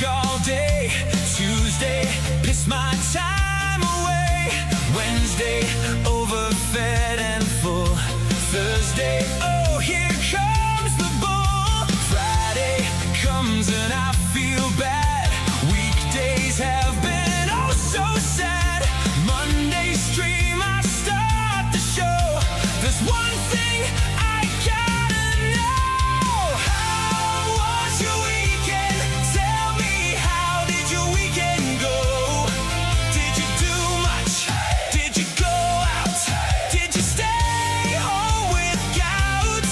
all day. Tuesday, piss my time away. Wednesday, overfed and full. Thursday, oh, here comes the bull. Friday comes and I feel bad. Weekdays have been oh so sad. Monday stream, I start the show. There's one thing I gotta know. How was your weekend? Tell me, how did your weekend go? Did you do much? Did you go out? Did you stay home with gout?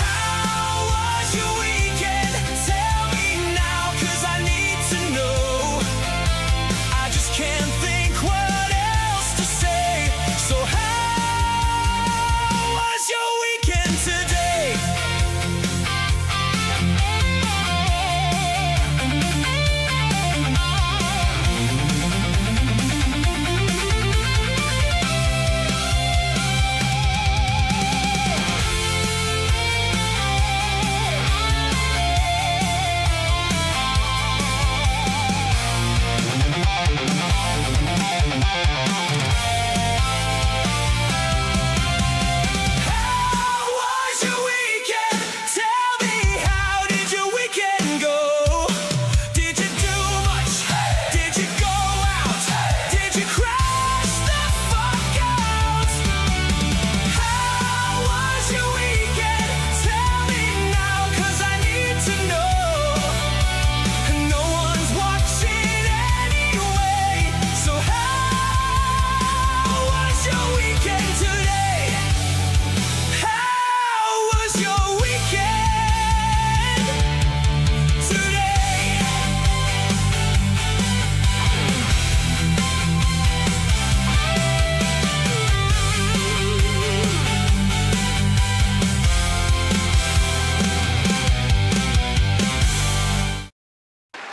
How was your weekend? Tell me now, 'cause I need to know. I just can't think what else to say. So how was your weekend today? How was your weekend? Tell me, how did your weekend go? Did you do much? Did you go out? Did you crash the fuck out? How was your weekend? Tell me now, 'cause I need to know. No one's watching anyway. So how was your weekend today? How was your weekend today?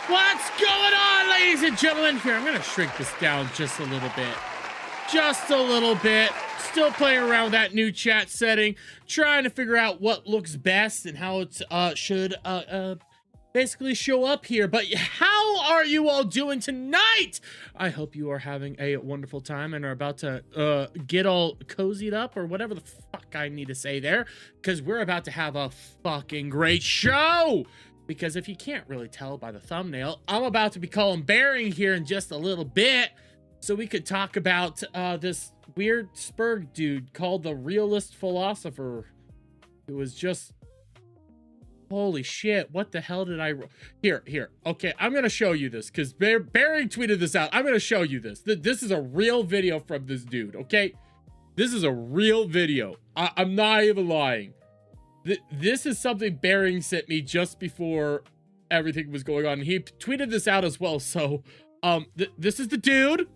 What's going on, ladies and gentlemen? Here, I'm gonna shrink this down just a little bit. Just a little bit. Still playing around with that new chat setting, trying to figure out what looks best and how it should basically show up here. But how are you all doing tonight? I hope you are having a wonderful time and are about to get all cozied up or whatever the fuck I need to say there, because we're about to have a fucking great show. Because if you can't really tell by the thumbnail, I'm about to be calling bearing here in just a little bit, so we could talk about this weird Spurg dude called the Realist Philosopher, who was just, holy shit, what the hell did I here, okay, I'm gonna show you this because Bearing tweeted this out. I'm gonna show you this. This is a real video from this dude, okay? This is a real video. I'm not even lying. This is something Bearing sent me just before everything was going on. He tweeted this out as well. So, this is the dude.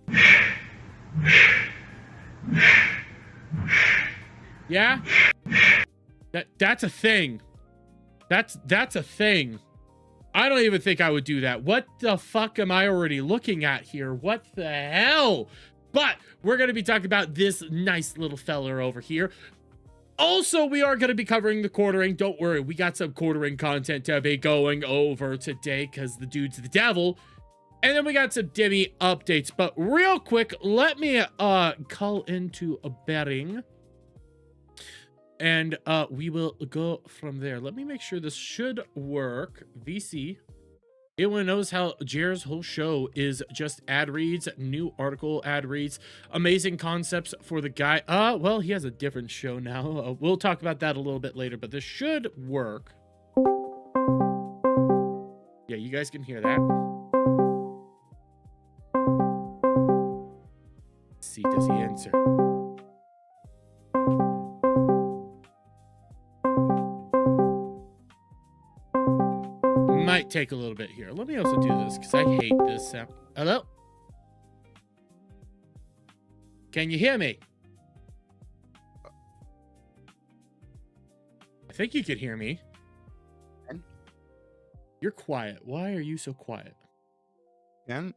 Yeah, that's a thing. That's a thing. I don't even think I would do that. What the fuck am I already looking at here? What the hell? But we're gonna be talking about this nice little feller over here. Also, we are going to be covering the quartering. Don't worry, we got some quartering content to be going over today because the dude's the devil. And then we got some Deme updates. But real quick, let me call into a Bearing. And we will go from there. Let me make sure this should work. VC. Anyone knows how Jer's whole show is just ad reads, new article ad reads, amazing concepts for the guy. Well, he has a different show now. We'll talk about that a little bit later, but this should work. Yeah, you guys can hear that. Let's see, does he answer? Might take a little bit here. Let me also do this because I hate this sound. Hello? Can you hear me? I think you could hear me. You're quiet. Why are you so quiet? Yeah.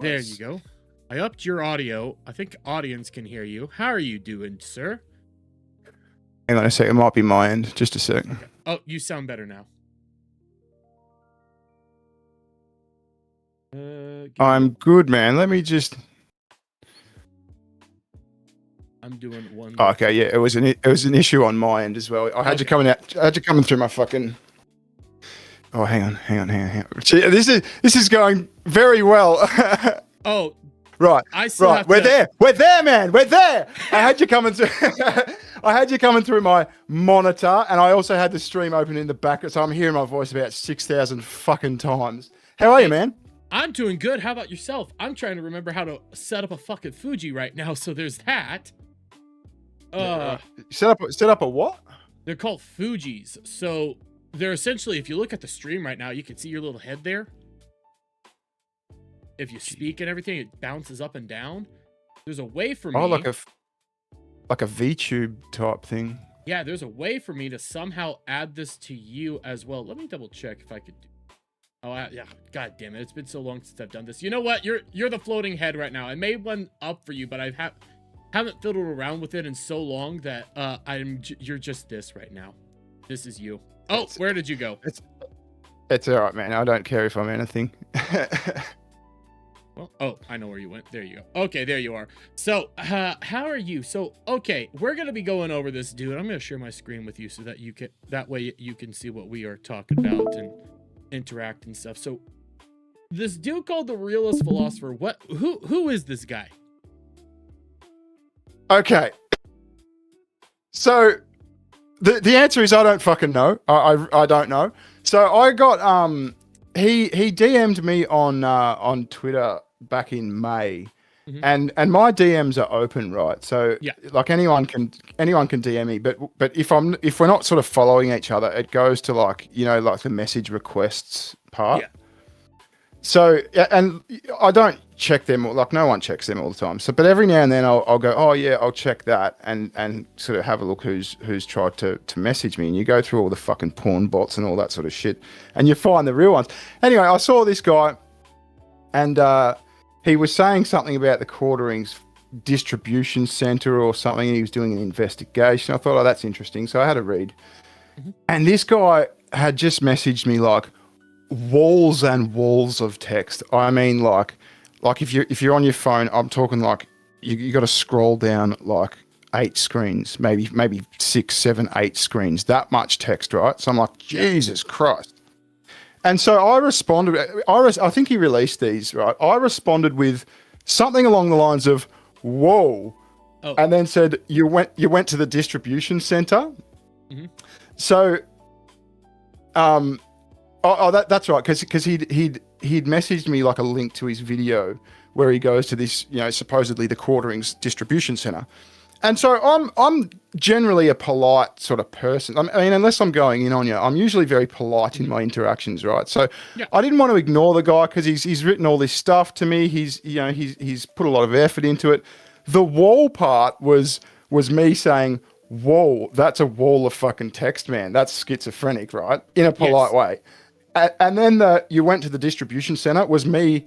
There you go. I upped your audio. I think audience can hear you. How are you doing, sir? Hang on a sec. It might be my end. Just a sec. Okay. Oh, you sound better now. I'm good, man. Let me just. I'm doing one. Oh, okay, yeah, it was an issue on my end as well. I had you coming out. I had you coming through my fucking. Oh, hang on. Gee, this is going very well. Oh, right, I still right. have We're to... there. We're there, man. We're there. I had you coming through. I had you coming through my monitor, and I also had the stream open in the back, so I'm hearing my voice about 6,000 fucking times. How are you, man? I'm doing good. How about yourself? I'm trying to remember how to set up a fucking Fuji right now, so there's that. Set up a what? They're called Fujis. So they're essentially, if you look at the stream right now, you can see your little head there. If you speak and everything, it bounces up and down. There's a way for me. Oh, like a VTube type thing. Yeah, there's a way for me to somehow add this to you as well. Let me double check if I could do. Oh, yeah. God damn it. It's been so long since I've done this. You know what? You're the floating head right now. I made one up for you, but I haven't fiddled around with it in so long that you're just this right now. This is you. Oh, where did you go? It's all right, man. I don't care if I'm anything. Well, oh, I know where you went. There you go. Okay, there you are. So, how are you? So, okay, we're gonna be going over this, dude. I'm gonna share my screen with you so that that way you can see what we are talking about and interact and stuff. So, this dude called the Realist Philosopher. Who is this guy? Okay. So, the answer is I don't fucking know. I don't know. So I got he DM'd me on Twitter back in May, and my DMs are open, right? So yeah, like anyone can DM me, but if we're not sort of following each other, it goes to like like the message requests part. Yeah. So and I don't check them, like no one checks them all the time. So but every now and then I'll go, oh yeah, I'll check that and sort of have a look who's tried to message me, and you go through all the fucking porn bots and all that sort of shit, and you find the real ones. Anyway, I saw this guy, and he was saying something about the Quarterings distribution center or something, and he was doing an investigation. I thought, oh, that's interesting. So I had a read, and this guy had just messaged me like walls and walls of text. I mean, like if you're on your phone, I'm talking like you got to scroll down like 8 screens, maybe 6, 7, 8 screens. That much text, right? So I'm like, Jesus Christ. And so I responded. I think he released these, right? I responded with something along the lines of, "Whoa," and then said, "You went to the distribution center." So, that's right, because he'd messaged me like a link to his video where he goes to this, supposedly the Quarterings distribution center. And so I'm generally a polite sort of person. I mean, unless I'm going in on you, I'm usually very polite in my interactions, right? So I didn't want to ignore the guy because he's written all this stuff to me. He's put a lot of effort into it. The wall part was me saying, "Whoa, that's a wall of fucking text, man. That's schizophrenic," right? In a polite way. And then you went to the distribution center was me,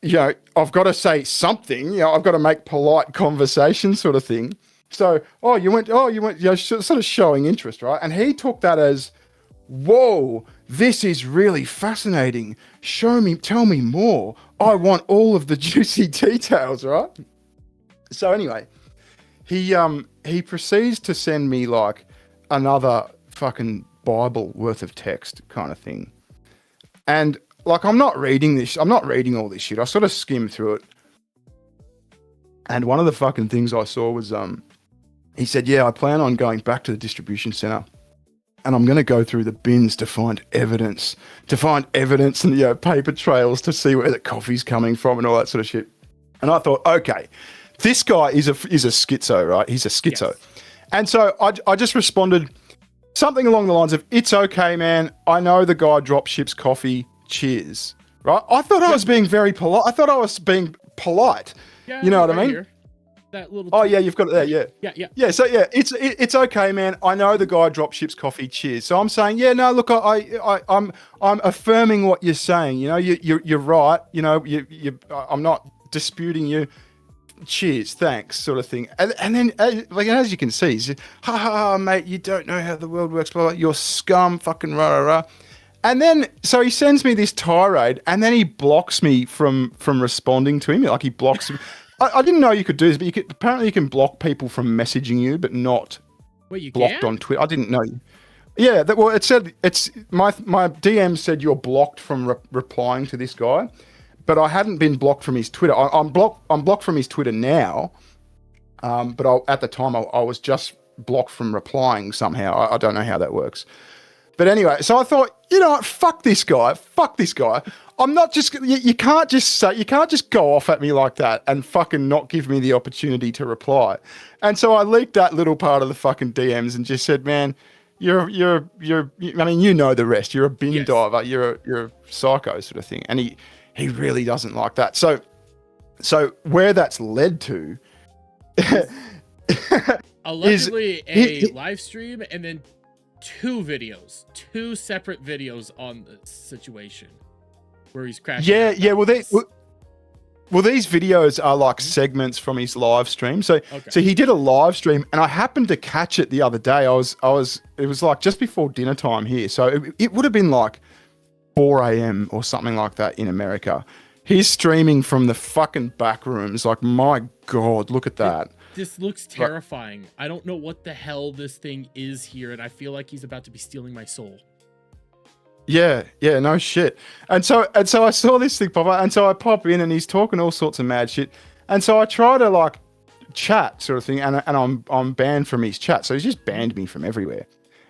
I've got to say something, I've got to make polite conversation sort of thing. So, you went, sort of showing interest, right? And he took that as, "Whoa, this is really fascinating. Tell me more. I want all of the juicy details," right? So anyway, he proceeds to send me like another fucking Bible worth of text kind of thing. And like, I'm not reading all this shit. I sort of skimmed through it. And one of the fucking things I saw was, he said, "Yeah, I plan on going back to the distribution center and I'm going to go through the bins to find evidence and, paper trails to see where the coffee's coming from and all that sort of shit." And I thought, okay, this guy is a schizo, right? He's a schizo. Yes. And so I just responded something along the lines of, "It's okay, man. I know the guy drop ships coffee. Cheers." Right? I thought I was being very polite. I thought I was being polite. Yeah, you know what I mean? Here. That little. Oh yeah, you've got it there. Yeah. Yeah. So yeah, it's okay, man. I know the guy drop ships coffee. Cheers. So I'm saying, yeah, no, look, I'm affirming what you're saying. You're right. I'm not disputing you. Cheers, thanks, sort of thing. And then, as you can see, he's just, ha, mate, you don't know how the world works, blah, blah, you're scum, fucking rah, rah, rah. And then, so he sends me this tirade, and then he blocks me from responding to him. Like he blocks. I didn't know you could do this, but apparently you can block people from messaging you, but not Wait, you blocked can? on Twitter. I didn't know. Yeah, well, it said it's my DM said you're blocked from replying to this guy, but I hadn't been blocked from his Twitter. I'm blocked from his Twitter now, but at the time I was just blocked from replying somehow. I don't know how that works. But anyway, so I thought, you know what, fuck this guy. I'm not just, you can't just go off at me like that and fucking not give me the opportunity to reply. And so I leaked that little part of the fucking DMs and just said, man, I mean, you know the rest. You're a bin diver. You're a psycho sort of thing. And he really doesn't like that. So where that's led to allegedly a live stream and then two separate videos on the situation where he's crashing. Yeah. Well, these videos are like segments from his live stream. So he did a live stream, and I happened to catch it the other day. It was like just before dinner time here. So it would have been like 4 a.m. or something like that in America. He's streaming from the fucking back rooms. Like, my God, look at that. This looks terrifying. I don't know what the hell this thing is here, and I feel like he's about to be stealing my soul. Yeah, no shit. And so I saw this thing pop up, and so I pop in, and he's talking all sorts of mad shit. And so I try to like chat sort of thing, and I'm banned from his chat. So he's just banned me from everywhere.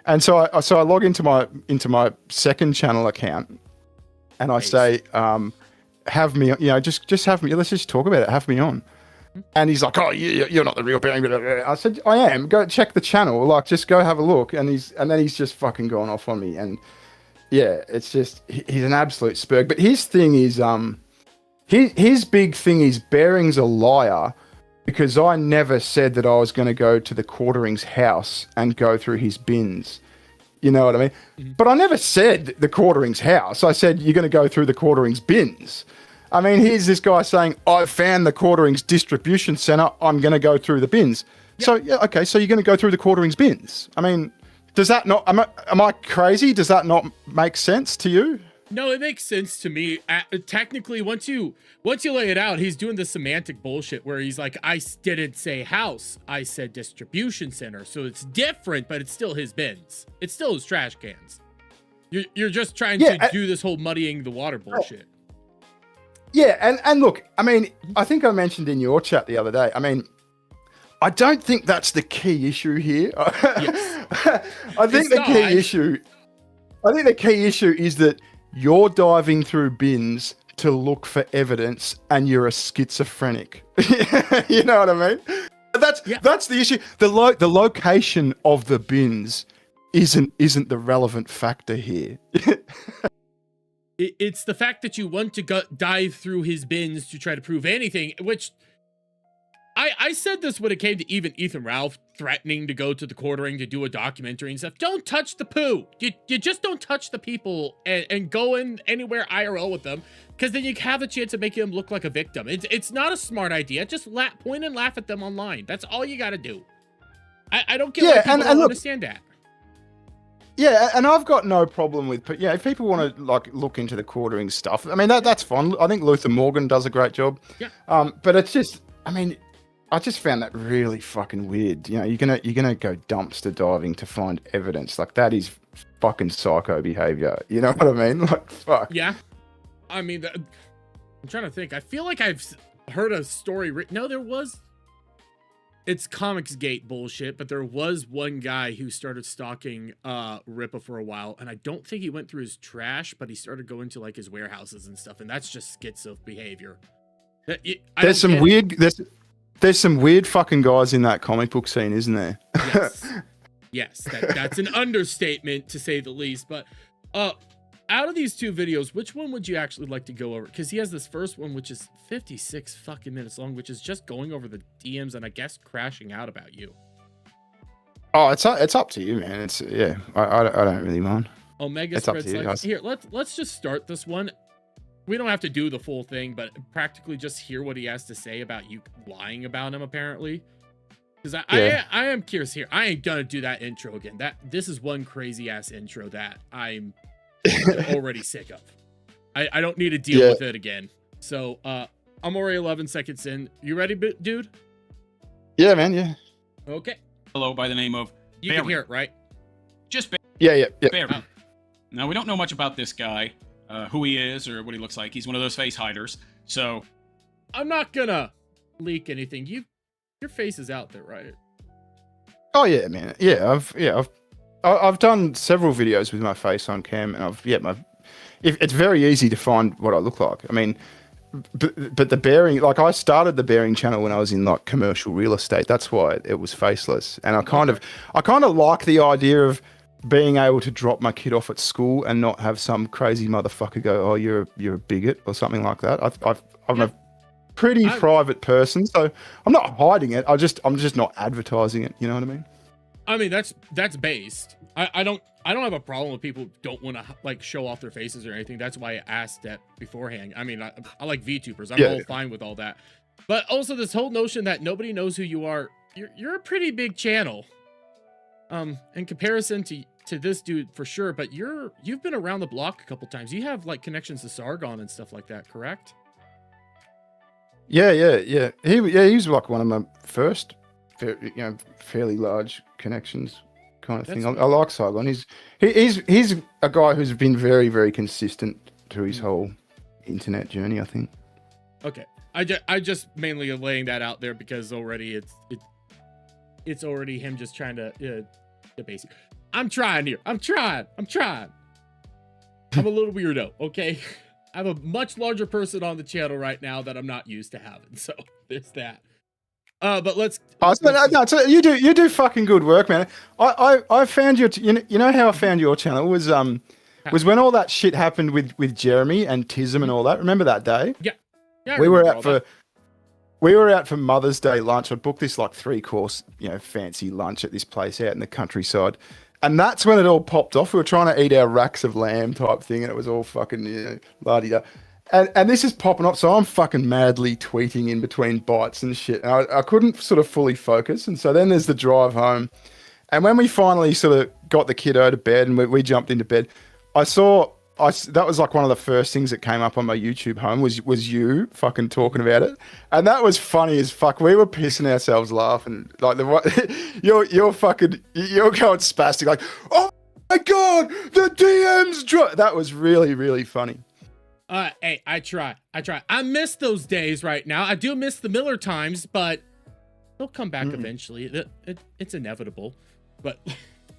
And so I log into my second channel account, and I say, have me, just have me. Let's just talk about it. Have me on. And he's like, oh, you're not the real Barry. I said, I am. Go check the channel. Like, just go have a look. And then he's just fucking gone off on me. And yeah, it's just, he's an absolute spurg. But his thing is, his big thing is Bearing's a liar, because I never said that I was going to go to the Quartering's house and go through his bins. You know what I mean? Mm-hmm. But I never said the Quartering's house. I said, you're going to go through the Quartering's bins. I mean, here's this guy saying, I found the Quartering's distribution center. I'm going to go through the bins. Yep. So, yeah, okay, so you're going to go through the Quartering's bins. I mean, does that not, am I crazy? Does that not make sense to you? No, it makes sense to me. Technically, once you lay it out, he's doing the semantic bullshit where he's like, I didn't say house, I said distribution center. So it's different, but it's still his bins. It's still his trash cans. You're just trying to do this whole muddying the water bullshit. Yeah, and look, I mean, I think I mentioned in your chat the other day, I mean, I don't think that's the key issue here. Yes. I think the key issue is that you're diving through bins to look for evidence, and you're a schizophrenic. You know what I mean? That's the issue. The location of the bins isn't the relevant factor here. It's the fact that you want to dive through his bins to try to prove anything, which I said this when it came to even Ethan Ralph threatening to go to the Quartering to do a documentary and stuff. Don't touch the poo. You just don't touch the people and go in anywhere IRL with them, because then you have a chance of making them look like a victim. It's not a smart idea. Just point and laugh at them online. That's all you got to do. I don't get why people don't understand that. Yeah, and I've got no problem with, if people want to like look into the Quartering stuff, I mean that's fine. I think Luther Morgan does a great job. Yeah. But it's just, I mean, I just found that really fucking weird. You know, you're gonna go dumpster diving to find evidence. Like, that is fucking psycho behavior. You know what I mean? Like, fuck. Yeah. I mean, I'm trying to think. I feel like I've heard a story. No, there was. It's Comicsgate bullshit, but there was one guy who started stalking Rippa for a while, and I don't think he went through his trash, but he started going to like his warehouses and stuff, and that's just schizo behavior. There's some weird fucking guys in that comic book scene, isn't there? Yes, that's an understatement to say the least. But out of these two videos, which one would you actually like to go over? Because he has this first one, which is 56 fucking minutes long, which is just going over the DMs and I guess crashing out about you. Oh, it's up to you, man. It's I don't really mind. Omega spreads like, here. Let's just start this one. We don't have to do the full thing, but practically just hear what he has to say about you lying about him, apparently. Because I am curious here. I ain't gonna do that intro again. This is one crazy ass intro that I'm you're already sick of. I don't need to deal with it again. So I'm already 11 seconds in. You ready, dude? Yeah, man. Yeah. Okay. Hello, by the name of You Barry. can hear it, right? Just Barry. Yeah. Barry. Oh. Now, we don't know much about this guy, who he is or what he looks like. He's one of those face hiders. So, I'm not gonna leak anything. Your face is out there, right? Oh yeah, man. Yeah, I've done several videos with my face on cam, and it's very easy to find what I look like. I mean, but the bearing, like I started the bearing channel when I was in like commercial real estate. That's why it was faceless, and I kind of like the idea of being able to drop my kid off at school and not have some crazy motherfucker go, "Oh, you're a bigot" or something like that. I'm a pretty private person, so I'm not hiding it. I'm just not advertising it. You know what I mean? I mean, that's based. I don't have a problem with people who don't want to like show off their faces or anything. That's why I asked that beforehand. I mean, I like VTubers. I'm all fine with all that. But also this whole notion that nobody knows who you are. You're a pretty big channel. In comparison to this dude for sure, but you've been around the block a couple times. You have like connections to Sargon and stuff like that, correct? Yeah. He was like one of my first, fairly large connections kind of thing. I like Sargon. He's a guy who's been very, very consistent through his whole internet journey, I think. Okay, I just mainly laying that out there because already it's already him just trying to the basic. I'm trying here. I'm trying. I'm a little weirdo. Okay, I have a much larger person on the channel right now that I'm not used to having. So there's that. But let's. So you do fucking good work, man. I found your. You know how I found your channel was when all that shit happened with Jeremy and Tism and all that. Remember that day? Yeah. We were out for Mother's Day lunch. I booked this like 3-course, fancy lunch at this place out in the countryside. And that's when it all popped off. We were trying to eat our racks of lamb type thing, and it was all fucking la-di-da. And this is popping up, so I'm fucking madly tweeting in between bites and shit. And I couldn't sort of fully focus. And so then there's the drive home. And when we finally sort of got the kiddo to bed and we jumped into bed, that was like one of the first things that came up on my YouTube home was you fucking talking about it. And that was funny as fuck. We were pissing ourselves laughing. Like you're going spastic like, "Oh my God, the DMs drop." That was really, really funny. Hey, I try. I miss those days right now. I do miss the Miller times, but they'll come back eventually. It's inevitable. But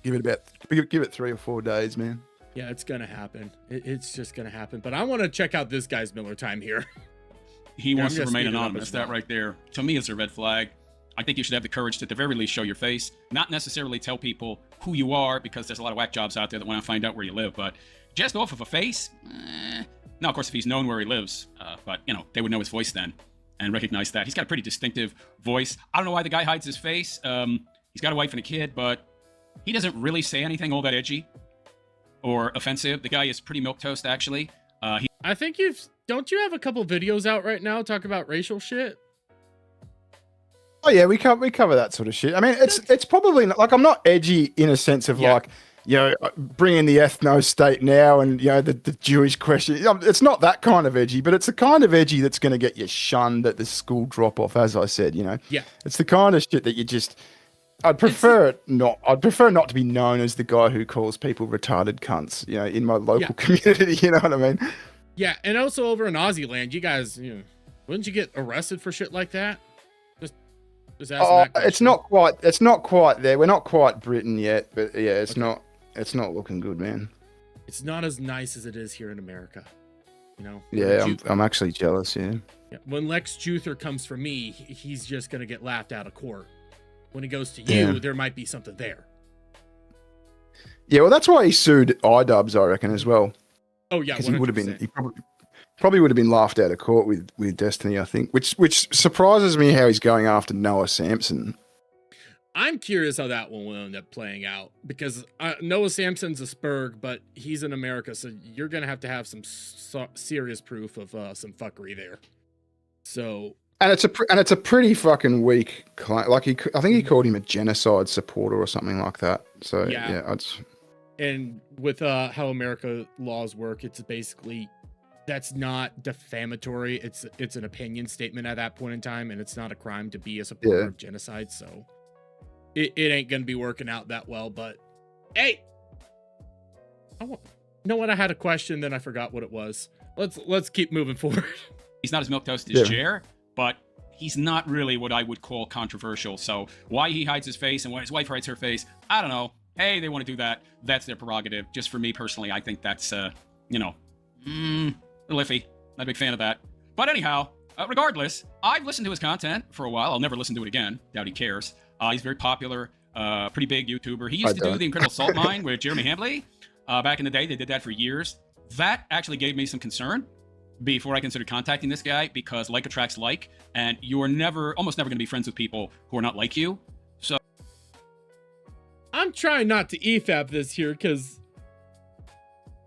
give it 3 or 4 days, man. Yeah, it's gonna happen. It's just gonna happen. But I want to check out this guy's Miller time here. He wants to remain anonymous. That right there, to me, is a red flag. I think you should have the courage to, at the very least, show your face. Not necessarily tell people who you are, because there's a lot of whack jobs out there that want to find out where you live. But just off of a face, now, of course, if he's known where he lives, but, they would know his voice then and recognize that. He's got a pretty distinctive voice. I don't know why the guy hides his face. He's got a wife and a kid, but he doesn't really say anything all that edgy or offensive. The guy is pretty milquetoast, actually. I think don't you have a couple videos out right now talk about racial shit? Oh yeah, we cover that sort of shit. I mean, it's probably not, like, I'm not edgy in a sense of like, bringing the ethno state now and the Jewish question. It's not that kind of edgy, but it's the kind of edgy that's going to get you shunned at the school drop off. As I said, Yeah, it's the kind of shit that you just. I'd prefer not to be known as the guy who calls people retarded cunts, in my local community. You know what I mean? Yeah, and also over in Aussie land, you guys, wouldn't you get arrested for shit like that? Just asking that question. It's not quite there. We're not quite Britain yet, but yeah, it's not looking good, man. It's not as nice as it is here in America, Yeah, I'm actually jealous. Yeah. When Lex Luthor comes for me, he's just gonna get laughed out of court. When he goes to you, there might be something there. Yeah, well, that's why he sued iDubbbz, I reckon, as well. Oh yeah, because he probably would have been laughed out of court with Destiny, I think. Which surprises me how he's going after Noah Samson. I'm curious how that one will end up playing out, because Noah Samson's a Spurg, but he's in America, so you're gonna have some serious proof of some fuckery there. So. And it's a pretty fucking weak claim. Like I think he called him a genocide supporter or something like that. So yeah And with how America laws work, it's basically that's not defamatory. It's an opinion statement at that point in time, and it's not a crime to be a supporter of genocide. So it ain't gonna be working out that well. But hey, you know what? I had a question, then I forgot what it was. Let's keep moving forward. He's not as milquetoast as Jer, but he's not really what I would call controversial. So why he hides his face and why his wife hides her face, I don't know. Hey, they want to do that. That's their prerogative. Just for me personally, I think that's, a little iffy. Not a big fan of that. But anyhow, regardless, I've listened to his content for a while. I'll never listen to it again. Doubt he cares. He's very popular, pretty big YouTuber. He used to do the Incredible Salt Mine with Jeremy Hambley. Back in the day, they did that for years. That actually gave me some concern before I considered contacting this guy, because like attracts like, and you're almost never going to be friends with people who are not like you. So I'm trying not to EFAP this here because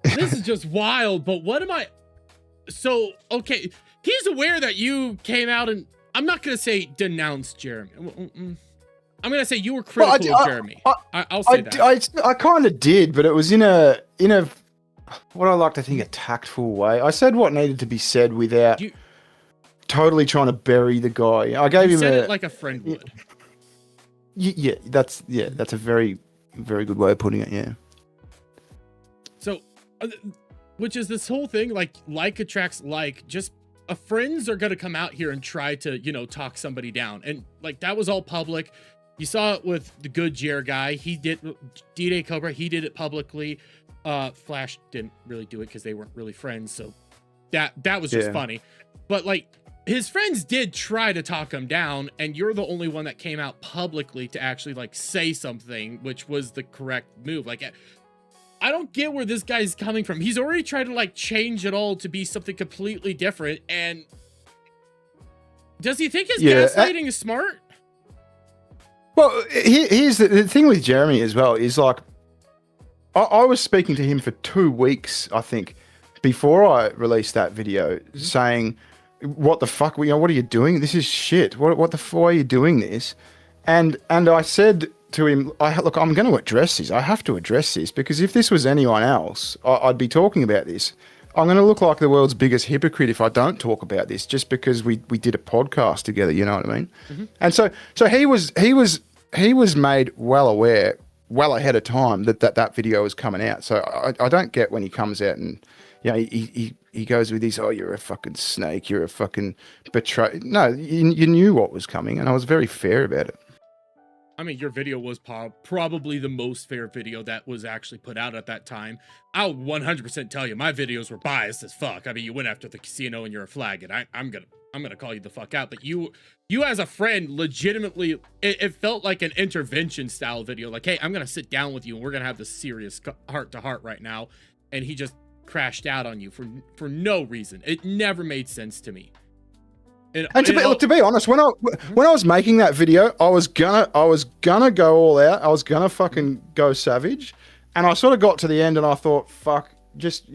this is just wild. But what am I? So, okay, he's aware that you came out and I'm not going to say denounced Jeremy. I'm going to say you were critical of Jeremy. I'll say that. I kind of did, but it was in a what I like to think a tactful way. I said what needed to be said without totally trying to bury the guy. I gave him it like a friend would. Yeah, that's a very, very good way of putting it. Yeah. So, which is this whole thing, like attracts like. Just friends are gonna come out here and try to talk somebody down, and like that was all public. You saw it with the good Jer guy. He did D-Day Cobra. He did it publicly. Flash didn't really do it because they weren't really friends. So that was just funny. But like his friends did try to talk him down, and you're the only one that came out publicly to actually like say something, which was the correct move. Like I don't get where this guy's coming from. He's already tried to like change it all to be something completely different. And does he think his gaslighting is smart? Well, here's the thing with Jeremy as well is like, I was speaking to him for 2 weeks, I think, before I released that video, saying, "What the fuck? What are you doing? This is shit. What the fuck are you doing this?" And I said to him, "Look, I'm going to address this. I have to address this because if this was anyone else, I'd be talking about this. I'm going to look like the world's biggest hypocrite if I don't talk about this just because we did a podcast together. You know what I mean?" And so he was made well aware, well ahead of time that video was coming out. So I don't get when he comes out and he goes with this, "Oh, you're a fucking snake, you're a fucking betrayer." No, you knew what was coming, and I was very fair about it. I mean, your video was probably the most fair video that was actually put out at that time. I'll 100% tell you, my videos were biased as fuck. I mean, you went after the casino and you're a flag, and I'm gonna call you the fuck out. But you as a friend, legitimately, it felt like an intervention style video. Like, hey, I'm gonna sit down with you and we're gonna have this serious heart to heart right now. And he just crashed out on you for no reason. It never made sense to me. And to be honest, when I was making that video, I was gonna go all out. I was gonna fucking go savage, and I sort of got to the end and I thought, fuck, just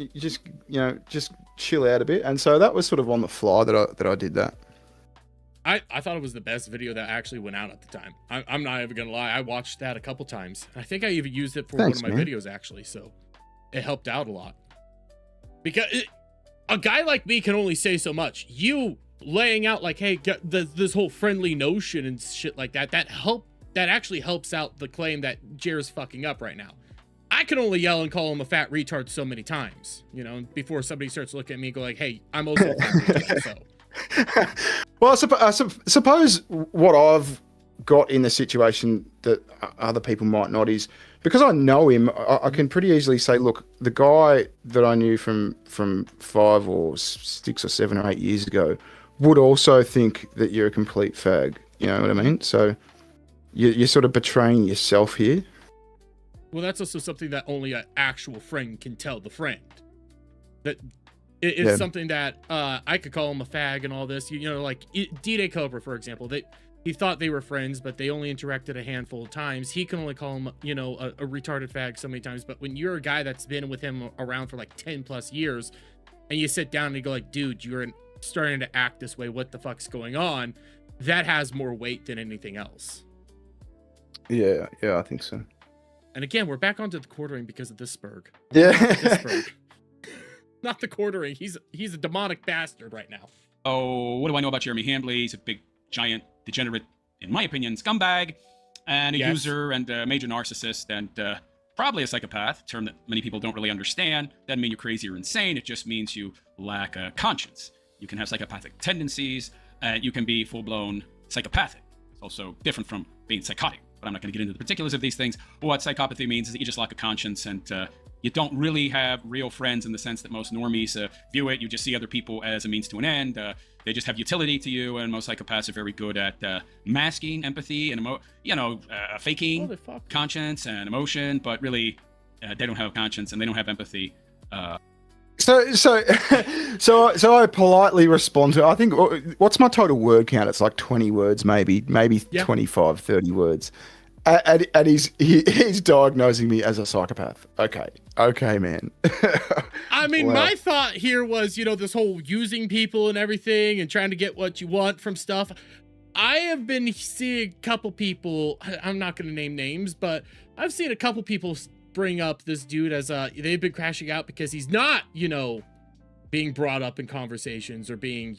chill out a bit. And so that was sort of on the fly that I did that. I thought it was the best video that actually went out at the time. I'm not even gonna lie. I watched that a couple times. I think I even used it for one of my videos actually. So it helped out a lot. Because a guy like me can only say so much. You laying out like, hey, this whole friendly notion and shit like that actually helps out the claim that Jer's fucking up right now. I can only yell and call him a fat retard so many times, before somebody starts looking at me and go like, hey, I'm also a fat retard, so. Well, I suppose what I've got in the situation that other people might not is, because I know him, I can pretty easily say, look, the guy that I knew from 5 or 6 or 7 or 8 years ago would also think that you're a complete fag. You know what I mean? So you're sort of betraying yourself here. Well, that's also something that only an actual friend can tell the friend. That it's something that I could call him a fag and all this. Like D-Day Cobra, for example. He thought they were friends, but they only interacted a handful of times. He can only call him, a retarded fag so many times. But when you're a guy that's been with him around for like 10 plus years, and you sit down and you go like, dude, you're starting to act this way. What the fuck's going on? That has more weight than anything else. Yeah, I think so. And again, we're back onto the quartering because of this Spurg. Yeah. This Spurg. Not the quartering. He's a demonic bastard right now. Oh, what do I know about Jeremy Hambley? He's a big, giant, degenerate, in my opinion, scumbag, and a user and a major narcissist, and probably a psychopath, a term that many people don't really understand. Doesn't mean you're crazy or insane. It just means you lack a conscience. You can have psychopathic tendencies, and you can be full-blown psychopathic. It's also different from being psychotic, but I'm not going to get into the particulars of these things. What psychopathy means is that you just lack a conscience, and you don't really have real friends in the sense that most normies view it. You just see other people as a means to an end. They just have utility to you, and most psychopaths are very good at masking empathy and faking conscience and emotion, but really they don't have conscience and they don't have empathy. So I politely respond to, I think, what's my total word count? It's like 20 words, maybe 25, 30 words. And he's diagnosing me as a psychopath. Okay, man. I mean, my thought here was, this whole using people and everything and trying to get what you want from stuff. I have been seeing a couple people, I'm not going to name names, but I've seen a couple people bring up this dude as they've been crashing out because he's not, being brought up in conversations or being,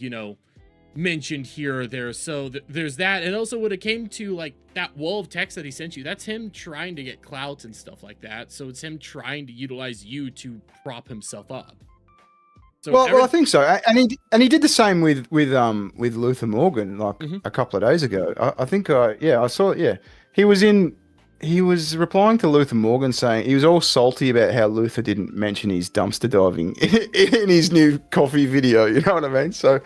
mentioned here or there. So there's that. And also when it came to like that wall of text that he sent you, that's him trying to get clout and stuff like that. So it's him trying to utilize you to prop himself up. So well, I think so. And he did the same with Luther Morgan like a couple of days ago. I think I saw it. Yeah, he was replying to Luther Morgan saying he was all salty about how Luther didn't mention his dumpster diving in his new coffee video. You know what I mean? So.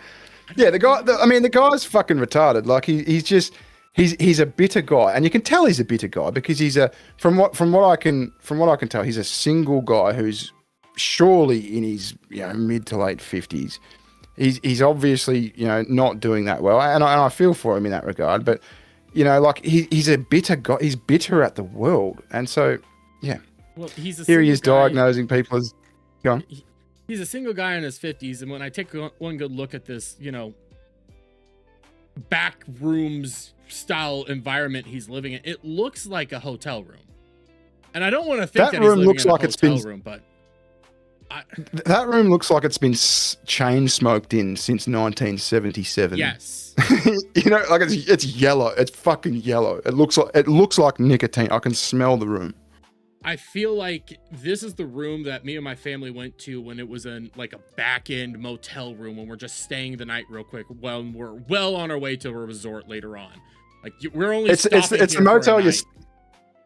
Yeah, the guy's fucking retarded. Like he's a bitter guy, and you can tell he's a bitter guy because he's from what I can tell, he's a single guy who's surely in his mid to late 50s. He's obviously not doing that well, and I feel for him in that regard. But he's a bitter guy. He's bitter at the world, and so yeah. Well, he is diagnosing people as gone. He's a single guy in his 50s, and when I take one good look at this, back rooms style environment he's living in, it looks like a hotel room. And I don't want to think that room looks like it's been room, but that room looks like it's been chain smoked in since 1977. Yes. Like it's yellow. It's fucking yellow. It looks like nicotine. I can smell the room. I feel like this is the room that me and my family went to when it was in like a back end motel room when we're just staying the night real quick when we're well on our way to a resort later on. Like we're only it's the motel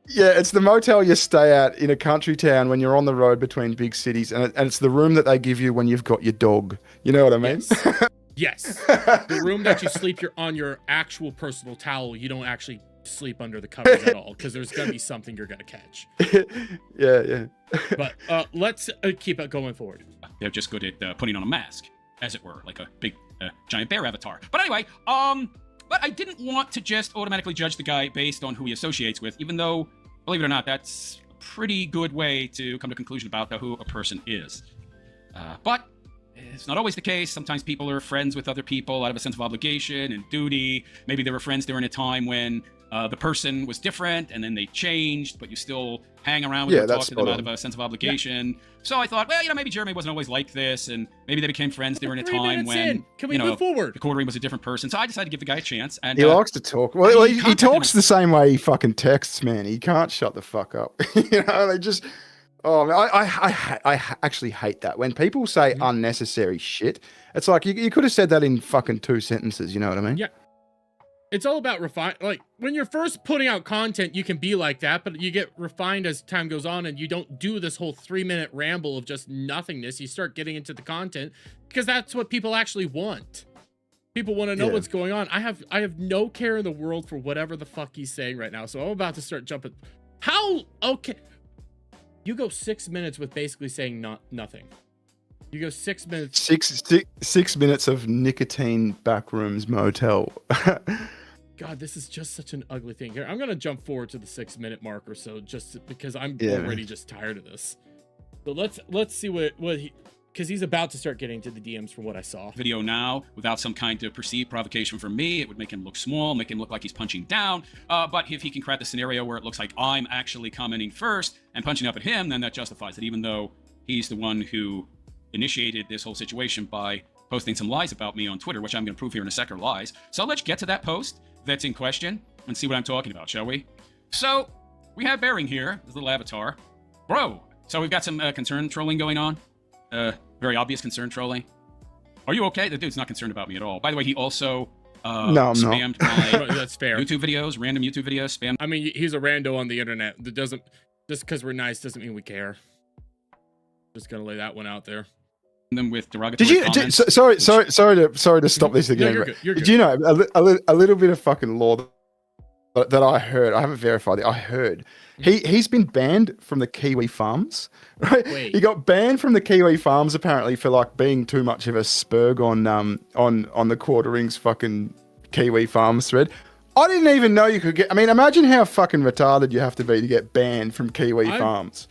it's the motel you stay at in a country town when you're on the road between big cities, and it's the room that they give you when you've got your dog. You know what I mean? Yes. The room that you sleep on your actual personal towel. You don't actually sleep under the covers at all because there's gonna be something you're gonna catch. yeah But let's keep it going forward. They're just good at putting on a mask, as it were, like a big giant bear avatar. But anyway, but I didn't want to just automatically judge the guy based on who he associates with, even though, believe it or not, that's a pretty good way to come to a conclusion about who a person is. But it's not always the case. Sometimes people are friends with other people out of a sense of obligation and duty. Maybe they were friends during a time when the person was different and then they changed, but you still hang around with them, talk to them out of a sense of obligation. Yeah. So I thought, well, maybe Jeremy wasn't always like this, and maybe they became friends during a time when Can we move forward? The quartering was a different person. So I decided to give the guy a chance. And he likes to talk. Well, he talks the same way he fucking texts, man. He can't shut the fuck up. They just. Oh, man, I actually hate that when people say unnecessary shit. It's like you could have said that in fucking 2 sentences. You know what I mean? Yeah. It's all about like when you're first putting out content, you can be like that, but you get refined as time goes on and you don't do this whole 3-minute ramble of just nothingness. You start getting into the content because that's what people actually want. People want to know what's going on. I have no care in the world for whatever the fuck he's saying right now. So I'm about to start jumping. Okay. You go 6 minutes with basically saying nothing. You go 6 minutes. Six minutes of nicotine backrooms motel. God, this is just such an ugly thing. Here, I'm gonna jump forward to the 6-minute mark or so, just because I'm already just tired of this. So let's see what he. because he's about to start getting to the DMs from what I saw. Video now without some kind of perceived provocation from me. It would make him look small, make him look like he's punching down. But if he can craft the scenario where it looks like I'm actually commenting first and punching up at him, then that justifies it, even though he's the one who initiated this whole situation by posting some lies about me on Twitter, which I'm going to prove here in a sec are lies. So let's get to that post that's in question and see what I'm talking about, shall we? So we have Bearing here, this little avatar. Bro, so we've got some concern trolling going on. Very obvious concern trolling. Are you okay? The dude's not concerned about me at all. By the way, he also spammed my That's fair. YouTube videos, random YouTube videos, spam. I mean, he's a rando on the internet. That doesn't, just because we're nice doesn't mean we care. Just gonna lay that one out there. Them with derogatory comments. Sorry to stop this again. No, you're good. Do you know a little bit of fucking law that I heard? I haven't verified it. I heard he's been banned from the Kiwi Farms. Right? Wait. He got banned from the Kiwi Farms apparently for like being too much of a spurg on the Quarter Rings fucking Kiwi Farms thread. I didn't even know you could get. I mean, imagine how fucking retarded you have to be to get banned from Kiwi Farms.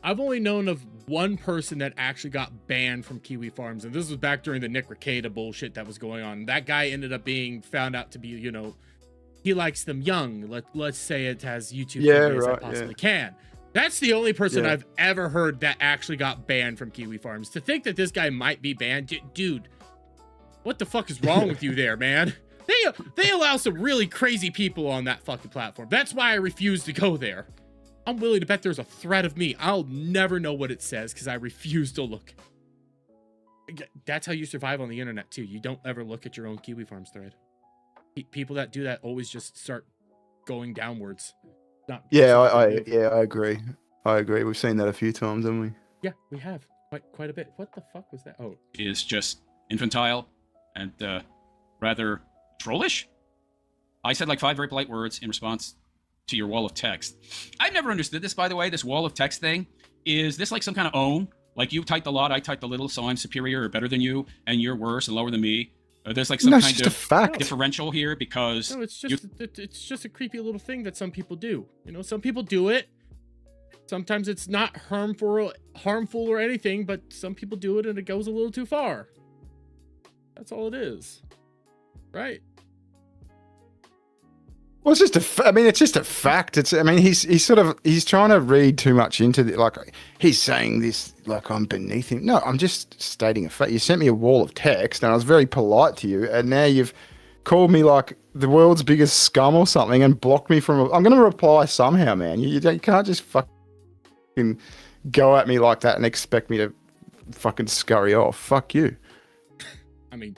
I've only known of one person that actually got banned from Kiwi Farms, and this was back during the Nick Rekieta bullshit that was going on. That guy ended up being found out to be, you know, he likes them young. Let's say it has YouTube videos that possibly can. That's the only person I've ever heard that actually got banned from Kiwi Farms. To think that this guy might be banned, dude, what the fuck is wrong with you there, man? They allow some really crazy people on that fucking platform. That's why I refuse to go there. I'm willing to bet there's a thread of me. I'll never know what it says because I refuse to look. That's how you survive on the internet too. You don't ever look at your own Kiwi Farms thread. People that do that always just start going downwards. I agree. I agree. We've seen that a few times, haven't we? Yeah, we have quite a bit. What the fuck was that? Oh, Is just infantile and rather trollish. I said like 5 very polite words in response to your wall of text. I've never understood this, by the way, this wall of text thing. Is this like some kind of own? Like you typed a lot, I typed a little, so I'm superior or better than you, and you're worse and lower than me. There's like some kind of fact. differential here because... No, it's just a creepy little thing that some people do. You know, some people do it. Sometimes it's not harmful or anything, but some people do it and it goes a little too far. That's all it is. Right? Well, it's just it's just a fact. He's trying to read too much into it. Like he's saying this like I'm beneath him. No, I'm just stating a fact. You sent me a wall of text and I was very polite to you, and now you've called me like the world's biggest scum or something and blocked me from. I'm going to reply somehow, man. You can't just fucking go at me like that and expect me to fucking scurry off. Fuck you. I mean,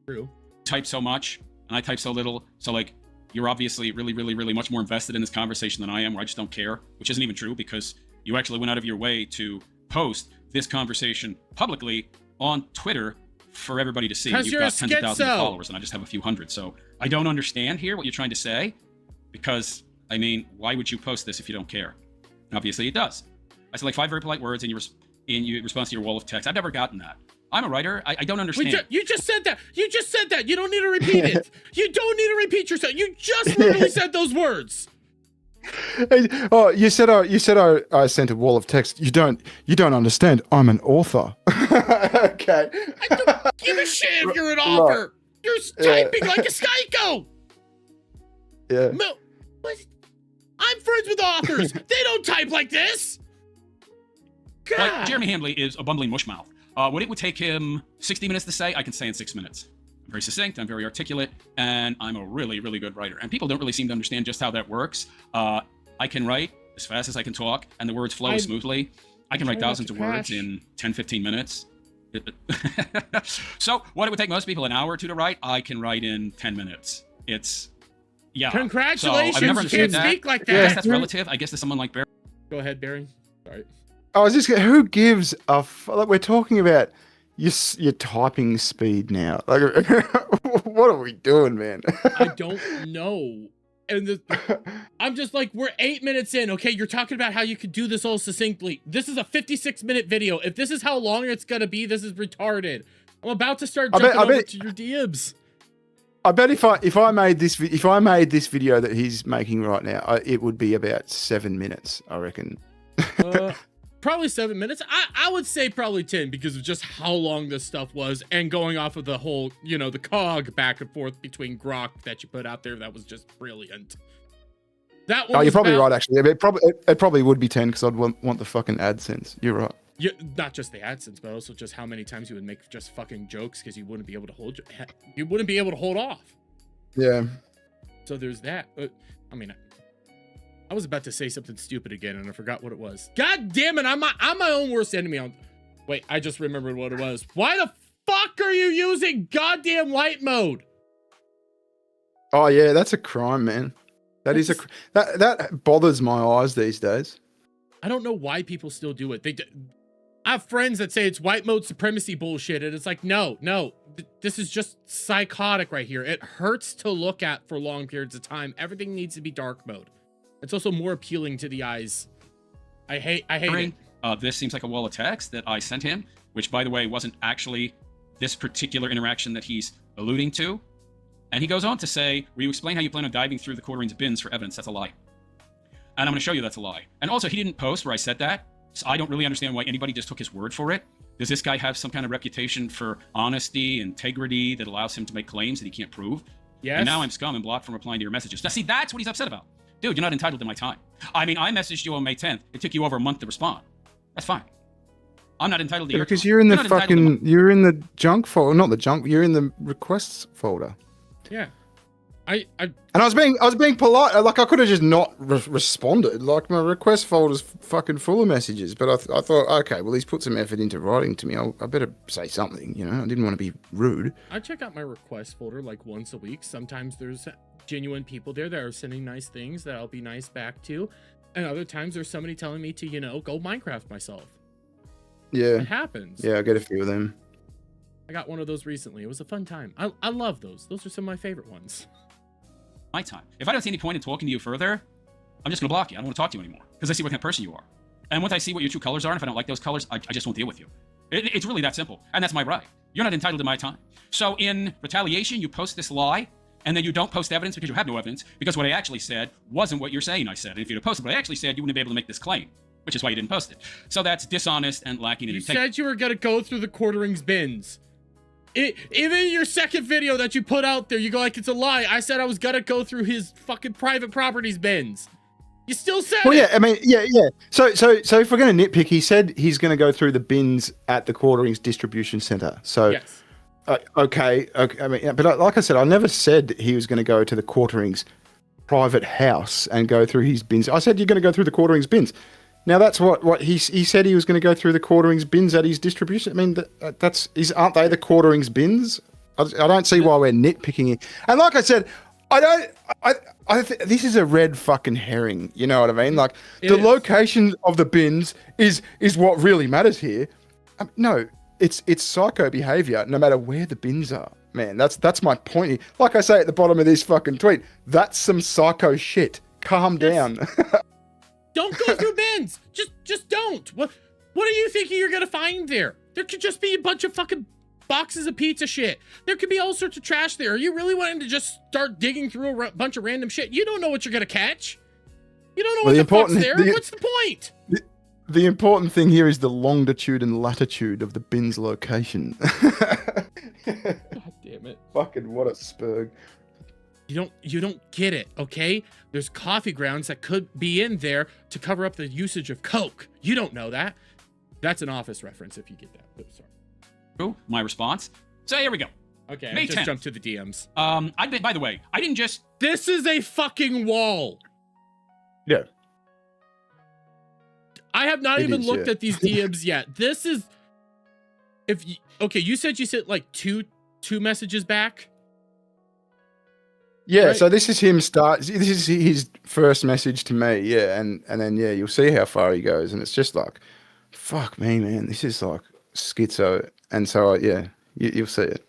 true. Type so much and I type so little. So like. You're obviously really, really, really much more invested in this conversation than I am, where I just don't care, which isn't even true because you actually went out of your way to post this conversation publicly on Twitter for everybody to see. You've got tens of thousands of followers, and I just have a few hundred. So I don't understand here what you're trying to say because, I mean, why would you post this if you don't care? Obviously, it does. I said like 5 very polite words in your response to your wall of text. I've never gotten that. I'm a writer. I don't understand. You just said that. You just said that. You don't need to repeat it. You don't need to repeat yourself. You just literally said those words. Oh, you said I sent a wall of text. You don't understand. I'm an author. Okay. I don't give a shit if you're an author. You're typing like a psycho. Yeah. I'm friends with authors. They don't type like this. God. Like, Jeremy Hambley is a bumbling mushmouth. What it would take him 60 minutes to say, I can say in 6 minutes. I'm very succinct, I'm very articulate, and I'm a really, really good writer. And people don't really seem to understand just how that works. I can write as fast as I can talk, and the words flow smoothly. I can write thousands of words in 10, 15 minutes. So what it would take most people an hour or two to write, I can write in 10 minutes. Yeah. Congratulations, so I've never you can't speak like that. I guess that's relative. I guess to someone like Barry. Go ahead, Barry. Sorry. I was just who gives a like we're talking about your typing speed now. Like, what are we doing, man? I don't know. And I'm just like, we're 8 minutes in. Okay, you're talking about how you could do this all succinctly. This is a 56-minute video. If this is how long it's gonna be, this is retarded. I'm about to start jumping over to your DMs. I bet if I made this video that he's making right now, it would be about 7 minutes, I reckon. Probably 7 minutes. I would say probably 10 because of just how long this stuff was and going off of the whole, you know, the cog back and forth between Grok that you put out there. That was just brilliant. That one. Oh, you're probably right, actually. It probably would be 10 because I'd want the fucking AdSense. You're right. Yeah, not just the AdSense, but also just how many times you would make just fucking jokes because you wouldn't be able to hold off. Yeah. So there's that. I mean, I was about to say something stupid again, and I forgot what it was. God damn it! I'm my own worst enemy. Wait, I just remembered what it was. Why the fuck are you using goddamn light mode? Oh yeah, that's a crime, man. That bothers my eyes these days. I don't know why people still do it. I have friends that say it's white mode supremacy bullshit, and it's like, no, this is just psychotic right here. It hurts to look at for long periods of time. Everything needs to be dark mode. It's also more appealing to the eyes. I hate it. This seems like a wall of text that I sent him, which, by the way, wasn't actually this particular interaction that he's alluding to. And he goes on to say, will you explain how you plan on diving through the quarterings bins for evidence? That's a lie. And I'm going to show you that's a lie. And also, he didn't post where I said that, so I don't really understand why anybody just took his word for it. Does this guy have some kind of reputation for honesty, integrity that allows him to make claims that he can't prove? Yes. And now I'm scum and blocked from replying to your messages. Now, see, that's what he's upset about. Dude, you're not entitled to my time. I mean, I messaged you on May 10th. It took you over a month to respond. That's fine. I'm not entitled to your because time. you're in the fucking, you're in the junk folder, not the junk. You're in the requests folder. Yeah. And I was being polite. Like I could have just not responded. Like my request folder's fucking full of messages. But I thought, okay, well he's put some effort into writing to me. I better say something. You know, I didn't want to be rude. I check out my request folder like once a week. Sometimes there's genuine people there that are sending nice things that I'll be nice back to, and other times there's somebody telling me to, you know, go Minecraft myself. Yeah, it happens. Yeah, I get a few of them. I got one of those recently. It was a fun time. I love those. Those are some of my favorite ones. My time. If I don't see any point in talking to you further, I'm just going to block you. I don't want to talk to you anymore because I see what kind of person you are. And once I see what your true colors are, and if I don't like those colors, I just won't deal with you. It's really that simple. And that's my right. You're not entitled to my time. So in retaliation, you post this lie, and then you don't post evidence because you have no evidence, because what I actually said wasn't what you're saying I said. And if you'd have posted what I actually said, you wouldn't be able to make this claim, which is why you didn't post it. So that's dishonest and lacking in integrity. You said you were going to go through the quarterings bins. Even your second video that you put out there, you go like it's a lie. I said I was going to go through his fucking private properties bins. You still said it. Yeah, I mean, yeah. So if we're going to nitpick, he said he's going to go through the bins at the quarterings distribution center. So, yes. Okay. I mean, but like I said, I never said he was going to go to the quarterings private house and go through his bins. I said you're going to go through the quarterings bins. Now that's what he said he was going to go through the quarterings bins at his distribution. I mean, aren't they the quarterings bins? I don't see why we're nitpicking it. And like I said, this is a red fucking herring. You know what I mean? Like the location of the bins is what really matters here. No, it's psycho behavior. No matter where the bins are, man. That's my point here. Like I say at the bottom of this fucking tweet, that's some psycho shit. Calm down. Don't go through bins. Just don't. What are you thinking you're gonna find there? There could just be a bunch of fucking boxes of pizza shit. There could be all sorts of trash there. Are you really wanting to just start digging through a bunch of random shit? You don't know what you're gonna catch. You don't know what the fuck's there. What's the point? The important thing here is the longitude and latitude of the bin's location. God damn it. Fucking what a spurg. You don't get it, okay? There's coffee grounds that could be in there to cover up the usage of Coke. You don't know that. That's an Office reference if you get that. Oh, sorry. My response. So here we go. Okay, May I just 10th. jumped to the DMs. By the way, I didn't just... This is a fucking wall. Yeah. I have not even looked at these DMs yet. This is... Okay, you said you sent like two messages back? Yeah, right. So this is this is his first message to me, yeah, and then yeah, you'll see how far he goes, and it's just like, fuck me, man, this is like schizo, and so yeah, you'll see it.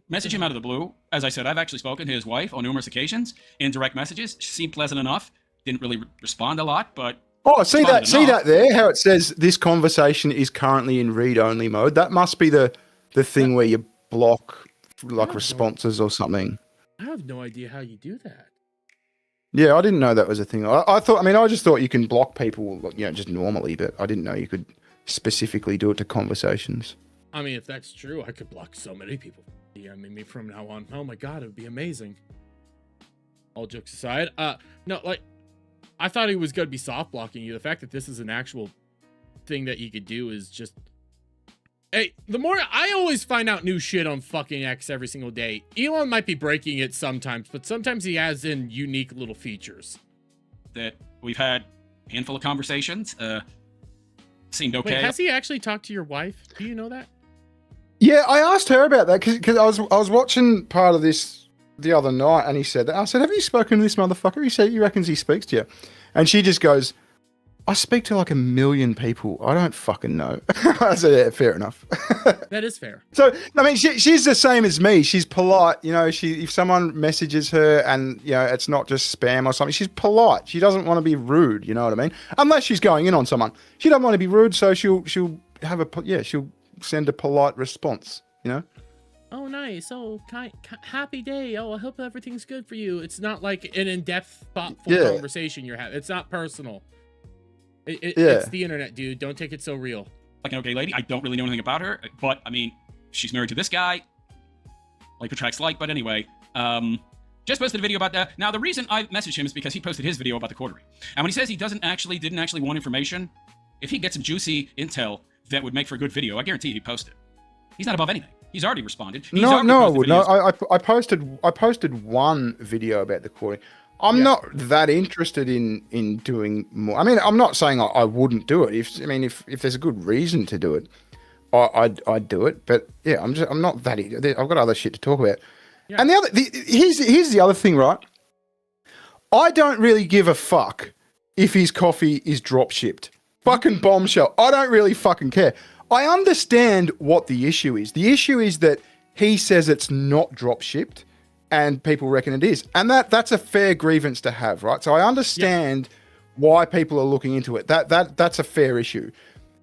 Message him out of the blue. As I said, I've actually spoken to his wife on numerous occasions in direct messages. She seemed pleasant enough. Didn't really respond a lot, but see that there, how it says this conversation is currently in read-only mode. That must be the thing where you block like responses or something. I have no idea how you do that. Yeah, I didn't know that was a thing. I thought, I mean, I just thought you can block people, you know, just normally, but I didn't know you could specifically do it to conversations. I mean, if that's true, I could block so many people DMing me from now on. Oh my god, it would be amazing. All jokes aside, no, like, I thought he was gonna be soft blocking you. The fact that this is an actual thing that you could do is just... Hey, the more I always find out new shit on fucking X every single day. Elon might be breaking it sometimes, but sometimes he has in unique little features. That we've had a handful of conversations. Seemed okay. Wait, has he actually talked to your wife? Do you know that? Yeah, I asked her about that because I was watching part of this the other night, and he said that. I said, "Have you spoken to this motherfucker?" He said, "He reckons he speaks to you," and she just goes, "I speak to like 1 million people. I don't fucking know." I said, "Yeah, fair enough." That is fair. So, I mean, she's the same as me. She's polite. You know, if someone messages her and, you know, it's not just spam or something, she's polite. She doesn't want to be rude, you know what I mean? Unless she's going in on someone. She doesn't want to be rude, so she'll have she'll send a polite response, you know? Oh, nice. Oh, happy day. Oh, I hope everything's good for you. It's not like an in-depth, thoughtful conversation you're having. It's not personal. It's the internet, dude. Don't take it so real. Like an okay lady. I don't really know anything about her, but I mean, she's married to this guy. Like attracts like, but anyway, just posted a video about that. Now, the reason I messaged him is because he posted his video about the quartering. And when he says he didn't actually want information, if he gets some juicy intel that would make for a good video, I guarantee he'd post it. He's not above anything. He's already responded. No, I would. No, I posted one video about the quartering. I'm not that interested in doing more. I mean, I'm not saying I wouldn't do it. If there's a good reason to do it, I'd do it. But yeah, I'm not that. I've got other shit to talk about. Yeah. And here's the other thing, right? I don't really give a fuck if his coffee is drop shipped. Fucking bombshell. I don't really fucking care. I understand what the issue is. The issue is that he says it's not drop shipped, and people reckon it is. And that's a fair grievance to have, right? So I understand why people are looking into it. That's a fair issue.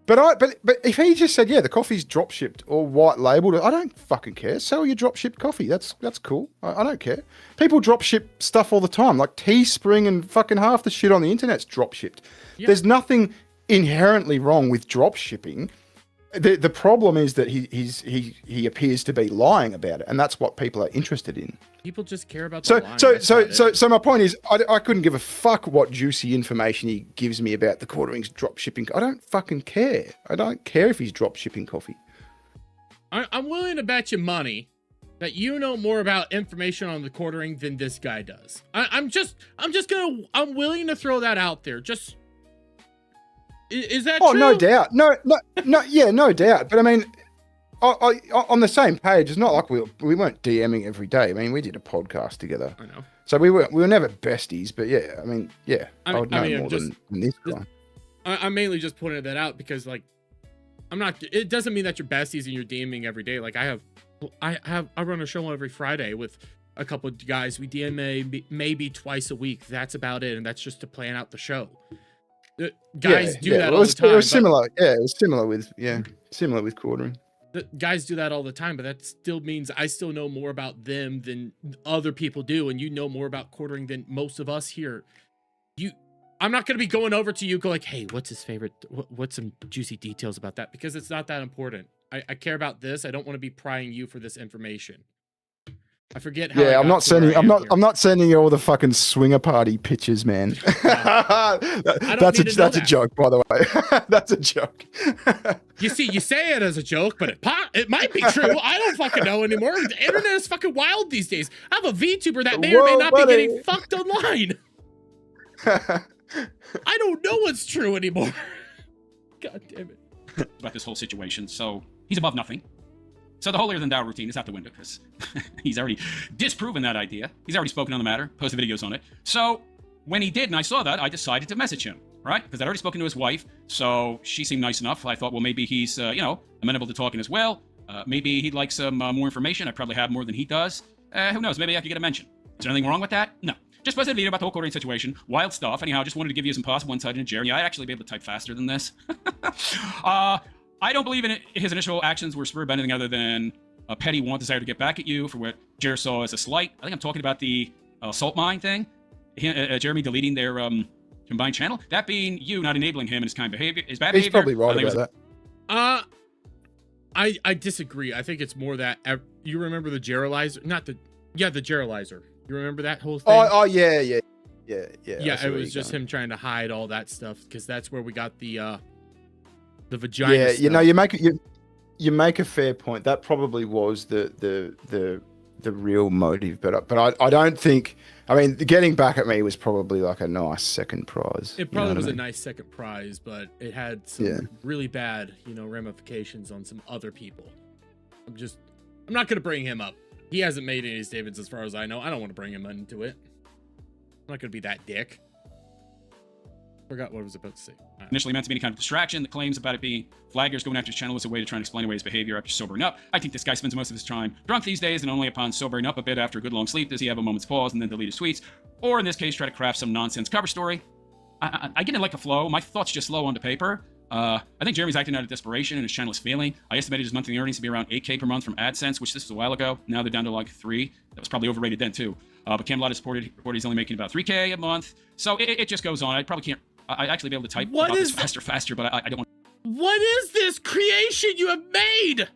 But if he just said, yeah, the coffee's drop shipped or white labeled, I don't fucking care. Sell your drop shipped coffee. That's cool. I don't care. People drop ship stuff all the time, like Teespring and fucking half the shit on the internet's drop shipped. Yep. There's nothing inherently wrong with drop shipping. The problem is that he appears to be lying about it, and that's what people are interested in. People just care about the line. So my point is, I couldn't give a fuck what juicy information he gives me about the quartering's drop shipping. I don't fucking care. I don't care if he's drop shipping coffee. I'm willing to bet you money that you know more about information on the quartering than this guy does. I'm willing to throw that out there. Just. Is that true? Oh, no doubt. No, yeah, no doubt. But I mean, on the same page, it's not like we weren't DMing every day. I mean, we did a podcast together. I know. So we were never besties, but yeah, I mean, yeah, I would know more than this guy. I'm mainly just pointing that out because, like, I'm not. It doesn't mean that you're besties and you're DMing every day. Like I run a show every Friday with a couple of guys. We DM maybe twice a week. That's about it, and that's just to plan out the show. Guys do that all the time. It was similar. Yeah, it was similar with quartering. Guys do that all the time, but that still means I still know more about them than other people do, and you know more about quartering than most of us here. I'm not going to be going over to you, go like, hey, what's his favorite? What's some juicy details about that? Because it's not that important. I care about this. I don't want to be prying you for this information. I forget how. Yeah, I'm not sending you all the fucking swinger party pictures, man. That's a joke, by the way. That's a joke. You see, you say it as a joke, but it might be true. I don't fucking know anymore. The internet is fucking wild these days. I have a VTuber that may or may not be getting fucked online. I don't know what's true anymore. God damn it. About this whole situation, so he's above nothing. So the holier than thou routine is out the window because he's already disproven that idea. He's already spoken on the matter, posted videos on it. So when he did, and I saw that, I decided to message him, right? Because I'd already spoken to his wife, so she seemed nice enough. I thought, well, maybe he's, amenable to talking as well. Maybe he'd like some more information. I probably have more than he does. Who knows? Maybe I could get a mention. Is there anything wrong with that? No. Just posted a video about the whole quartering situation. Wild stuff. Anyhow, just wanted to give you some possible insight into Jeremy. I'd actually be able to type faster than this. I don't believe in it. His initial actions were spurred by anything other than a petty desire to get back at you for what Jer saw as a slight. I think I'm talking about the salt mine thing. Jeremy deleting their combined channel, that being you not enabling him and his kind behavior, is bad He's behavior. probably right about that. I disagree. I think it's more that you remember the Geralizer, the Geralizer. You remember that whole thing? Oh yeah. Yeah, it was just him trying to hide all that stuff because that's where we got the vagina. Yeah, stuff. you make a fair point. That probably was the real motive, but I don't think. I mean, getting back at me was probably like a nice second prize. It probably was a nice second prize, but it had some really bad, ramifications on some other people. I'm not gonna bring him up. He hasn't made any statements as far as I know. I don't want to bring him into it. I'm not gonna be that dick. Forgot what I was about to say. Initially meant to be any kind of distraction. The claims about it being flaggers going after his channel was a way to try and explain away his behavior after sobering up. I think this guy spends most of his time drunk these days, and only upon sobering up a bit after a good long sleep does he have a moment's pause and then delete his tweets, or in this case, try to craft some nonsense cover story. I get in like a flow. My thoughts just flow onto paper. I think Jeremy's acting out of desperation and his channel is failing. I estimated his monthly earnings to be around 8K per month from AdSense, which this was a while ago. Now they're down to like 3. That was probably overrated then too. But Camelot has reported he's only making about 3K a month. So it just goes on. I probably can't. I'd actually be able to type about this faster, but I don't want. What is this creation you have made?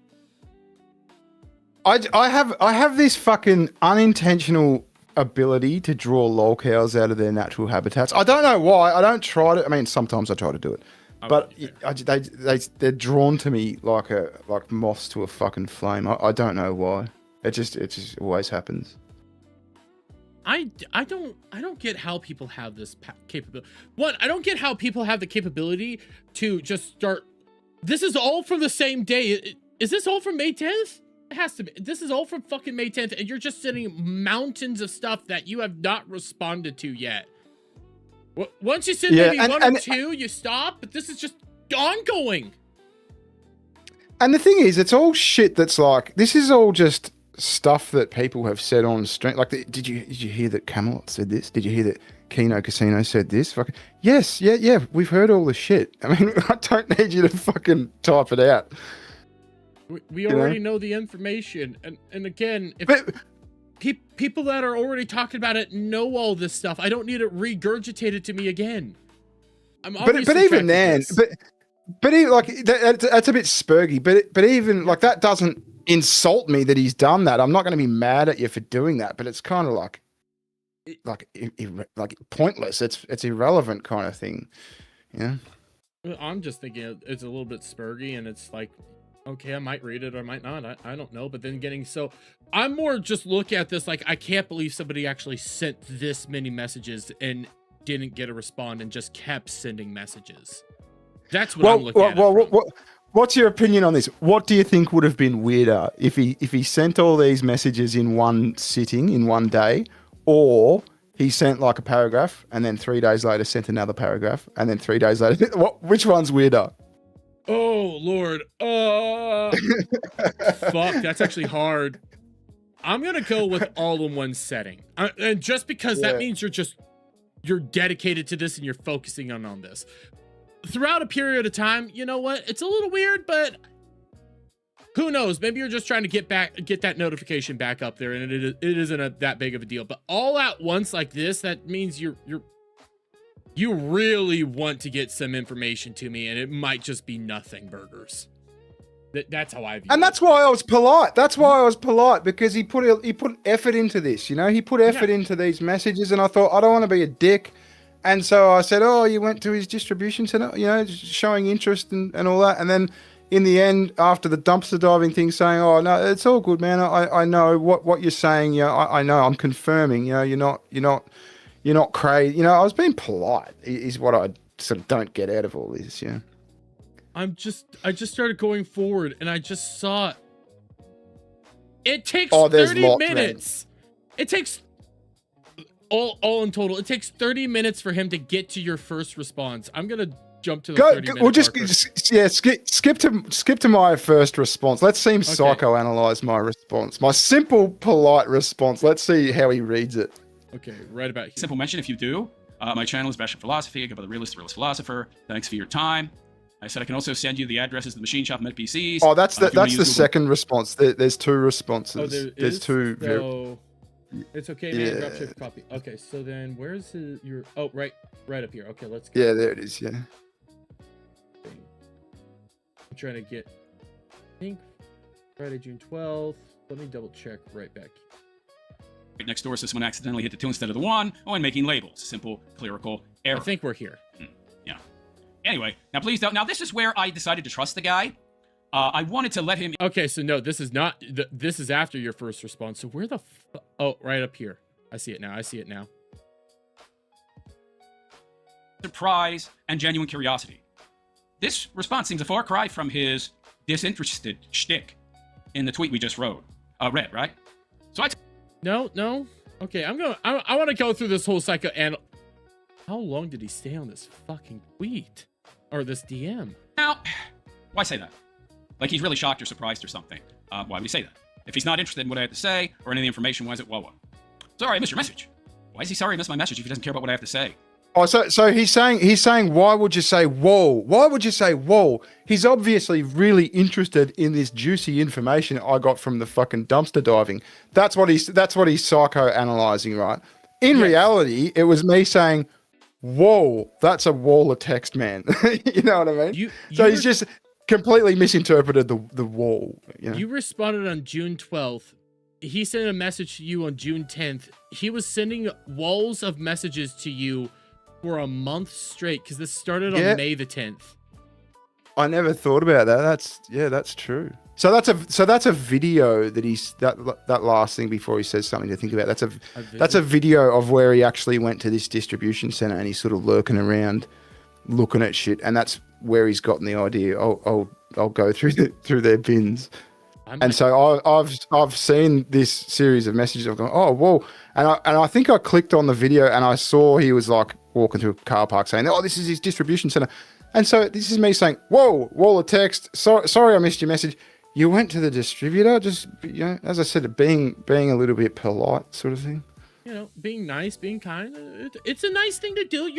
I have this fucking unintentional ability to draw lolcows out of their natural habitats. I don't know why. I don't try to. I mean, sometimes I try to do it, but they're drawn to me like moths to a fucking flame. I don't know why. It just always happens. I don't get how people have this capability. One, I don't get how people have the capability to just start. This is all from the same day. Is this all from May 10th? It has to be. This is all from fucking May 10th, and you're just sending mountains of stuff that you have not responded to yet. Once you send maybe one or two, you stop, but this is just ongoing. And the thing is, it's all shit that's like, this is all just stuff that people have said on stream. Like, did you hear that Camelot said this? Did you hear that Kino Casino said this? Fucking yes, yeah. We've heard all the shit. I mean, I don't need you to fucking type it out. We already know the information, and again, if people that are already talking about it know all this stuff, I don't need it regurgitated to me again. But even then, but even, like that's a bit spurgy. But even like that doesn't insult me that he's done that. I'm not going to be mad at you for doing that, but it's kind of like pointless. It's irrelevant kind of thing. Yeah. I'm just thinking it's a little bit spurgy, and it's like, okay, I might read it or I might not. I don't know. But then I'm more just look at this like, I can't believe somebody actually sent this many messages and didn't get a response and just kept sending messages. That's what I'm looking at. What's your opinion on this? What do you think would have been weirder if he sent all these messages in one sitting, in one day, or he sent like a paragraph and then 3 days later sent another paragraph and then 3 days later? Which one's weirder? Oh, Lord. Fuck, that's actually hard. I'm going to go with all in one setting. And just because that means you're dedicated to this and you're focusing on this. Throughout a period of time, you know what? It's a little weird, but who knows? Maybe you're just trying to get that notification back up there, and it isn't that big of a deal. But all at once like this, that means you really want to get some information to me, and it might just be nothing burgers. That's how I view it. And that's why I was polite. That's why I was polite, because he put effort into this. You know, he put effort into these messages, and I thought, I don't want to be a dick. And so I said, oh, you went to his distribution center, you know, showing interest and all that. And then in the end, after the dumpster diving thing, saying, oh, no, it's all good, man. I know what you're saying. You know, I know, I'm confirming, you know, you're not crazy. You know, I was being polite is what I sort of don't get out of all this. Yeah. I just started going forward and I just saw it takes 30 minutes. Man. It takes all in total, it takes 30 minutes for him to get to your first response. I'm gonna jump to the 30 minute skip to my first response. Let's see him psychoanalyze my response, my simple, polite response. Let's see how he reads it. Okay, right about here. Simple mention if you do. My channel is Bashing Philosophy. I go by the realist philosopher. Thanks for your time. I said I can also send you the addresses of the machine shop and NPCs. Oh, that's the second response. There's two responses. There's two. It's okay, man. Yeah. Dropship copy. Okay, so then where's your? Oh, right up here. Okay, let's. Yeah, there it is. Yeah. I'm trying to get. I think Friday, June 12th. Let me double check right back. Right next door, so someone accidentally hit the 2 instead of the 1. Oh, and making labels. Simple clerical error. I think we're here. Yeah. Anyway, now please don't. Now this is where I decided to trust the guy. I wanted to let him. Okay, so no, this is not. This is after your first response. So where the? Oh, right up here. I see it now. I see it now. Surprise and genuine curiosity. This response seems a far cry from his disinterested shtick in the tweet we just read, right? So No. Okay, I want to go through this whole cycle. And how long did he stay on this fucking tweet or this DM? Now, why say that? Like he's really shocked or surprised or something. Why would he say that? If he's not interested in what I have to say or any of the information, why is it whoa? Sorry, I missed your message. Why is he sorry I missed my message if he doesn't care about what I have to say? Oh, so he's saying, why would you say whoa? Why would you say whoa? He's obviously really interested in this juicy information I got from the fucking dumpster diving. That's what he's psychoanalyzing, right? In reality, it was me saying, whoa, that's a wall of text, man. You know what I mean? He's just completely misinterpreted the wall. You know? You responded on June 12th. He sent a message to you on June 10th. He was sending walls of messages to you for a month straight because this started on May the 10th. I never thought about that. That's true. So that's a video that he's that last thing before he says something to think about. That's a video of where he actually went to this distribution center and he's sort of lurking around, looking at shit, and that's where he's gotten the idea. I'll go through their bins. And so I've seen this series of messages. I've gone, oh whoa, and I think I clicked on the video and I saw he was like walking through a car park saying, oh, this is his distribution center. And so this is me saying, whoa, wall of text. Sorry, I missed your message. You went to the distributor, just, you know, as I said, being a little bit polite, sort of thing. You know, being nice, being kind. It's a nice thing to do.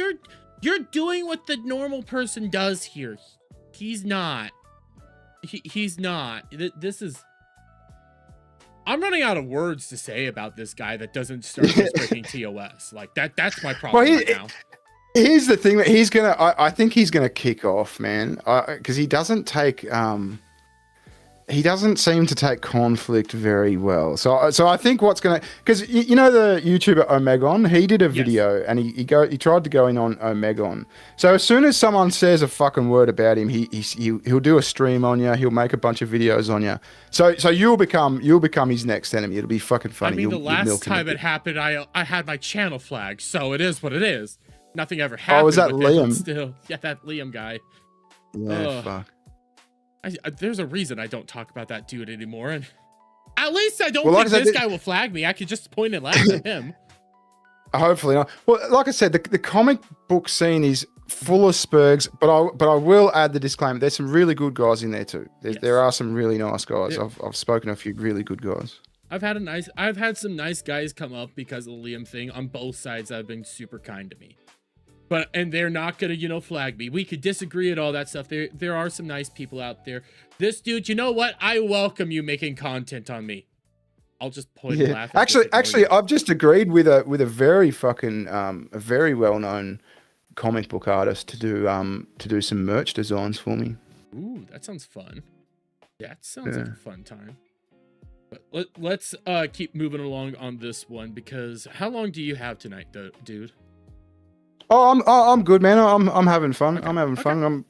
You're doing what the normal person does here. He's not. He's not. This is. I'm running out of words to say about this guy that doesn't start his freaking TOS. Like that's my problem right now. Here's the thing that he's gonna. I think he's gonna kick off, man, because he doesn't take. He doesn't seem to take conflict very well. So I think what's gonna, because you know the YouTuber Omegon, he did a video and he tried to go in on Omegon. So as soon as someone says a fucking word about him, he'll do a stream on you. He'll make a bunch of videos on you. So you'll become his next enemy. It'll be fucking funny. I mean, the last time it happened, I had my channel flagged, so it is what it is. Nothing ever happened. Oh, was that with Liam? It, still, yeah, that Liam guy. Yeah, fuck. There's a reason I don't talk about that dude anymore, and at least I don't think this guy will flag me. I could just point and laugh at him. Hopefully not. Well, like I said, the comic book scene is full of spurgs, but I will add the disclaimer: there's some really good guys in there too. There are some really nice guys. I've spoken to a few really good guys. I've had some nice guys come up because of the Liam thing on both sides that have been super kind to me. And they're not gonna, flag me. We could disagree and all that stuff. There are some nice people out there. This dude, you know what? I welcome you making content on me. I'll just point and laugh. Actually, I've just agreed with a very fucking a very well known comic book artist to do some merch designs for me. Ooh, that sounds fun. Yeah, it sounds like a fun time. But let's keep moving along on this one, because how long do you have tonight, dude? Oh, I'm good, man. I'm having fun. Okay. I'm having fun.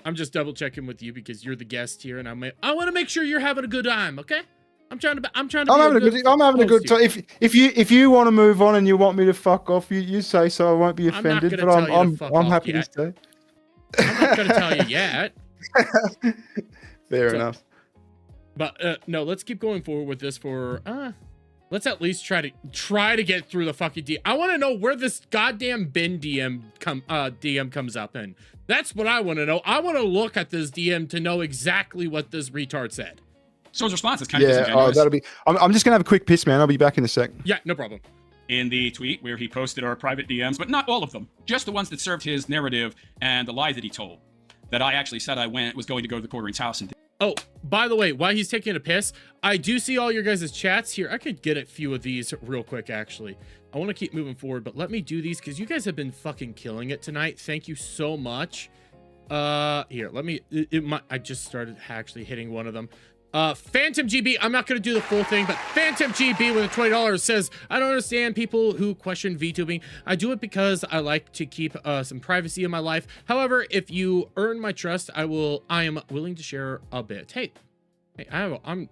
I'm just double checking with you because you're the guest here, and I want to make sure you're having a good time. Okay, I'm having a good time. If you want to move on and you want me to fuck off, you say so. I won't be offended. I'm happy to stay. I'm not gonna tell you yet. Fair enough. But no, let's keep going forward with this let's at least try to get through the fucking DM. I want to know where this goddamn bin DM comes up in. That's what I want to know. I want to look at this DM to know exactly what this retard said. So his response is kind of disingenuous. That'll be. I'm just gonna have a quick piss, man. I'll be back in a sec. Yeah, no problem. In the tweet where he posted our private DMs, but not all of them, just the ones that served his narrative and the lie that he told. That I actually said I was going to go to the Quartering's house and. Oh, by the way, while he's taking a piss, I do see all your guys' chats here. I could get a few of these real quick, actually. I want to keep moving forward, but let me do these because you guys have been fucking killing it tonight. Thank you so much. Here, let me, I just started actually hitting one of them. Phantom GB, I'm not going to do the full thing, but Phantom GB with a $20 says, I don't understand people who question VTubing. I do it because I like to keep some privacy in my life. However, if you earn my trust, I am willing to share a bit. Hey, I'm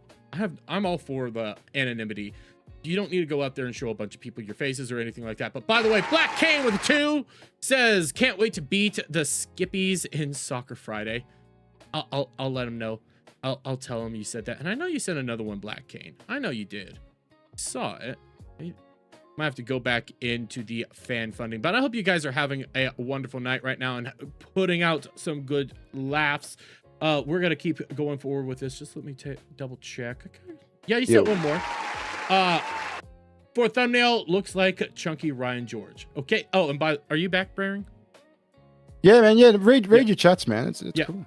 all for the anonymity. You don't need to go out there and show a bunch of people your faces or anything like that. But by the way, Black Kane with a 2 says, can't wait to beat the Skippies in Soccer Friday. I'll let him know. I'll tell him you said that. And I know you sent another one, Black Kane. I know you did. Saw it. Might have to go back into the fan funding. But I hope you guys are having a wonderful night right now and putting out some good laughs. We're going to keep going forward with this. Just let me double check. Okay. Yeah, you said one more. For thumbnail, looks like Chunky Ryan George. Okay. Oh, and are you back, Braring? Yeah, man. Yeah, read your chats, man. It's cool.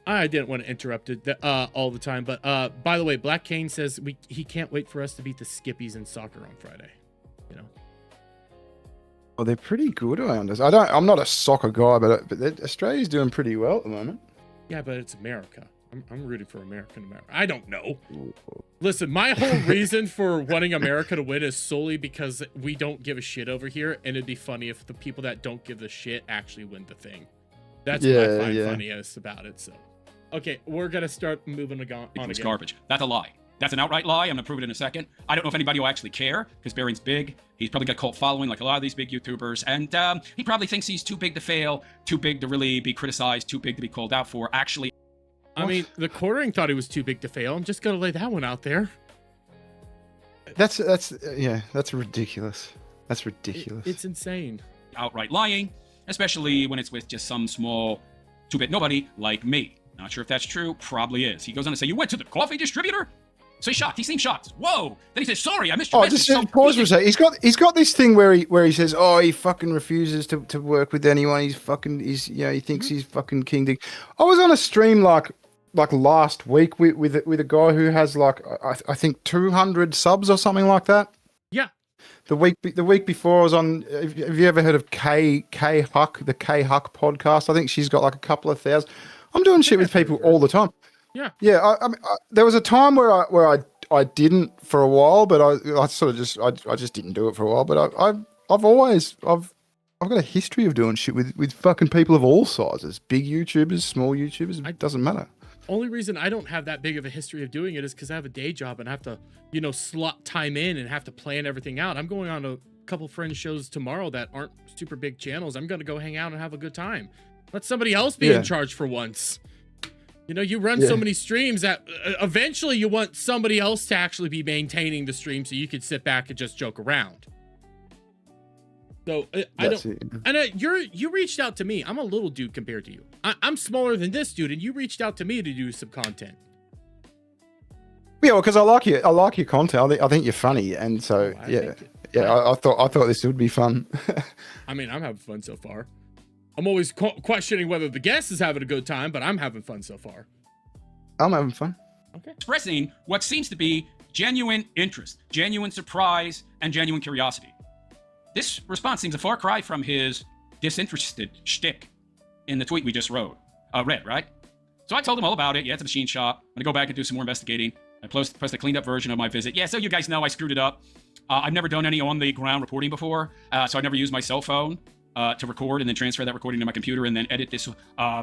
I didn't want to interrupt it all the time, but by the way, Black Kane says he can't wait for us to beat the Skippies in soccer on Friday. You know. Well, they're pretty good. I'm not a soccer guy, but Australia's doing pretty well at the moment. Yeah, but it's America. I'm rooting for America. I don't know. Listen, my whole reason for wanting America to win is solely because we don't give a shit over here, and it'd be funny if the people that don't give the shit actually win the thing. That's what I find funniest about it. So, okay, we're gonna start moving on. It's garbage. That's a lie. That's an outright lie. I'm gonna prove it in a second. I don't know if anybody will actually care because Baring's big. He's probably got a cult following like a lot of these big YouTubers, and he probably thinks he's too big to fail, too big to really be criticized, too big to be called out for. Actually, I mean, the quartering thought he was too big to fail. I'm just gonna lay that one out there. That's ridiculous. That's ridiculous. It's insane. Outright lying, especially when it's with just some small two-bit nobody like me. Not sure if that's true. Probably is. He goes on to say, "You went to the coffee distributor?" So he's shocked. He seems shocked. Whoa! Then he says, "Sorry, I missed your message." Just pause for a second. He's got this thing where he says, "Oh, he fucking refuses to work with anyone. He thinks he's fucking king dick." I was on a stream like last week with a guy who has like I think 200 subs or something like that. Yeah. The week before I was on. Have you ever heard of K Huck, the K Huck podcast? I think she's got like a couple of thousand. I'm doing shit with people all the time. Yeah. Yeah. I mean, there was a time where I didn't for a while, but I sort of just didn't do it for a while. But I've got a history of doing shit with fucking people of all sizes, big YouTubers, small YouTubers. It doesn't matter. Only reason I don't have that big of a history of doing it is because I have a day job and I have to, slot time in and have to plan everything out. I'm going on a couple friends' shows tomorrow that aren't super big channels. I'm going to go hang out and have a good time. Let somebody else be in charge for once. You run so many streams that eventually you want somebody else to actually be maintaining the stream so you could sit back and just joke around. So you reached out to me. I'm a little dude compared to you. I'm smaller than this dude, and you reached out to me to do some content. Yeah, well, because I like your content. I think you're funny, and so I thought this would be fun. I mean, I'm having fun so far. I'm always questioning whether the guest is having a good time, but I'm having fun so far. I'm having fun. Okay. Expressing what seems to be genuine interest, genuine surprise, and genuine curiosity. This response seems a far cry from his disinterested shtick in the tweet we just read, right? So I told him all about it. Yeah, it's a machine shop. I'm going to go back and do some more investigating. I posted a cleaned up version of my visit. Yeah, so you guys know I screwed it up. I've never done any on-the-ground reporting before, so I never used my cell phone to record and then transfer that recording to my computer and then edit this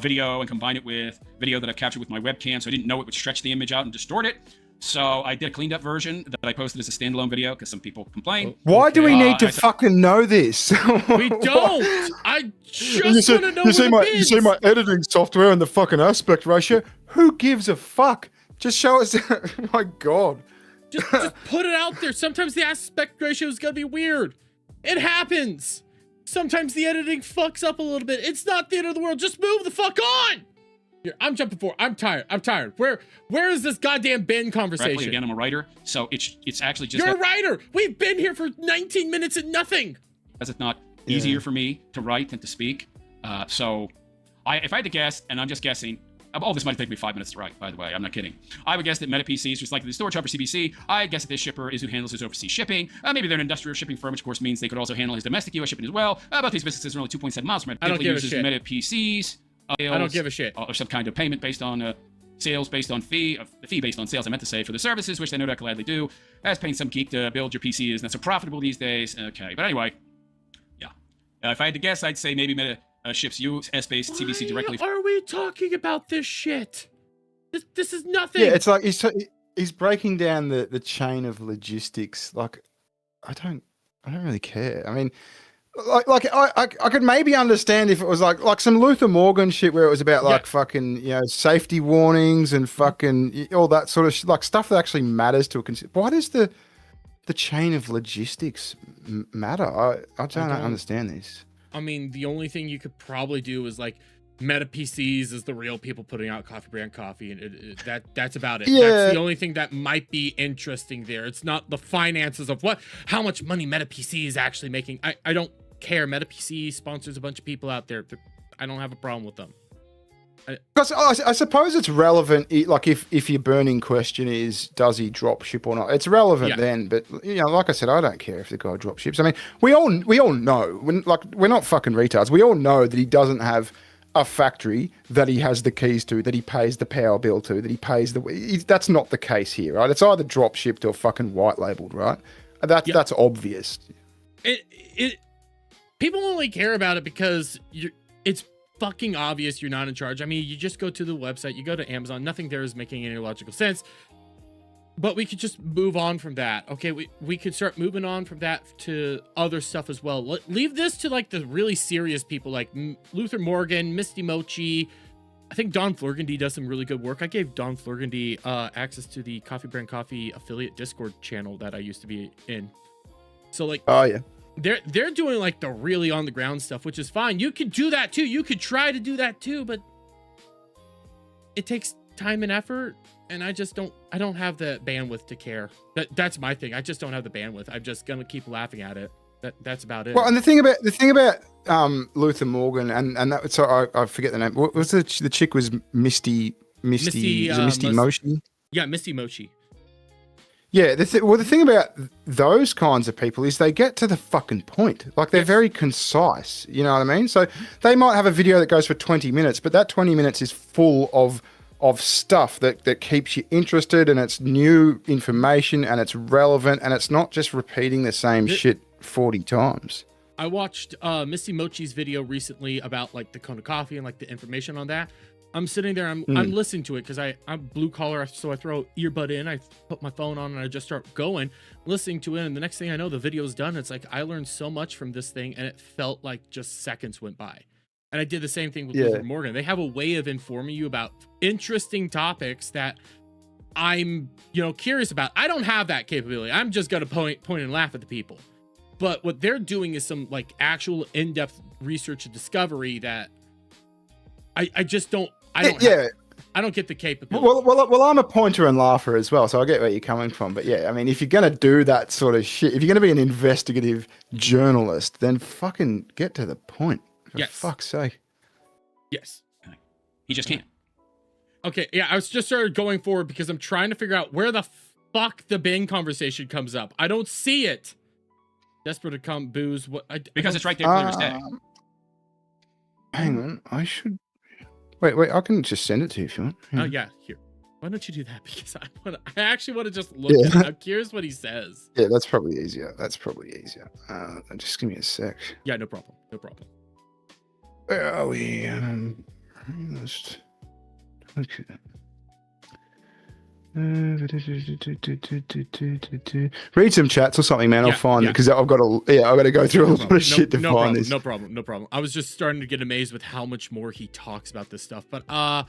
video and combine it with video that I've captured with my webcam, so I didn't know it would stretch the image out and distort it. So I did a cleaned up version that I posted as a standalone video because some people complain. Why do we need to fucking know this? We don't. I just want to know. You see my editing software and the fucking aspect ratio. Who gives a fuck? Just show us. My God. Just put it out there. Sometimes the aspect ratio is gonna be weird. It happens. Sometimes the editing fucks up a little bit. It's not the end of the world. Just move the fuck on. Here, I'm jumping forward. I'm tired. Where is this goddamn Ben conversation? Again, I'm a writer, so it's actually just. You're a writer. We've been here for 19 minutes and nothing. Because it's not easier for me to write than to speak. So, if I had to guess, and I'm just guessing, all this might take me 5 minutes to write, by the way. I'm not kidding. I would guess that Meta PCs, just like the storage hub for CBC, I guess that this shipper is who handles his overseas shipping. Maybe they're an industrial shipping firm, which of course means they could also handle his domestic US shipping as well. Both these businesses are only 2.7 miles from it. I don't give a shit. Meta PCs. I don't give a shit. Or some kind of payment based on sales based on fee, the fee based on sales, I meant to say, for the services, which they no doubt gladly do, as paying some geek to build your PC is not so profitable these days. Okay, but anyway, yeah. If I had to guess, I'd say maybe Meta ships US-based CBC directly. Why are we talking about this shit? This is nothing. Yeah, it's like he's breaking down the chain of logistics. Like, I don't really care. I mean, I could maybe understand if it was like some Luther Morgan shit where it was about like fucking, you know, safety warnings and fucking all that sort of like stuff that actually matters to a consumer. Why does the chain of logistics matter? I don't understand this. I mean, the only thing you could probably do is like Meta PCs is the real people putting out coffee brand coffee, and that's about it. Yeah. That's the only thing that might be interesting there. It's not the finances of how much money Meta PC is actually making. I don't care. Meta PC sponsors a bunch of people out there. I don't have a problem with them. Because I suppose it's relevant. Like if your burning question is, does he drop ship or not? It's relevant then. But you know, like I said, I don't care if the guy drop ships. I mean, we all know. We're not fucking retards. We all know that he doesn't have a factory that he has the keys to, that he pays the power bill to, that he pays that's not the case here, right? It's either drop shipped or fucking white labeled, right? That's obvious. People only care about it because it's fucking obvious you're not in charge. I mean, you just go to the website, you go to Amazon, nothing there is making any logical sense. But we could just move on from that. Okay, we could start moving on from that to other stuff as well. Leave this to like the really serious people like Luther Morgan, Misty Mochi. I think Don Flurgandy does some really good work. I gave Don Flurgandy access to the Coffee Brand Coffee affiliate Discord channel that I used to be in. So like, oh yeah, they're doing like the really on the ground stuff, which is fine. You could do that too. You could try to do that too, but it takes time and effort. And I don't have the bandwidth to care. That's my thing. I just don't have the bandwidth. I'm just gonna keep laughing at it. That's about it. Well, and the thing about Luther Morgan and that, so I forget the name. What was the chick was Misty Mochi? Yeah, Misty Mochi. Yeah, the thing about those kinds of people is they get to the fucking point. Like they're very concise. You know what I mean? So they might have a video that goes for 20 minutes, but that 20 minutes is full of stuff that keeps you interested, and it's new information and it's relevant, and it's not just repeating the same shit 40 times. I watched Misty Mochi's video recently about like the Kona coffee and like the information on that. I'm sitting there, I'm listening to it because I'm blue collar, so I throw earbud in, I put my phone on, and I just start going, listening to it, and the next thing I know, the video's done. It's like I learned so much from this thing, and it felt like just seconds went by. And I did the same thing with Luther Morgan. They have a way of informing you about interesting topics that I'm, curious about. I don't have that capability. I'm just gonna point and laugh at the people. But what they're doing is some like actual in-depth research and discovery that I just don't. I don't get the capability. Well, I'm a pointer and laugher as well, so I get where you're coming from. But yeah, I mean, if you're gonna do that sort of shit, if you're gonna be an investigative journalist, then fucking get to the point. For fuck's sake. Yes. He just can't. Okay, yeah, I was just started going forward because I'm trying to figure out where the fuck the Bing conversation comes up. I don't see it. Desperate to come booze. Because it's right there clear as day. Hang on, I should... Wait, I can just send it to you if you want. Oh, yeah, here. Why don't you do that? Because I actually want to just look at it. I'm curious what he says. Yeah, that's probably easier. Just give me a sec. Yeah, no problem. Where are we? Just... Okay. Read some chats or something, man. I'll find it because I've got to go through a lot of shit to find this. No problem. I was just starting to get amazed with how much more he talks about this stuff. But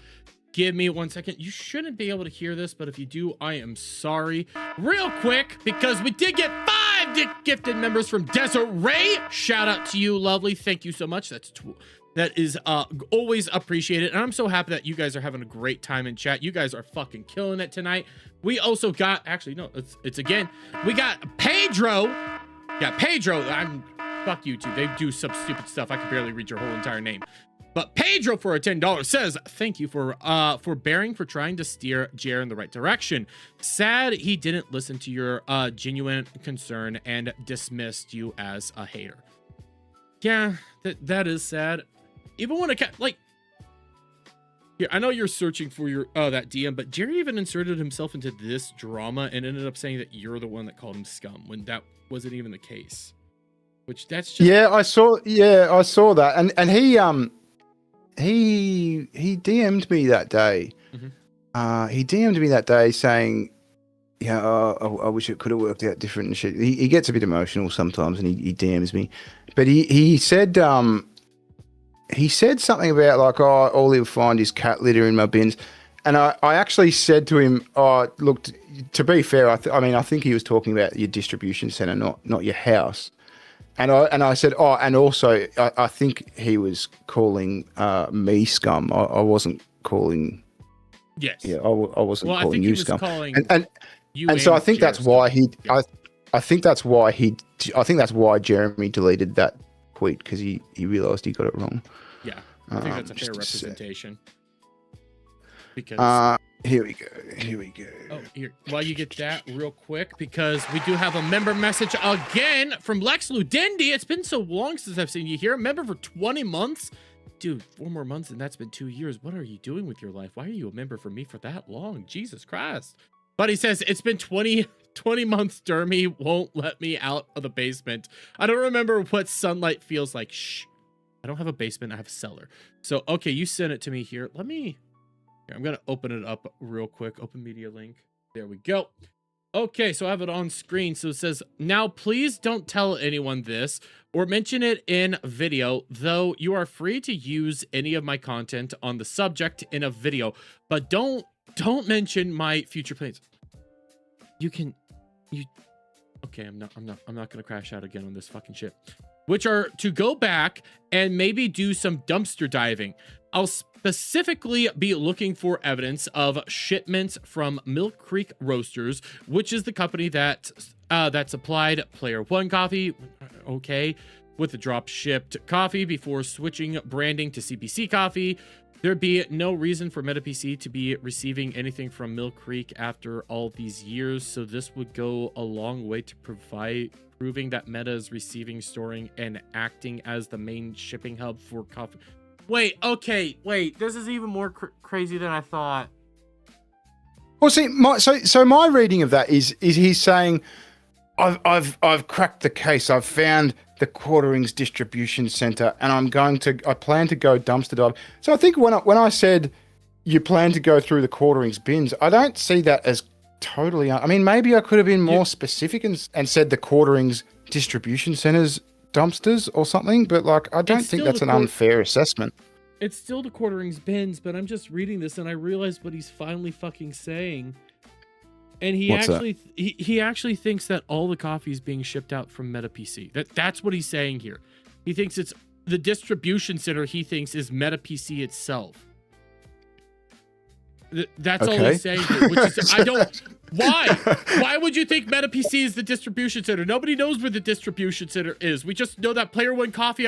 give me 1 second. You shouldn't be able to hear this, but if you do, I am sorry. Real quick, because we did get 5 gifted members from Desert Ray. Shout out to you, lovely. Thank you so much. That is always appreciated, and I'm so happy that you guys are having a great time in chat. You guys are fucking killing it tonight. We also got, actually, no, it's again, we got Pedro. Yeah, Pedro. Fuck YouTube. They do some stupid stuff. I can barely read your whole entire name. But Pedro for a $10 says, thank you for bearing for trying to steer Jer in the right direction. Sad he didn't listen to your genuine concern and dismissed you as a hater. Yeah, that is sad. Even when like, here, I know you're searching for your that DM, but Jerry even inserted himself into this drama and ended up saying that you're the one that called him scum when that wasn't even the case. Which that's just I saw that, and he DM'd me that day. He DM'd me that day saying, "Yeah, I wish it could have worked out different and shit." He gets a bit emotional sometimes, and he DMs me, but he said something about like, "Oh, all he'll find is cat litter in my bins," and I actually said to him, "Oh, look, to be fair, I think he was talking about your distribution center, not your house." And I said, oh, and also I think he was calling me scum. I wasn't calling. Yes. Yeah, I wasn't calling you scum. And so I think that's why I think that's why Jeremy deleted that tweet, because he realized he got it wrong. Yeah, I think that's a fair representation. Because here we go. Oh, here. While you get that real quick, because we do have a member message again from Lex Ludendi. It's been so long since I've seen you here. Member for 20 months. Dude, 4 more months and that's been 2 years. What are you doing with your life? Why are you a member for me for that long? Jesus Christ. But he says, it's been 20 months, Dermy won't let me out of the basement. I don't remember what sunlight feels like. Shh. I don't have a basement. I have a cellar. So, okay, you sent it to me here. I'm going to open it up real quick. Open media link. There we go. Okay, so I have it on screen. So it says, now please don't tell anyone this or mention it in video, though you are free to use any of my content on the subject in a video, but don't mention my future plans. Okay, I'm not going to crash out again on this fucking shit. Which are to go back and maybe do some dumpster diving. I'll specifically be looking for evidence of shipments from Milk Creek Roasters, which is the company that supplied Player One coffee, okay, with the drop shipped coffee before switching branding to CPC coffee. There'd be no reason for MetaPC to be receiving anything from Milk Creek after all these years, so this would go a long way to proving that Meta is receiving, storing, and acting as the main shipping hub for coffee. Wait, this is even more crazy than I thought. Well, see, my reading of that is he's saying, I've cracked the case. I've found the Quarterings distribution center, and I plan to go dumpster dive. So I think when I said you plan to go through the Quarterings bins, I don't see that as totally. I mean, maybe I could have been more specific and said the Quarterings distribution centers dumpsters or something, but like I don't think that's an unfair assessment. It's still the Quarterings bins, but I'm just reading this and I realized what he's finally fucking saying. And he actually thinks that all the coffee is being shipped out from MetaPC. That's what he's saying here. He thinks it's the distribution center. He thinks is MetaPC itself. That's all he's saying here, which is why would you think MetaPC is the distribution center? Nobody knows where the distribution center is. We just know that Player One coffee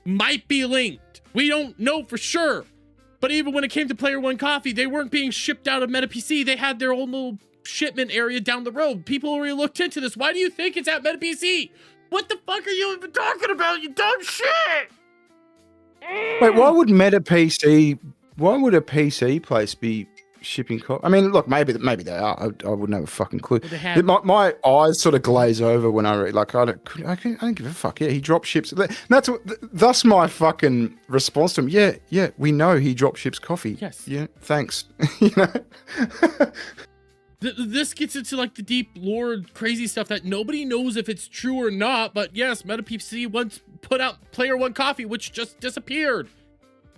might be linked. We don't know for sure. But even when it came to Player One coffee, they weren't being shipped out of MetaPC. They had their own little shipment area down the road. People already looked into this. Why do you think it's at MetaPC? What the fuck are you even talking about, you dumb shit? Wait, why would a PC place be shipping coffee? I mean, look, maybe they are. I wouldn't have a fucking clue. My eyes sort of glaze over when I read. Like I don't give a fuck. Yeah, he drop ships. Thus my fucking response to him. Yeah, we know he drop ships coffee. Yes. Yeah, thanks. You know. This gets into like the deep lore crazy stuff that nobody knows if it's true or not. But yes, MetaPC once put out Player One coffee, which just disappeared.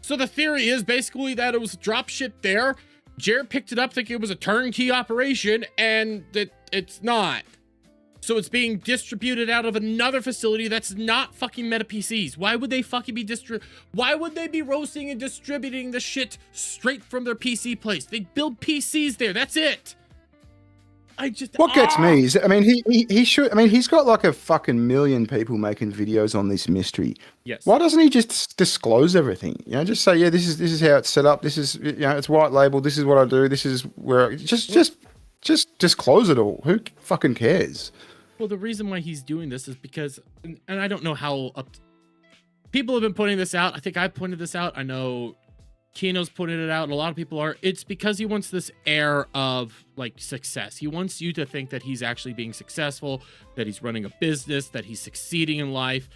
So the theory is basically that it was drop shipped there. Jared picked it up thinking it was a turnkey operation, and that it's not. So it's being distributed out of another facility that's not fucking MetaPC's. Why would they fucking be Why would they be roasting and distributing the shit straight from their PC place? They build PCs there. That's it. What gets me is, I mean, he should. I mean, he's got like a fucking million people making videos on this mystery. Yes. Why doesn't he just disclose everything? You know, just say, yeah, this is how it's set up. This is, you know, it's white label. This is what I do. This is where just disclose it all. Who fucking cares? Well, the reason why he's doing this is because, and I don't know how people have been pointing this out. I think I pointed this out. I know Kino's putting it out, and a lot of people are. It's because he wants this air of like success. He wants you to think that he's actually being successful, that he's running a business, that he's succeeding in life,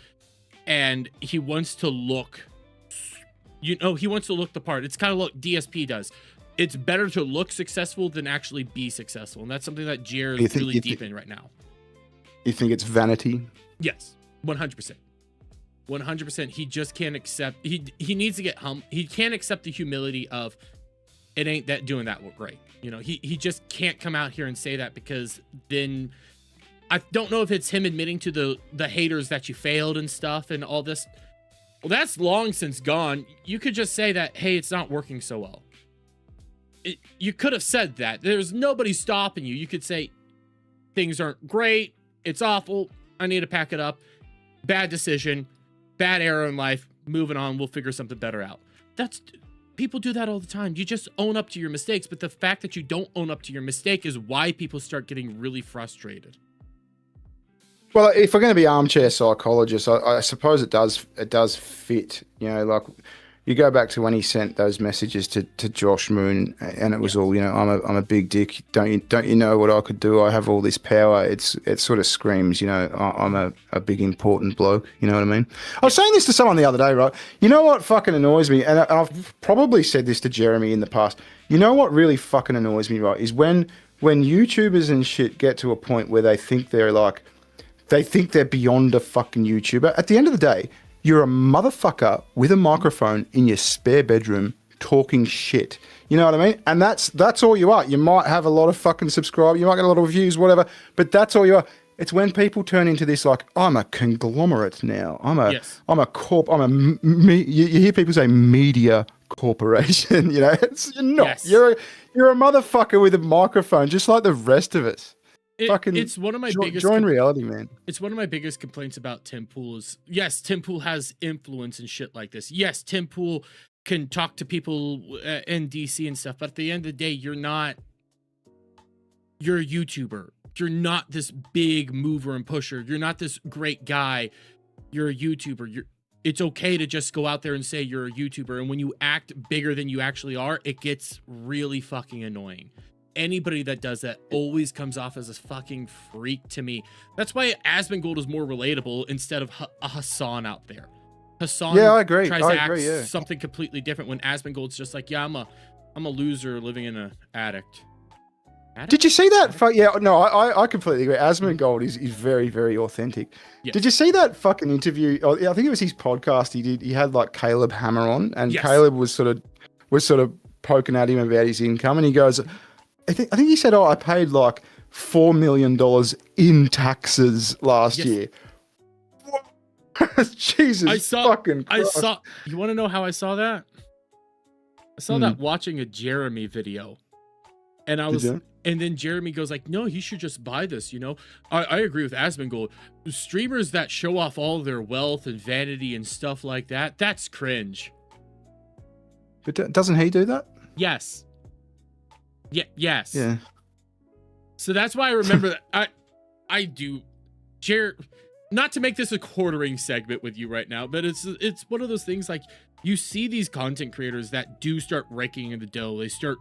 and he wants to look, he wants to look the part. It's kind of what DSP does. It's better to look successful than actually be successful, and that's something that Jer is really deep in right now. You think it's vanity? Yes, 100%. 100%. He just can't accept. He needs to get he can't accept the humility of it ain't that doing that great. You know, he just can't come out here and say that, because then I don't know if it's him admitting to the haters that you failed and stuff and all this. Well, that's long since gone. You could just say that, hey, it's not working so well. You could have said that. There's nobody stopping you. You could say things aren't great. It's awful. I need to pack it up. Bad decision. Bad error in life. Moving on. We'll figure something better out. People do that all the time. You just own up to your mistakes. But the fact that you don't own up to your mistake is why people start getting really frustrated. Well, if we're going to be armchair psychologists, I suppose it does fit. You know, like you go back to when he sent those messages to Josh Moon, and it was all, you know, I'm a big dick. Don't you know what I could do? I have all this power. It sort of screams, you know, I'm a big important bloke. You know what I mean? I was saying this to someone the other day, right? You know what fucking annoys me, and I've probably said this to Jeremy in the past. You know what really fucking annoys me, right? Is when YouTubers and shit get to a point where they think they're beyond a fucking YouTuber. At the end of the day, you're a motherfucker with a microphone in your spare bedroom talking shit. You know what I mean? And that's all you are. You might have a lot of fucking subscribers, you might get a lot of views, whatever, but that's all you are. It's when people turn into this, like, I'm a conglomerate now. I'm a you hear people say media corporation, you know? You're not. Yes. You're a motherfucker with a microphone, just like the rest of us. It's one of my biggest join reality, man. It's one of my biggest complaints about Tim Pool is, yes, Tim Pool has influence and shit like this. Yes, Tim Pool can talk to people in DC and stuff, but at the end of the day, you're a YouTuber. You're not this big mover and pusher. You're not this great guy. You're a YouTuber. It's okay to just go out there and say you're a YouTuber, and when you act bigger than you actually are, it gets really fucking annoying. Anybody that does that always comes off as a fucking freak to me. That's why Asmongold is more relatable instead of a Hassan out there. Hassan, yeah, I agree. Tries to act something completely different when Asmongold's just like, yeah, I'm a loser living in an attic. Did you see that? Yeah, no, I completely agree. Asmongold is very, very authentic. Yeah. Did you see that fucking interview? I think it was his podcast. He had like Caleb Hammer on, and yes. Caleb was sort of poking at him about his income, and he goes, I think he said, I paid like $4 million in taxes last year. Jesus fucking Christ. You want to know how I saw that? I saw that watching a Jeremy video. And and then Jeremy goes like, no, you should just buy this, you know? I agree with Asmongold. Streamers that show off all their wealth and vanity and stuff like that, that's cringe. But doesn't he do that? Yes. Yes. Yeah. So that's why I remember that I do. Not to make this a quartering segment with you right now, but it's one of those things, like, you see these content creators that do start raking in the dough. They start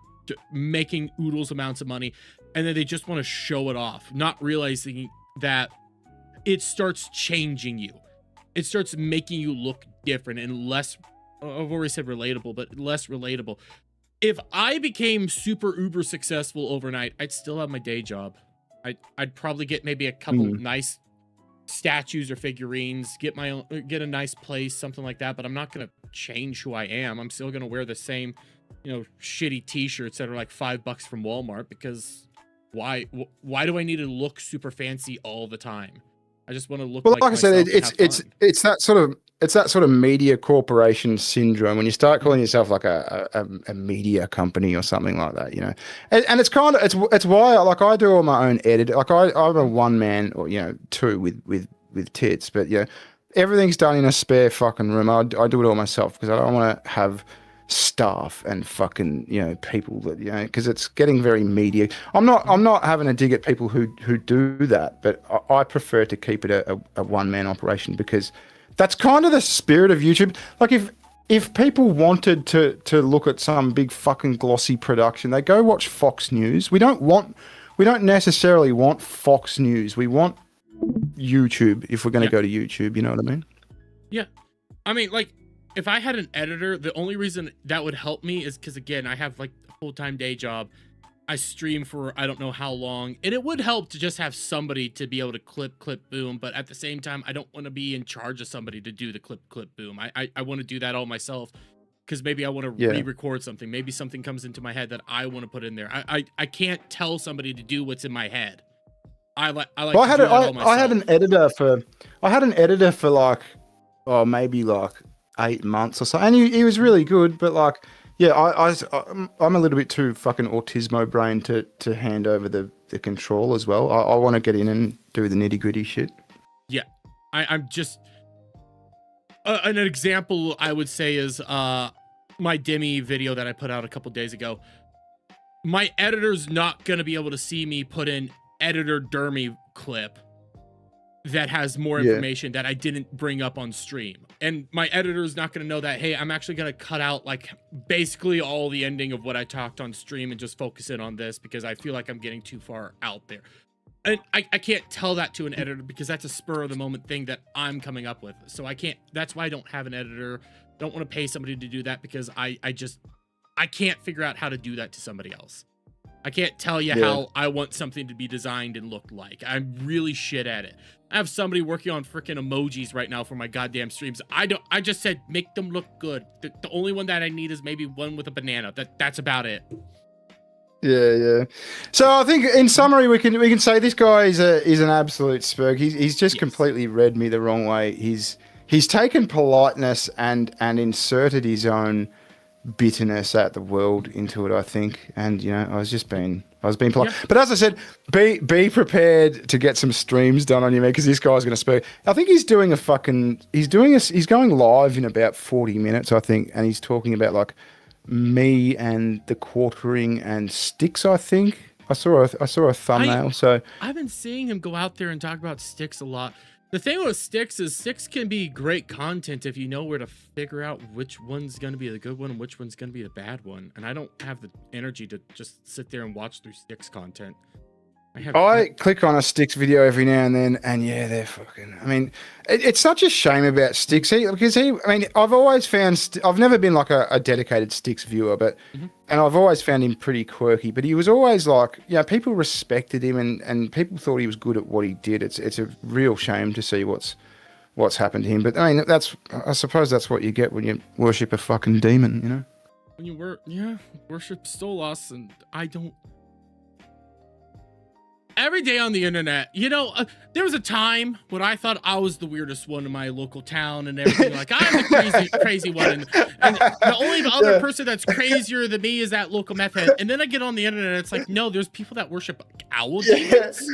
making oodles amounts of money, and then they just want to show it off, not realizing that it starts changing you. It starts making you look different and less, I've already said relatable, but less relatable. If I became super uber successful overnight, I'd still have my day job. I'd probably get maybe a couple nice statues or figurines, get a nice place, something like that, but I'm not gonna change who I am. I'm still gonna wear the same, you know, shitty t-shirts that are like $5 from Walmart, because why do I need to look super fancy all the time? I just want to look Well, like like I said, myself and have fun. it's that sort of media corporation syndrome when you start calling yourself like a media company or something like that, you know. And it's kind of it's why like I do all my own edit. Like I'm a one man or two with tits, but everything's done in a spare fucking room. I do it all myself because I don't want to have staff and fucking people that because it's getting very media. I'm not having a dig at people who do that, but I prefer to keep it a one man operation because that's kind of the spirit of YouTube. Like if people wanted to look at some big fucking glossy production, they go watch Fox News. We don't necessarily want Fox News. We want YouTube if we're going to go to YouTube. You know what I mean? Yeah, I mean like. If I had an editor, the only reason that would help me is because, again, I have like a full-time day job. I stream for I don't know how long, and it would help to just have somebody to be able to clip, boom. But at the same time, I don't want to be in charge of somebody to do the clip, boom. I want to do that all myself because maybe I want to re-record something. Maybe something comes into my head that I want to put in there. I can't tell somebody to do what's in my head. I like. Well, I had an editor for like, maybe like 8 months or so, and he was really good, but like I'm a little bit too fucking autismo brain to hand over the control as well. I want to get in and do the nitty gritty shit. I'm just an example I would say is my Deme video that I put out a couple days ago. My editor's not gonna be able to see me put in editor Deme clip that has more information that I didn't bring up on stream. And my editor is not going to know that, hey, I'm actually going to cut out like basically all the ending of what I talked on stream and just focus in on this because I feel like I'm getting too far out there. And I can't tell that to an editor because that's a spur of the moment thing that I'm coming up with. So I can't, that's why I don't have an editor. Don't want to pay somebody to do that because I can't figure out how to do that to somebody else. I can't tell you how I want something to be designed and look like. I'm really shit at it. I have somebody working on freaking emojis right now for my goddamn streams. I just said make them look good. The only one that I need is maybe one with a banana. That's about it. Yeah. So I think in summary we can say this guy is an absolute spurg. He's just completely read me the wrong way. He's taken politeness and inserted his own bitterness at the world into it, I think. And I was being polite. But as I said, be prepared to get some streams done on you, man, because this guy's going to speak. I think he's going live in about 40 minutes, I think, and he's talking about like me and the quartering and sticks, I think. I saw a thumbnail. So I've been seeing him go out there and talk about sticks a lot. The thing with sticks is sticks can be great content if you know where to figure out which one's going to be the good one and which one's going to be the bad one. And I don't have the energy to just sit there and watch through sticks content. I click on a Sticks video every now and then, and they're fucking. I mean, it's such a shame about Sticks because I've always found I've never been like a dedicated Sticks viewer, but and I've always found him pretty quirky. But he was always like, people respected him, and people thought he was good at what he did. It's a real shame to see what's happened to him. But I mean, I suppose that's what you get when you worship a fucking demon, When you worship Stolas, and I don't. Every day on the internet, there was a time when I thought I was the weirdest one in my local town and everything. Like, I'm the crazy one. And the only other person that's crazier than me is that local meth head. And then I get on the internet and it's like, no, there's people that worship owl demons.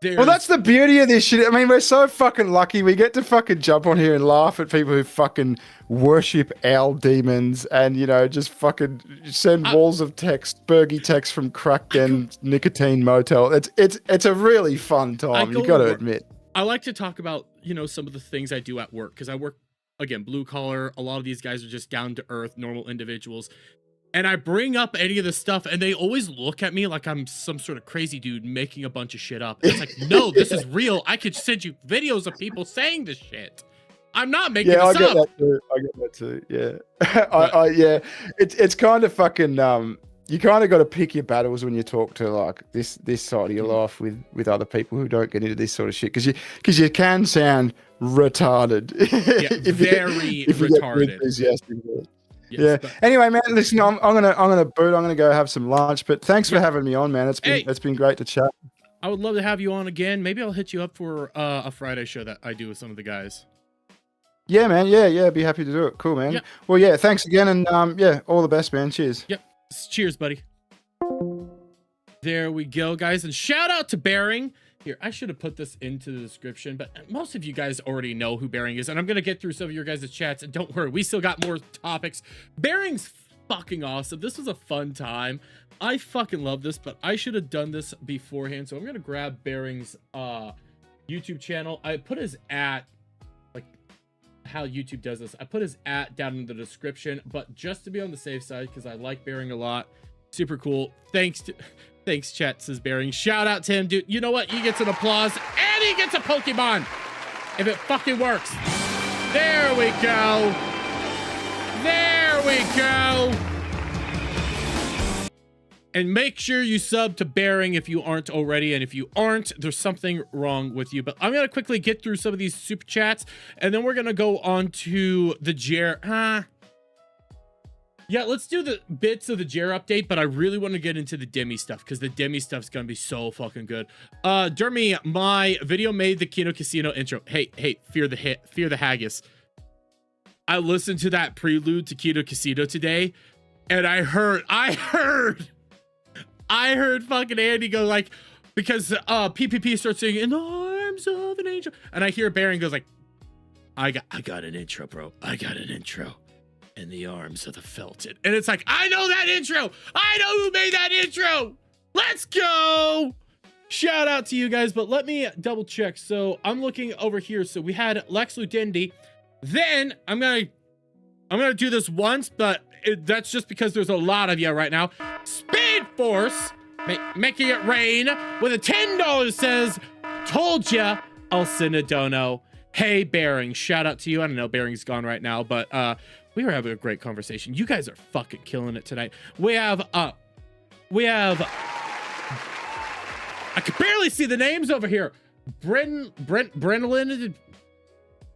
Well, that's the beauty of this shit. I mean, we're so fucking lucky. We get to fucking jump on here and laugh at people who fucking worship owl demons and, just fucking send walls of text, Bergie text from Crackden Nicotine Motel. It's a really fun time. You got to admit. I like to talk about, some of the things I do at work because I work, again, blue collar. A lot of these guys are just down to earth, normal individuals. And I bring up any of this stuff, and they always look at me like I'm some sort of crazy dude making a bunch of shit up. It's like, no, this is real. I could send you videos of people saying this shit. I'm not making this up. I get that too. Yeah. It's kind of fucking. You kind of got to pick your battles when you talk to like this side of your life with other people who don't get into this sort of shit because you can sound retarded. If you retarded. Get enthusiastic. Yes, but anyway, man, listen, I'm gonna boot. I'm gonna go have some lunch. But thanks for having me on, man. It's been great to chat. I would love to have you on again. Maybe I'll hit you up for a Friday show that I do with some of the guys. Yeah, man. Yeah, be happy to do it. Cool, man. Yep. Well, yeah, thanks again, and yeah, all the best, man. Cheers. Yep. Cheers, buddy. There we go, guys. And shout out to Bearing. Here, I should have put this into the description, but most of you guys already know who Bearing is, and I'm going to get through some of your guys' chats, and don't worry, we still got more topics. Bearing's fucking awesome. This was a fun time. I fucking love this, but I should have done this beforehand, so I'm going to grab Bearing's YouTube channel. I put his like how YouTube does this. I put his down in the description, but just to be on the safe side, because I like Bearing a lot. Super cool. Thanks, chat, says Bearing. Shout out to him, dude. You know what? He gets an applause, and he gets a Pokemon. If it fucking works. There we go. There we go. And make sure you sub to Bearing if you aren't already. And if you aren't, there's something wrong with you. But I'm going to quickly get through some of these super chats, and then we're going to go on to the yeah, let's do the bits of the Jer update, but I really want to get into the Deme stuff because the Deme stuff's gonna be so fucking good. Dermy, my video made the Kino Casino intro. Hey, fear the haggis. I listened to that prelude to Kino Casino today, and I heard fucking Andy go like, because PPP starts singing "In the Arms of an Angel," and I hear Bearing goes like, I got an intro, bro. I got an intro. In the arms of the felted. And it's like, I know that intro. I know who made that intro. Let's go. Shout out to you guys, but let me double check. So I'm looking over here. So we had Lex Lutendi. Then I'm gonna do this once, but that's just because there's a lot of you right now. Speed Force making it rain with a $10 says, told ya I'll send a dono. Hey Bearing, shout out to you. I don't know, Bearing's gone right now, but we were having a great conversation. You guys are fucking killing it tonight. We have I can barely see the names over here. Brenlin.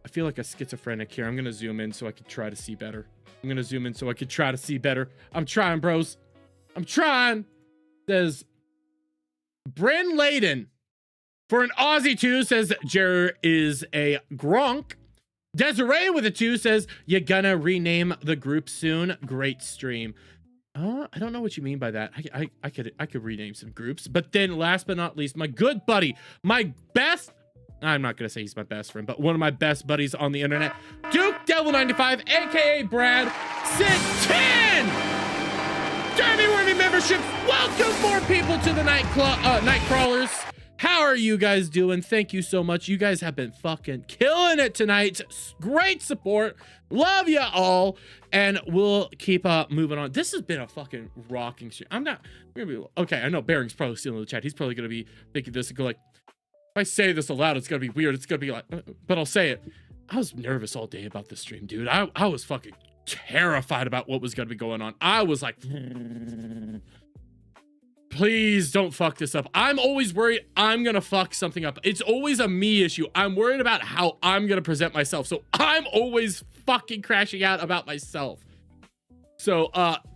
I feel like a schizophrenic here. I'm gonna zoom in so I can try to see better. I'm trying, bros. I'm trying. Says Bryn Layden. For an Aussie 2 says Jer is a Gronk. Desiree with a 2 says, you gonna rename the group soon? Great stream. I don't know what you mean by that. I could rename some groups. But then last but not least, my good buddy, my best, I'm not gonna say he's my best friend, but one of my best buddies on the internet, Duke Devil 95, aka Brad, sent 10 Derby Wormy memberships. Welcome more people to the night crawlers. How are you guys doing? Thank you so much. You guys have been fucking killing it tonight. Great support. Love you all. And we'll keep moving on. This has been a fucking rocking stream. Okay, I know Bearing's probably still in the chat. He's probably going to be thinking this and go like, if I say this aloud, it's going to be weird. It's going to be like, but I'll say it. I was nervous all day about this stream, dude. I was fucking terrified about what was going to be going on. I was like... Please don't fuck this up. I'm always worried I'm gonna fuck something up. It's always a me issue. I'm worried about how I'm gonna present myself. So I'm always fucking crashing out about myself. So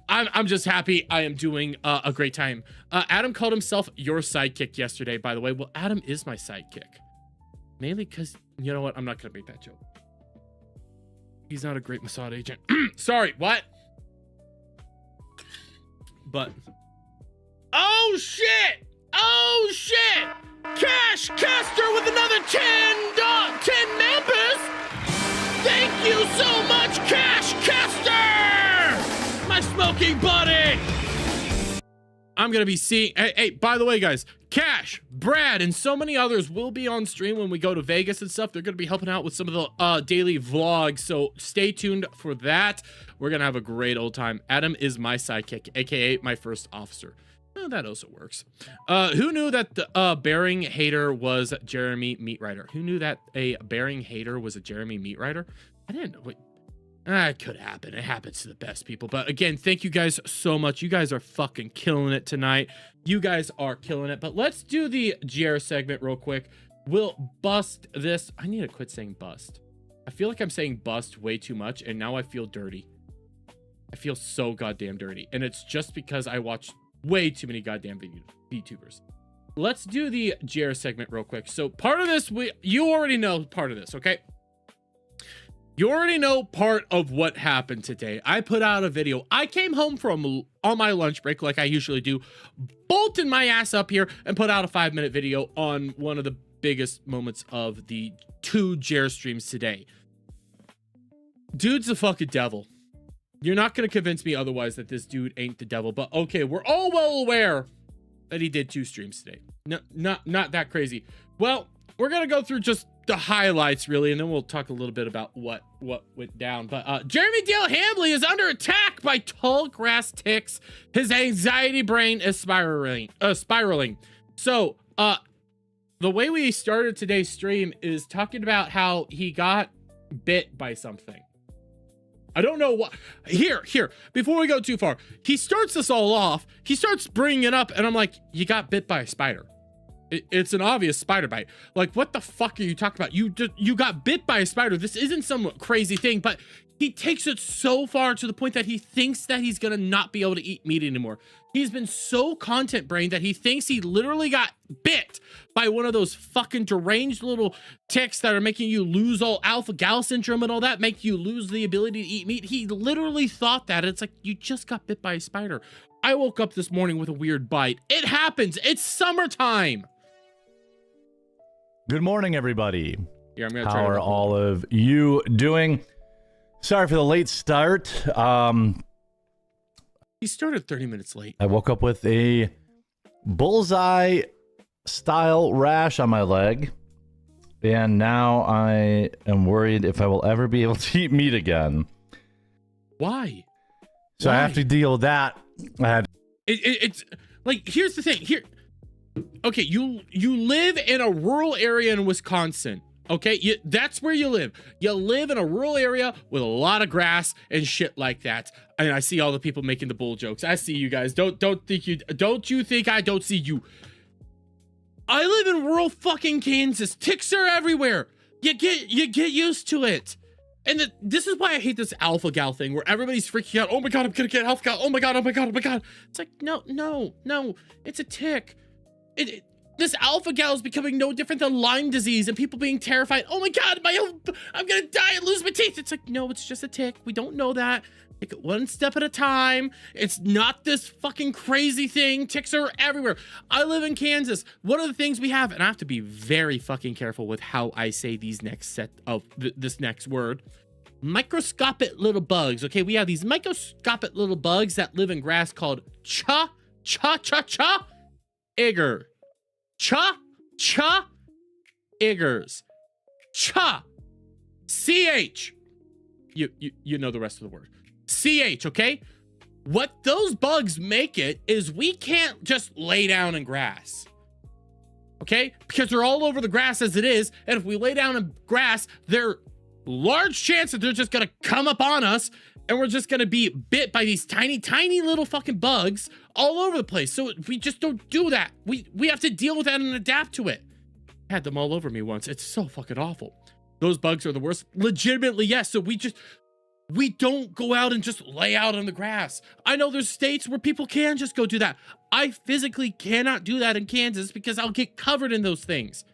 I'm just happy I am doing a great time. Adam called himself your sidekick yesterday, by the way. Well, Adam is my sidekick. Mainly because, you know what? I'm not gonna make that joke. He's not a great Mossad agent. Sorry, what? But... Oh shit! Oh shit! Cash Caster with another 10 members! Thank you so much, Cash Caster! My smoking buddy! I'm gonna be seeing... Hey, by the way, guys, Cash, Brad, and so many others will be on stream when we go to Vegas and stuff. They're gonna be helping out with some of the daily vlogs, so stay tuned for that. We're gonna have a great old time. Adam is my sidekick, aka my first officer. Oh, that also works. Who knew that the Bearing hater was Jeremy Meatwriter? Who knew that a Bearing hater was a Jeremy Meatwriter? I didn't know. Wait. It could happen. It happens to the best people. But again, thank you guys so much. You guys are fucking killing it tonight. You guys are killing it. But let's do the GR segment real quick. We'll bust this. I need to quit saying bust. I feel like I'm saying bust way too much, and now I feel dirty. I feel so goddamn dirty. And it's just because I watched way too many goddamn VTubers. let's do the Jer segment real quick. So part of this, you already know part of this, okay? You already know part of what happened today. I put out a video. I came home from on my lunch break like I usually do, bolted my ass up here and put out a 5-minute video on one of the biggest moments of the 2 Jer streams today. Dude's a fucking devil. You're not going to convince me otherwise that this dude ain't the devil, but okay, we're all well aware that he did 2 streams today. No, not that crazy. Well, we're going to go through just the highlights really, and then we'll talk a little bit about what went down. But Jeremy Dale Hambley is under attack by tall grass ticks. His anxiety brain is spiraling. So the way we started today's stream is talking about how he got bit by something. I don't know what. Here, before we go too far, he starts this all off. He starts bringing it up, and I'm like, you got bit by a spider. It's an obvious spider bite. Like, what the fuck are you talking about? You got bit by a spider. This isn't some crazy thing, but he takes it so far to the point that he thinks that he's gonna not be able to eat meat anymore. He's been so content brained that he thinks he literally got bit by one of those fucking deranged little ticks that are making you lose all alpha-gal syndrome and all that, make you lose the ability to eat meat. He literally thought that. It's like, you just got bit by a spider. I woke up this morning with a weird bite. It happens. It's summertime. Good morning, everybody. Yeah, I'm gonna try. How are all of you doing? Sorry for the late start. He started 30 minutes late. I woke up with a bullseye style rash on my leg, and now I am worried if I will ever be able to eat meat again. Why? So I have to deal with that. It's like, here's the thing. Here, okay, you live in a rural area in Wisconsin. Okay, that's where you live. You live in a rural area with a lot of grass and shit like that. And I see all the people making the bull jokes. I see you guys. Don't you think I don't see you? I live in rural fucking Kansas. Ticks are everywhere. You get used to it. And this is why I hate this alpha gal thing where everybody's freaking out. Oh my god, I'm gonna get alpha gal. Oh my god, oh my god, oh my god. It's like, no, it's a tick. This alpha gal is becoming no different than Lyme disease and people being terrified. Oh my god, I'm gonna die and lose my teeth. It's like, no, it's just a tick. We don't know that. Take it one step at a time. It's not this fucking crazy thing. Ticks are everywhere. I live in Kansas. What are the things we have? And I have to be very fucking careful with how I say these next set of this next word. Microscopic little bugs. Okay, we have these microscopic little bugs that live in grass called Igger. Iggers. CH. You know the rest of the word. CH, okay? What those bugs make it is we can't just lay down in grass. Okay? Because they're all over the grass as it is, and if we lay down in grass, there's large chance that they're just gonna come up on us and we're just gonna be bit by these tiny little fucking bugs all over the place. So we just don't do that. We have to deal with that and adapt to it. I had them all over me once. It's so fucking awful. Those bugs are the worst. Legitimately, yes. So we don't go out and just lay out on the grass. I know there's states where people can just go do that. I physically cannot do that in Kansas because I'll get covered in those things.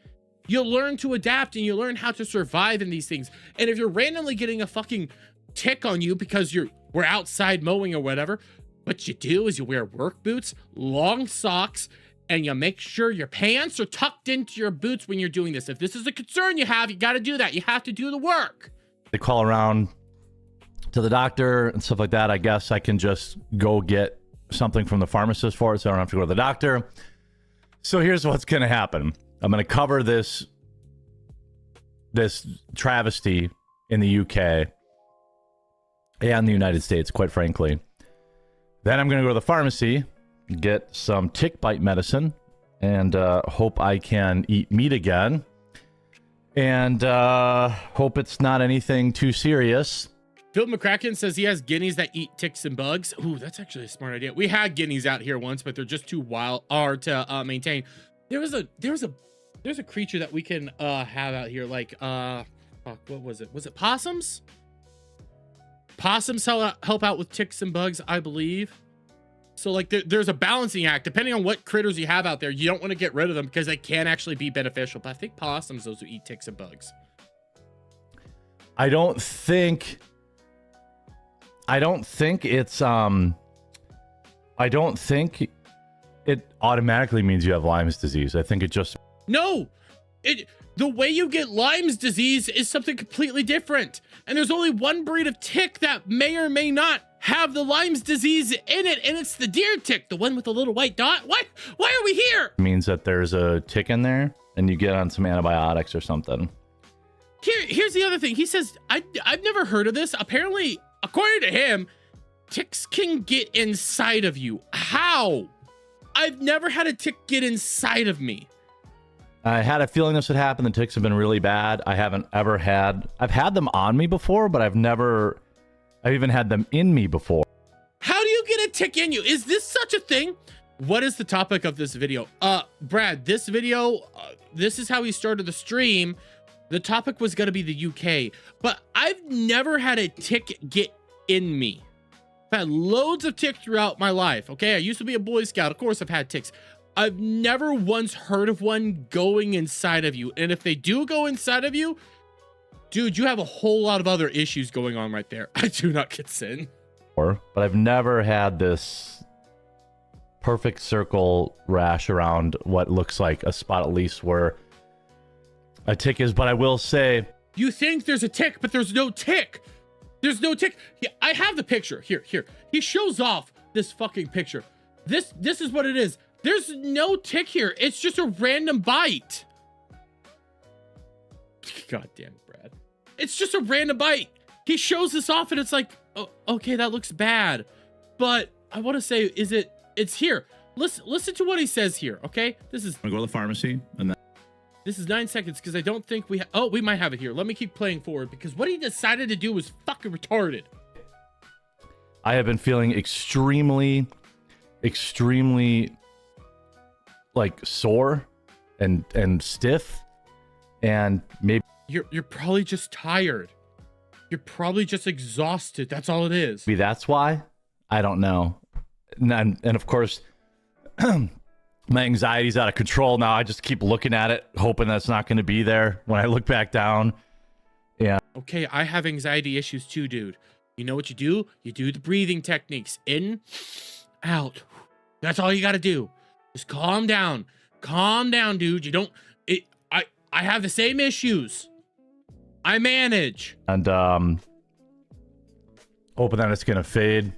You learn to adapt and you learn how to survive in these things. And if you're randomly getting a fucking tick on you because we're outside mowing or whatever, what you do is you wear work boots, long socks, and you make sure your pants are tucked into your boots when you're doing this. If this is a concern you have, you got to do that. You have to do the work. They call around to the doctor and stuff like that. I guess I can just go get something from the pharmacist for it so I don't have to go to the doctor. So here's what's going to happen. I'm going to cover this travesty in the UK and the United States, quite frankly. Then I'm going to go to the pharmacy, get some tick bite medicine, and hope I can eat meat again. And hope it's not anything too serious. Phil McCracken says he has guineas that eat ticks and bugs. Ooh, that's actually a smart idea. We had guineas out here once, but they're just too hard to maintain. There's a creature that we can have out here, like what was it? Was it possums? Possums help out with ticks and bugs, I believe. So like there's a balancing act. Depending on what critters you have out there, you don't want to get rid of them because they can actually be beneficial. But I think possums, those who eat ticks and bugs. I don't think it's I don't think it automatically means you have Lyme's disease. I think it just No, the way you get Lyme's disease is something completely different. And there's only one breed of tick that may or may not have the Lyme's disease in it, and it's the deer tick, the one with the little white dot. Why are we here? means that there's a tick in there and you get on some antibiotics or something. Here's the other thing. He says, I've never heard of this. Apparently, according to him, ticks can get inside of you. How? I've never had a tick get inside of me. I had a feeling this would happen. The ticks have been really bad. I've had them on me before, but I've even had them in me before. How do you get a tick in you? Is this such a thing? What is the topic of this video? Brad, this video, this is how he started the stream. The topic was going to be the UK, but I've never had a tick get in me. I've had loads of ticks throughout my life. Okay, I used to be a Boy Scout. Of course, I've had ticks. I've never once heard of one going inside of you. And if they do go inside of you, dude, you have a whole lot of other issues going on right there. I do not consent. But I've never had this perfect circle rash around what looks like a spot, at least where a tick is. But I will say, you think there's a tick, but there's no tick. There's no tick. Yeah, I have the picture. Here. He shows off this fucking picture. This is what it is. There's no tick here. It's just a random bite. God damn it, Brad. It's just a random bite. He shows this off and it's like, oh, okay, that looks bad. But I want to say, it's here. Listen to what he says here, okay? I'm gonna go to the pharmacy and then this is 9 seconds because I don't think we we might have it here. Let me keep playing forward because what he decided to do was fucking retarded. I have been feeling extremely like sore and stiff, and maybe You're probably just tired. You're probably just exhausted. That's all it is. maybe that's why. I don't know. And of course, my anxiety's out of control now. I just keep looking at it, hoping that's not going to be there when I look back down. Yeah. Okay, I have anxiety issues too, dude. You know what you do? You do the breathing techniques. In, out. That's all you got to do. Just calm down. Calm down, dude. You don't... I have the same issues. I manage. And hoping that it's going to fade.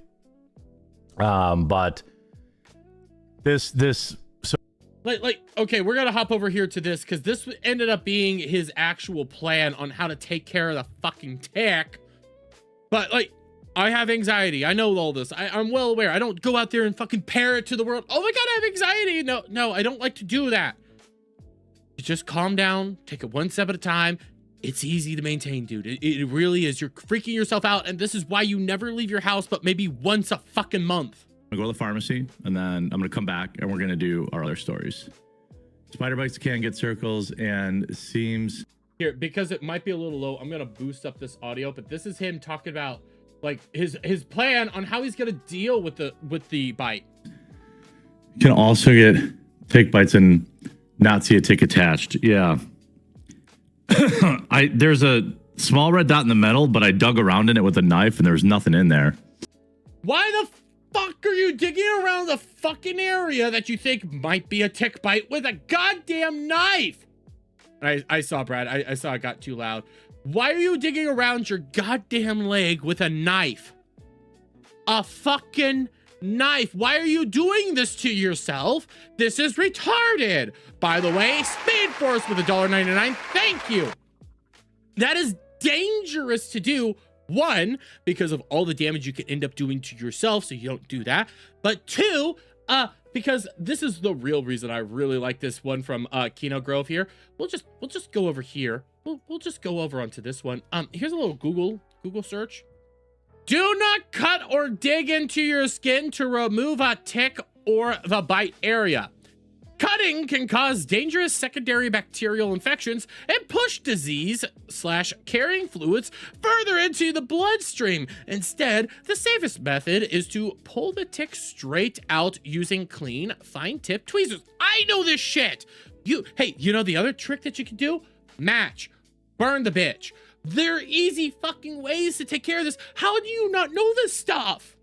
But this... Like, okay, we're gonna hop over here to this because this ended up being his actual plan on how to take care of the fucking tick. But like, I have anxiety. I know all this. I'm well aware. I don't go out there and fucking parrot to the world. Oh my god, I have anxiety. No, I don't like to do that. You just calm down, take it one step at a time. It's easy to maintain, dude. It really is. You're freaking yourself out, and this is why you never leave your house, but maybe once a fucking month. I'm gonna go to the pharmacy and then I'm gonna come back and we're gonna do our other stories. Spider bites can get circles and seems Here, because it might be a little low, I'm gonna boost up this audio, but this is him talking about like his plan on how he's gonna deal with the bite. can also get tick bites and not see a tick attached. Yeah. There's a small red dot in the middle, but I dug around in it with a knife and there's nothing in there. Why the fuck are you digging around the fucking area that you think might be a tick bite with a goddamn knife? I saw, Brad. I saw it got too loud. Why are you digging around your goddamn leg with a knife? A fucking knife. Why are you doing this to yourself? This is retarded. By the way, Speed Force with $1.99. Thank you. That is dangerous to do. One, because of all the damage you can end up doing to yourself, so you don't do that. But two, because this is the real reason I really like this one from Kino Grove here. We'll just go over here. We'll just go over onto this one. Here's a little Google search. Do not cut or dig into your skin to remove a tick or the bite area. Cutting Shedding can cause dangerous secondary bacterial infections and push disease/carrying fluids further into the bloodstream. Instead, the safest method is to pull the tick straight out using clean, fine-tipped tweezers. I know this shit. Hey, you know the other trick that you can do? Match. Burn the bitch. There are easy fucking ways to take care of this. How do you not know this stuff?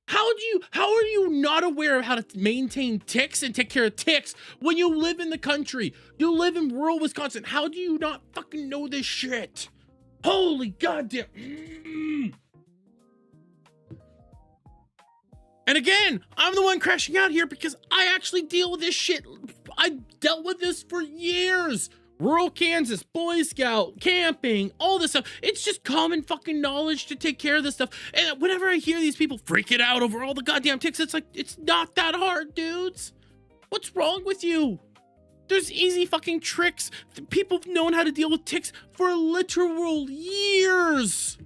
How are you not aware of how to maintain ticks and take care of ticks when you live in the country? You live in rural Wisconsin. How do you not fucking know this shit? Holy goddamn. And again, I'm the one crashing out here because I actually deal with this shit. I dealt with this for years. Rural Kansas, Boy Scout, camping, all this stuff. It's just common fucking knowledge to take care of this stuff. And whenever I hear these people freaking out over all the goddamn ticks, it's like, it's not that hard, dudes. What's wrong with you? There's easy fucking tricks. People have known how to deal with ticks for literal years.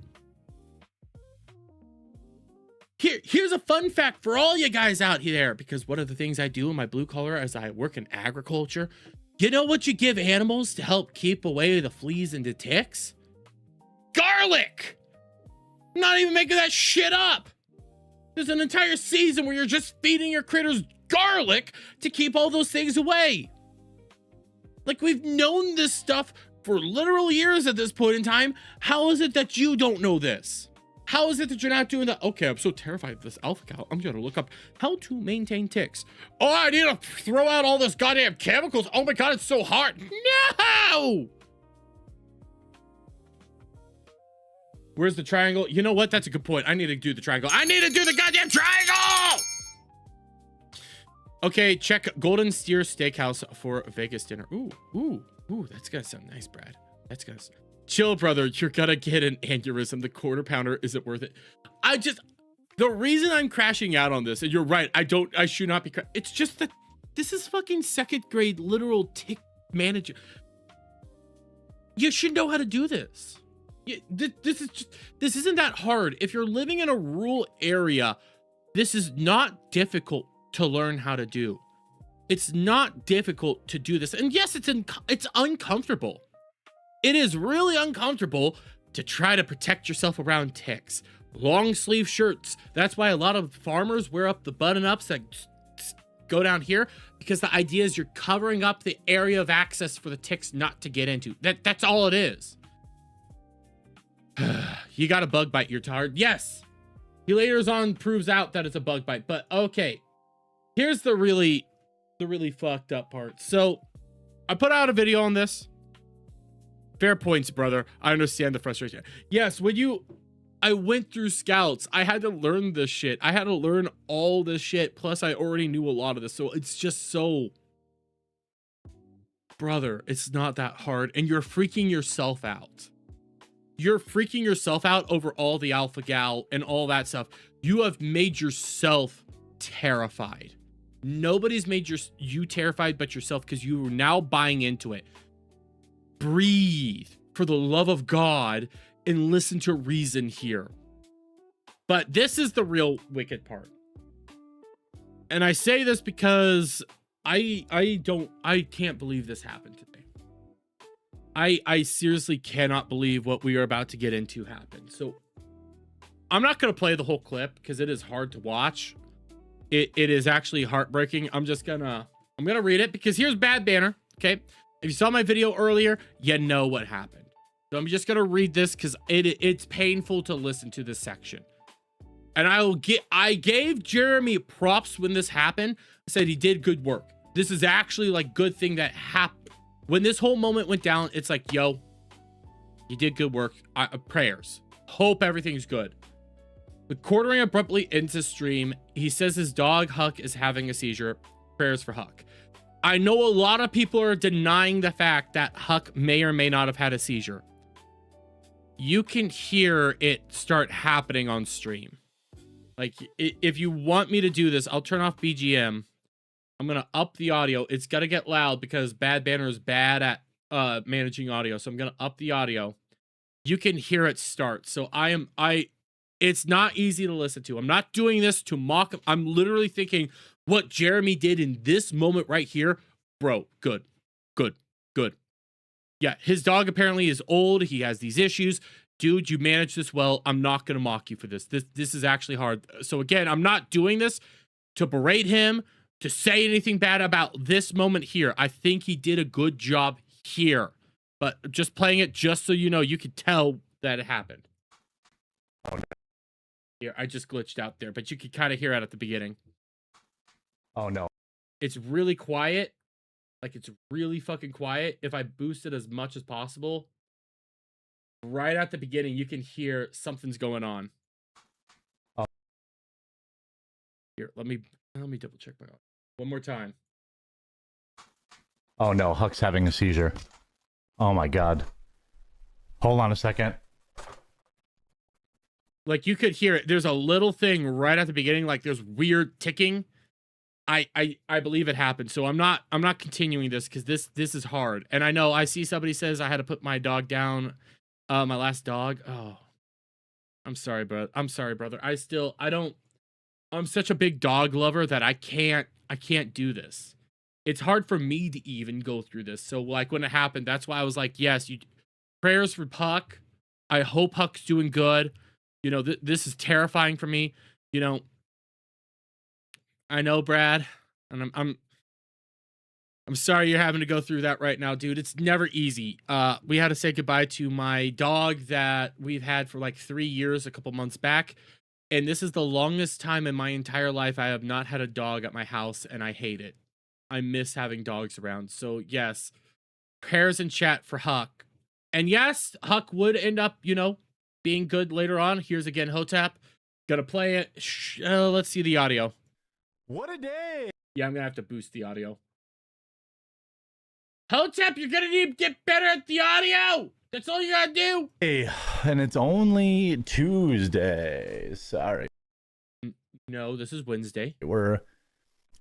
Here's a fun fact for all you guys out there, because one of the things I do in my blue collar as I work in agriculture, you know what you give animals to help keep away the fleas and the ticks? Garlic! I'm not even making that shit up. There's an entire season where you're just feeding your critters garlic to keep all those things away. Like, we've known this stuff for literal years at this point in time. How is it that you don't know this? How is it that you're not doing that? Okay, I'm so terrified of this alpha cow. I'm gonna look up how to maintain ticks. Oh, I need to throw out all this goddamn chemicals. Oh my God, it's so hard. No! Where's the triangle? You know what? That's a good point. I need to do the triangle. I need to do the goddamn triangle! Okay, check Golden Steer Steakhouse for Vegas dinner. Ooh, that's gonna sound nice, Brad. That's gonna sound... Chill, brother. You're gonna get an aneurysm. The quarter pounder isn't worth it. The reason I'm crashing out on this, and you're right, I should not be. It's just that this is fucking second grade literal tick manager. You should know how to do this. This isn't that hard. If you're living in a rural area, this is not difficult to learn how to do. It's not difficult to do this. And yes, it's uncomfortable. It is really uncomfortable to try to protect yourself around ticks. Long sleeve shirts. That's why a lot of farmers wear up the button-ups that go down here, because the idea is you're covering up the area of access for the ticks not to get into. That's all it is. You got a bug bite, you're tired. Yes. Helators on proves out that it's a bug bite, but okay. Here's the really fucked up part. So I put out a video on this. Fair points, brother. I understand the frustration. Yes, I went through scouts. I had to learn this shit. I had to learn all this shit. Plus, I already knew a lot of this. So it's just so... Brother, it's not that hard. And you're freaking yourself out. You're freaking yourself out over all the alpha gal and all that stuff. You have made yourself terrified. Nobody's made you terrified but yourself, because you are now buying into it. Breathe, for the love of God, and listen to reason here. But this is the real wicked part. And I say this because I can't believe this happened today. I seriously cannot believe what we are about to get into happened. So I'm not going to play the whole clip because it is hard to watch. It is actually heartbreaking. I'm gonna read it, because here's Bad Banner. Okay. If you saw my video earlier, you know what happened. So I'm just going to read this because it's painful to listen to this section. And I gave Jeremy props when this happened. I said he did good work. This is actually like good thing that happened. When this whole moment went down, it's like, yo, you did good work. Prayers. Hope everything's good. But quartering abruptly into stream, he says his dog Huck is having a seizure. Prayers for Huck. I know a lot of people are denying the fact that Huck may or may not have had a seizure. You can hear it start happening on stream. Like, if you want me to do this, I'll turn off BGM. I'm going to up the audio. It's got to get loud because Bad Banner is bad at managing audio. So I'm going to up the audio. You can hear it start. So it's not easy to listen to. I'm not doing this to mock him. I'm literally thinking, What Jeremy did in this moment right here, bro, good. Yeah, his dog apparently is old. He has these issues. Dude, you managed this well. I'm not going to mock you for this. This is actually hard. So again, I'm not doing this to berate him, to say anything bad about this moment here. I think he did a good job here. But just playing it just so you know, you could tell that it happened. Oh, no. Here, I just glitched out there, but you could kind of hear it at the beginning. Oh, no. It's really quiet. Like, it's really fucking quiet. If I boost it as much as possible, right at the beginning, you can hear something's going on. Oh. Here, let me double check my audio. One more time. Oh, no. Huck's having a seizure. Oh, my God. Hold on a second. Like, you could hear it. There's a little thing right at the beginning, like there's weird ticking. I believe it happened. So I'm not continuing this because this is hard. And I know I see somebody says I had to put my dog down, my last dog. Oh, I'm sorry, bro. I'm sorry, brother. I'm such a big dog lover that I can't do this. It's hard for me to even go through this. So like when it happened, that's why I was like, yes, prayers for Huck. I hope Huck's doing good. You know, this is terrifying for me. You know, I know, Brad, and I'm sorry you're having to go through that right now, dude. It's never easy. We had to say goodbye to my dog that we've had for like 3 years, a couple months back. And this is the longest time in my entire life I have not had a dog at my house, and I hate it. I miss having dogs around. So yes, prayers in chat for Huck. And yes, Huck would end up, you know, being good later on. Here's again Hotep. Gonna play it. Let's see the audio. What a day! Yeah, I'm gonna have to boost the audio. Hotep, you're gonna need to get better at the audio! That's all you gotta do! Hey, and it's only Tuesday. Sorry. No, this is Wednesday. We're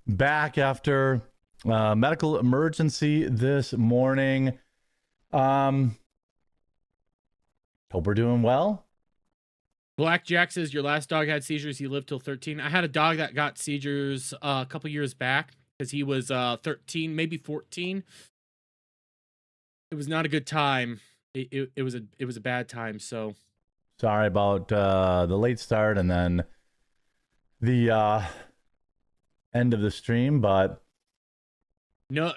back after medical emergency this morning. Hope we're doing well. Blackjack says your last dog had seizures. He lived till 13. I had a dog that got seizures a couple years back because he was 13, maybe 14. It was not a good time. It was a bad time. So Sorry about the late start and then the end of the stream, but no,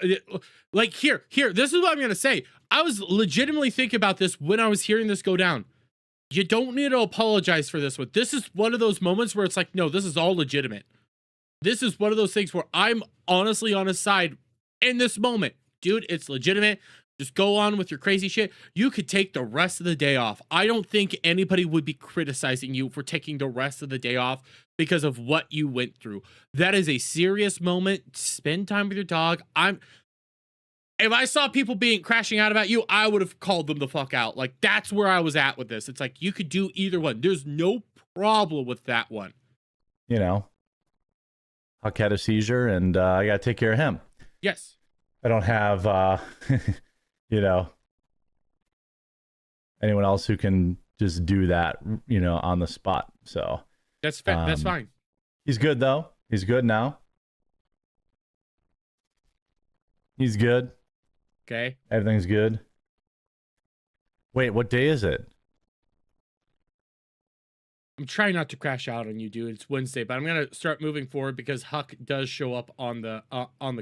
like here. This is what I'm gonna say. I was legitimately thinking about this when I was hearing this go down. You don't need to apologize for this one. This is one of those moments where it's like, no, this is all legitimate. This is one of those things where I'm honestly on his side in this moment. Dude, it's legitimate. Just go on with your crazy shit. You could take the rest of the day off. I don't think anybody would be criticizing you for taking the rest of the day off because of what you went through. That is a serious moment. Spend time with your dog. If I saw people crashing out about you, I would have called them the fuck out. Like, that's where I was at with this. It's like, you could do either one. There's no problem with that one. you know, Huck had a seizure and I got to take care of him. Yes. I don't have, you know, anyone else who can just do that, you know, on the spot. So that's that's fine. He's good though. He's good now. He's good. Okay. Everything's good. Wait, what day is it? I'm trying not to crash out on you, dude. It's Wednesday, but I'm gonna start moving forward because Huck does show up on the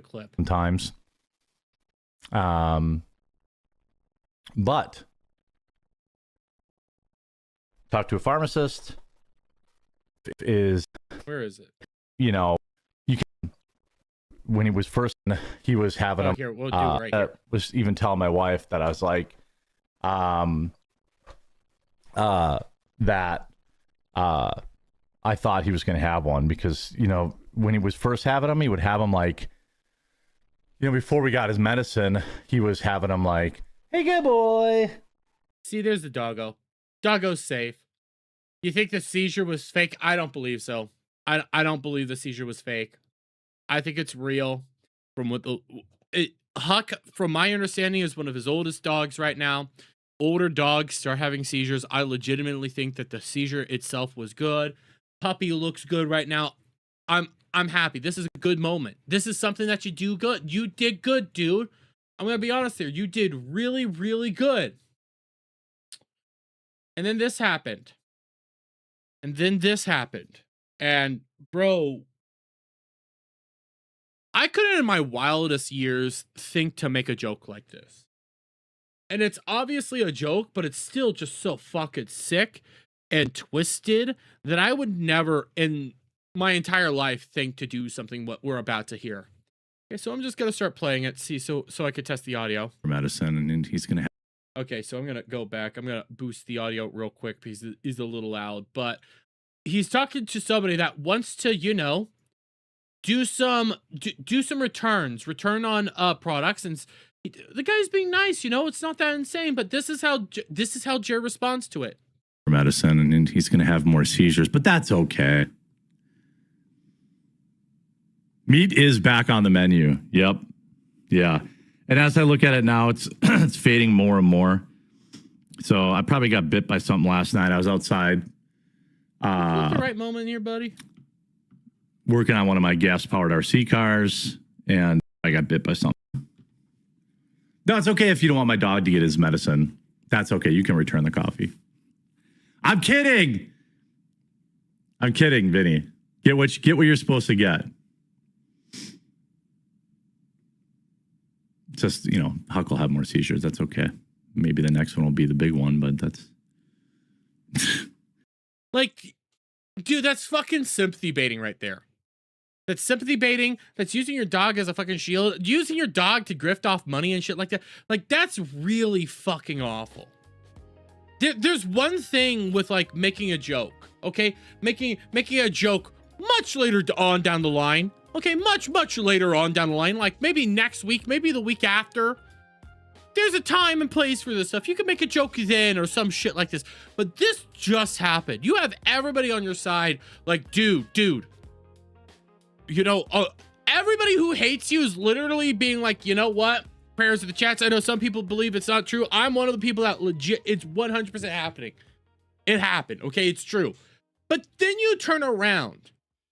clip. Sometimes. But talk to a pharmacist is, where is it? you know, you can, when he was first, he was having here, we'll do it right here. Was even telling my wife that I was like, that I thought he was going to have one because, you know, when he was first having them, he would have them like, you know, before we got his medicine, he was having them like, hey, good boy. See, there's the doggo. Doggo's safe. You think the seizure was fake? I don't believe so. I don't believe the seizure was fake. I think it's real. From what Huck, from my understanding, is one of his oldest dogs right now. Older dogs start having seizures. I legitimately think that the seizure itself was good. Puppy looks good right now. I'm happy. This is a good moment. This is something that you do good. You did good, dude. I'm gonna be honest here. You did really, really good. And then this happened. And then this happened. And bro, I couldn't in my wildest years think to make a joke like this. And it's obviously a joke, but it's still just so fucking sick and twisted that I would never in my entire life think to do something what we're about to hear. Okay, so I'm just gonna start playing it, see, so I could test the audio. For medicine, and he's gonna have. Okay, so I'm gonna go back. I'm gonna boost the audio real quick because it's a little loud, but he's talking to somebody that wants to, you know, do some return on products, and the guy's being nice, you know, it's not that insane, but this is how Jer responds to it. For medicine, and he's gonna have more seizures, but that's okay. Meat is back on the menu. Yep. Yeah. And as I look at it now, it's it's fading more and more. So I probably got bit by something last night. I was outside. The right moment here, buddy. Working on one of my gas-powered RC cars, and I got bit by something. No, it's okay if you don't want my dog to get his medicine. That's okay. You can return the coffee. I'm kidding. I'm kidding, Vinny. Get what you're supposed to get. Just, you know, Huck will have more seizures. That's okay. Maybe the next one will be the big one, but that's... Like, dude, that's fucking sympathy baiting right there. That's sympathy baiting. That's using your dog as a fucking shield. Using your dog to grift off money and shit like that. Like, that's really fucking awful. There's one thing with, like, making a joke, okay? Making a joke much later on down the line. Okay, much later on down the line, like maybe next week, maybe the week after. There's a time and place for this stuff. You can make a joke then or some shit like this. But this just happened. You have everybody on your side like, dude. You know, everybody who hates you is literally being like, you know what? Prayers to the chats. I know some people believe it's not true. I'm one of the people that legit, it's 100% happening. It happened, okay? It's true. But then you turn around.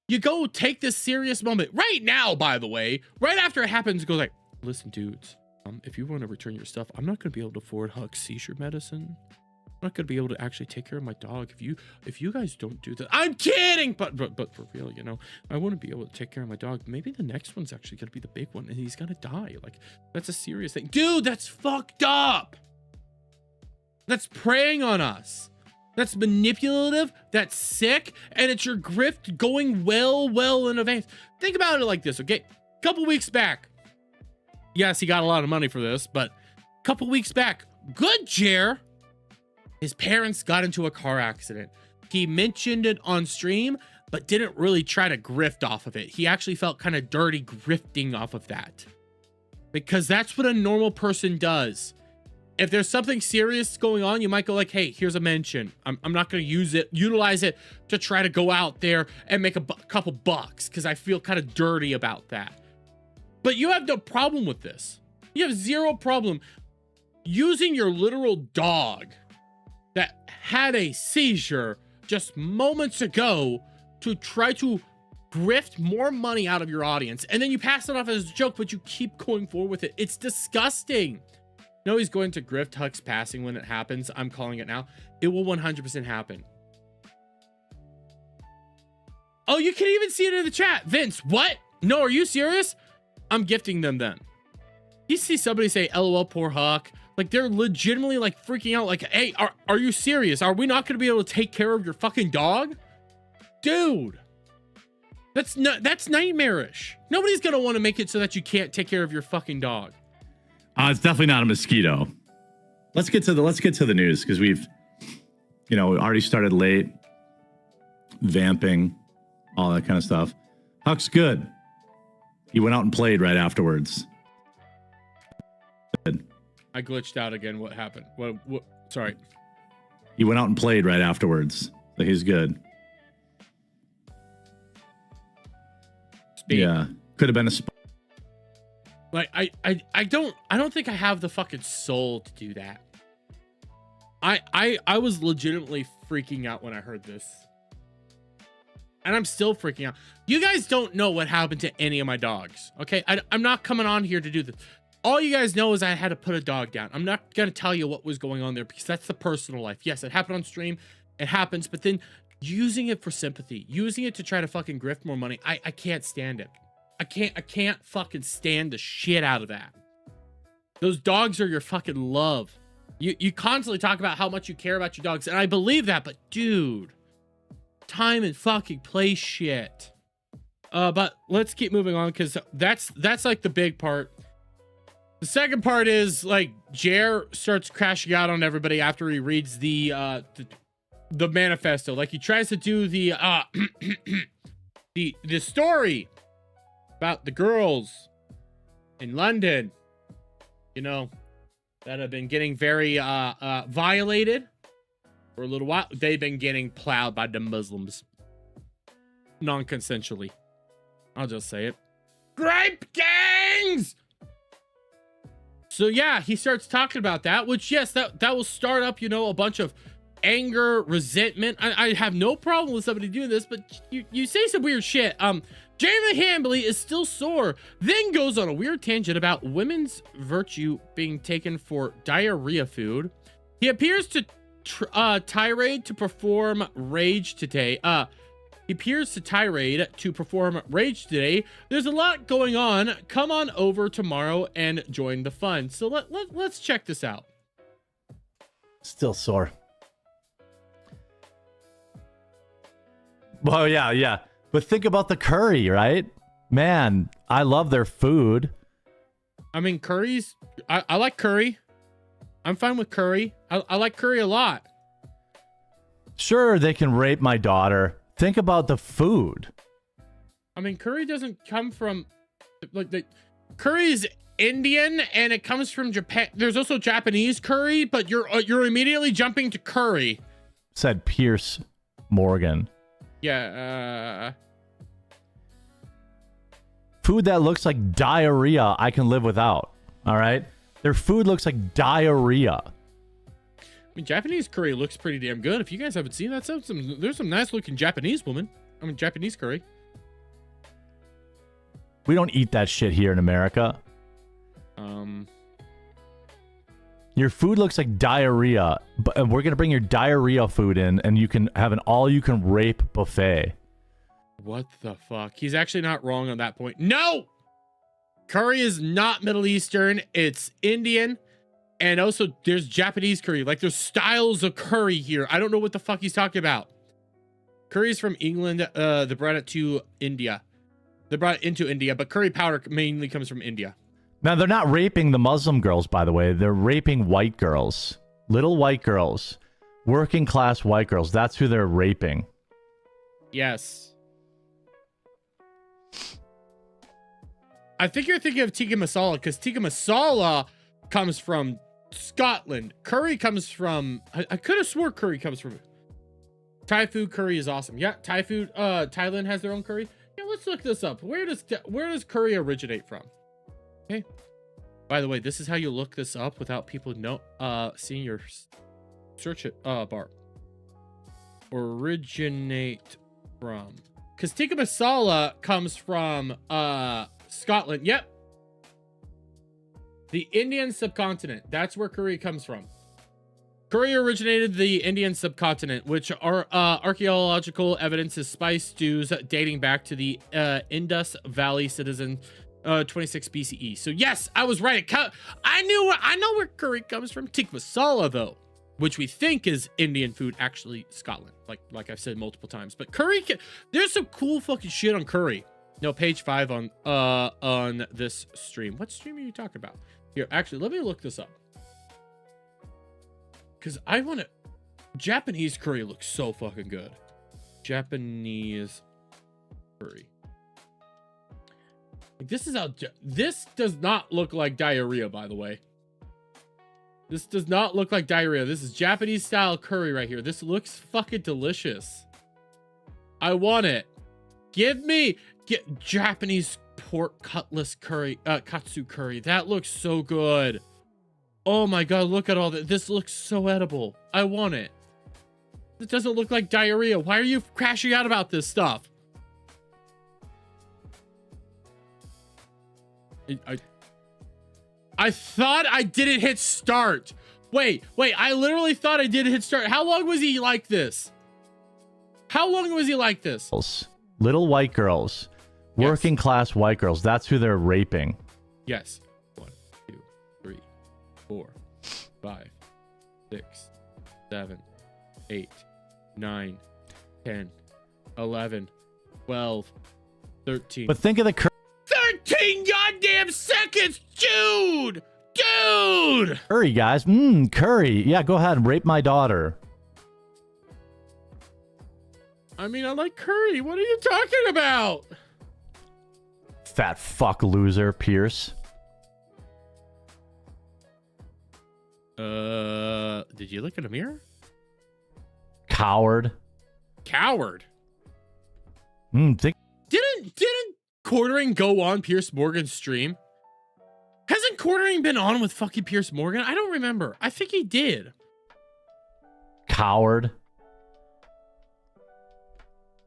You go take this serious moment right now, by the way, right after it happens, go like, listen, dudes, if you want to return your stuff, I'm not going to be able to afford Huck's seizure medicine. I'm not going to be able to actually take care of my dog. If you guys don't do that, I'm kidding, but for real, you know, I want to be able to take care of my dog. Maybe the next one's actually going to be the big one and he's going to die. Like, that's a serious thing. Dude, that's fucked up. That's preying on us. That's manipulative, that's sick, and it's your grift going well in advance. Think about it like this, okay? A couple weeks back, yes, he got a lot of money for this, but a couple weeks back, good Jer, his parents got into a car accident. He mentioned it on stream, but didn't really try to grift off of it. He actually felt kind of dirty grifting off of that. Because that's what a normal person does. If there's something serious going on, you might go like, hey, here's a mention. I'm not going to utilize it to try to go out there and make a couple bucks because I feel kind of dirty about that. But you have no problem with this. You have zero problem using your literal dog that had a seizure just moments ago to try to grift more money out of your audience. And then you pass it off as a joke, but you keep going forward with it. It's disgusting. No, he's going to grift Huck's passing when it happens. I'm calling it now. It will 100% happen. Oh, you can even see it in the chat. Vince, what? No, are you serious? I'm gifting them then. You see somebody say, LOL, poor Huck. Like, they're legitimately, like, freaking out. Like, hey, are you serious? Are we not going to be able to take care of your fucking dog? Dude. That's nightmarish. Nobody's going to want to make it so that you can't take care of your fucking dog. It's definitely not a mosquito. Let's get to the news because we've, you know, already started late, vamping, all that kind of stuff. Huck's good. He went out and played right afterwards. I glitched out again. What happened? What? Sorry. He went out and played right afterwards. So he's good. Speed. Yeah, could have been a. Like, I don't think I have the fucking soul to do that. I was legitimately freaking out when I heard this. And I'm still freaking out. You guys don't know what happened to any of my dogs, okay? I'm not coming on here to do this. All you guys know is I had to put a dog down. I'm not going to tell you what was going on there because that's the personal life. Yes, it happened on stream. It happens. But then using it for sympathy, using it to try to fucking grift more money, I can't stand it. I can't fucking stand the shit out of that. Those dogs are your fucking love. You constantly talk about how much you care about your dogs. And I believe that, but dude, time and fucking place shit. But let's keep moving on because that's like the big part. The second part is like Jer starts crashing out on everybody after he reads the manifesto. Like he tries to do the the story about the girls in London, you know, that have been getting very violated for a little while. They've been getting plowed by the Muslims non-consensually. I'll just say it. Grape gangs! So yeah, he starts talking about that, which yes, that will start up, you know, a bunch of anger, resentment. I have no problem with somebody doing this, but you say some weird shit. Jamie Hambley is still sore, then goes on a weird tangent about women's virtue being taken for diarrhea food. He appears to tirade to perform rage today. There's a lot going on. Come on over tomorrow and join the fun. So let's check this out. Still sore. Well, yeah. But think about the curry, right? Man, I love their food. I mean, curries. I like curry. I'm fine with curry. I like curry a lot. Sure, they can rape my daughter. Think about the food. I mean, curry doesn't come from like curry is Indian and it comes from Japan. There's also Japanese curry, but you're immediately jumping to curry. Said Pierce Morgan. Yeah. Food that looks like diarrhea, I can live without. All right, their food looks like diarrhea. I mean, Japanese curry looks pretty damn good. If you guys haven't seen that, there's some nice looking Japanese woman. I mean, Japanese curry. We don't eat that shit here in America. Your food looks like diarrhea, but we're gonna bring your diarrhea food in, and you can have an all-you-can-rape buffet. What the fuck? He's actually not wrong on that point. No! Curry is not Middle Eastern. It's Indian. And also, there's Japanese curry. Like, there's styles of curry here. I don't know what the fuck he's talking about. Curry is from England. They brought it to India. They brought it into India, but curry powder mainly comes from India. Now, they're not raping the Muslim girls, by the way. They're raping white girls. Little white girls. Working class white girls. That's who they're raping. Yes. I think you're thinking of tikka masala, because tikka masala comes from Scotland. Curry comes from... I could have swore curry comes from... Thai food curry is awesome. Yeah, Thai food... Thailand has their own curry. Yeah, let's look this up. Where does curry originate from? Okay. By the way, this is how you look this up without people seeing your search bar. Originate from... Because tikka masala comes from Scotland. Yep. The Indian subcontinent. That's where curry comes from. Curry originated the Indian subcontinent, which are archaeological evidence is spice stews dating back to the Indus Valley citizen 26 BCE. So yes, I was right. I know where curry comes from. Tikka masala, though, which we think is Indian food, actually Scotland. Like I've said multiple times. But curry, there's some cool fucking shit on curry. No, page 5 on this stream. What stream are you talking about? Here, actually, let me look this up. Because I want to... Japanese curry looks so fucking good. Japanese curry. This is how... This does not look like diarrhea, by the way. This does not look like diarrhea. This is Japanese style curry right here. This looks fucking delicious. I want it. Get Japanese pork cutlass curry, katsu curry. That looks so good. Oh my god, look at all that. This looks so edible. I want it. It doesn't look like diarrhea. Why are you crashing out about this stuff? I thought I didn't hit start. Wait, I literally thought I did hit start. How long was he like this? How long was he like this? Little white girls. Yes. Working class white girls. That's who they're raping. Yes. 1, 2, 3, 4, 5, 6, 7, 8, 9, 10, 11, 12, 13. But think of the 13 goddamn seconds, dude! Dude! curry, guys. Curry. Yeah, go ahead and rape my daughter. I mean, I like curry. What are you talking about? Fat fuck loser, Pierce. Did you look in a mirror? Coward. Coward. Think Didn't quartering go on Pierce Morgan's stream? Hasn't quartering been on with fucking Pierce Morgan? I don't remember. I think he did. coward.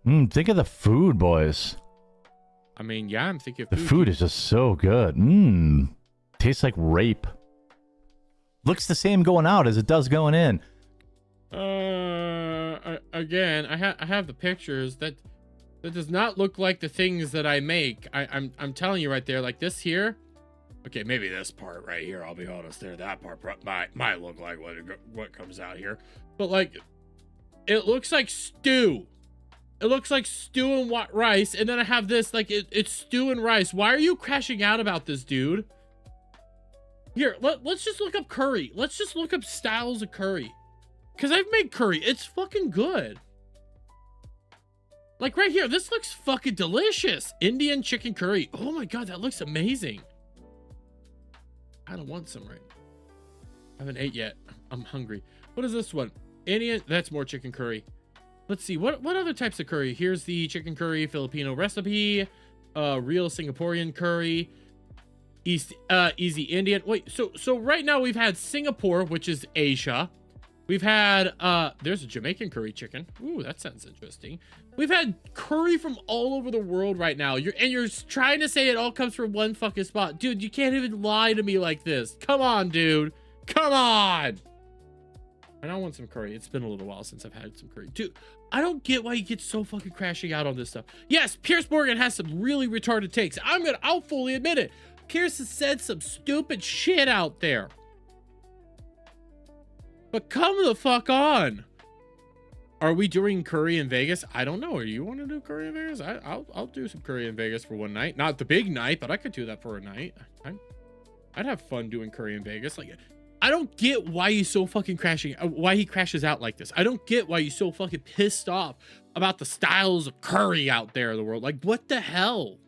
Think of the food, boys. I mean, yeah, I'm thinking of The food is just so good. Tastes like rape. Looks the same going out as it does going in. Again, I have the pictures. That does not look like the things that I make. I'm telling you right there, like this here. Okay, maybe this part right here. I'll be honest, there. That part might look like what comes out here, but like, it looks like stew. It looks like stew and rice, and then I have this like it's stew and rice. Why are you crashing out about this, dude? Here, let's just look up curry. Let's just look up styles of curry. Because I've made curry. It's fucking good. Like right here, this looks fucking delicious. Indian chicken curry. Oh my god, that looks amazing. I don't want some right now. I haven't ate yet. I'm hungry. What is this one? Indian, that's more chicken curry. Let's see, what other types of curry? Here's the chicken curry Filipino recipe. Real Singaporean curry. Easy Indian. Wait, so right now we've had Singapore, which is Asia. We've had there's a Jamaican curry chicken. Ooh, that sounds interesting. We've had curry from all over the world right now. You're trying to say it all comes from one fucking spot. Dude, you can't even lie to me like this. Come on, dude. Come on. I don't want some curry. It's been a little while since I've had some curry. Dude, I don't get why you get so fucking crashing out on this stuff. Yes, Pierce Morgan has some really retarded takes. I'll fully admit it. Pierce has said some stupid shit out there. But come the fuck on. Are we doing curry in Vegas? I don't know. You want to do curry in Vegas? I'll do some curry in Vegas for one night. Not the big night, but I could do that for a night. I'd have fun doing curry in Vegas. Like, I don't get why he's so fucking why he crashes out like this. I don't get why he's so fucking pissed off about the styles of curry out there in the world. Like, what the hell?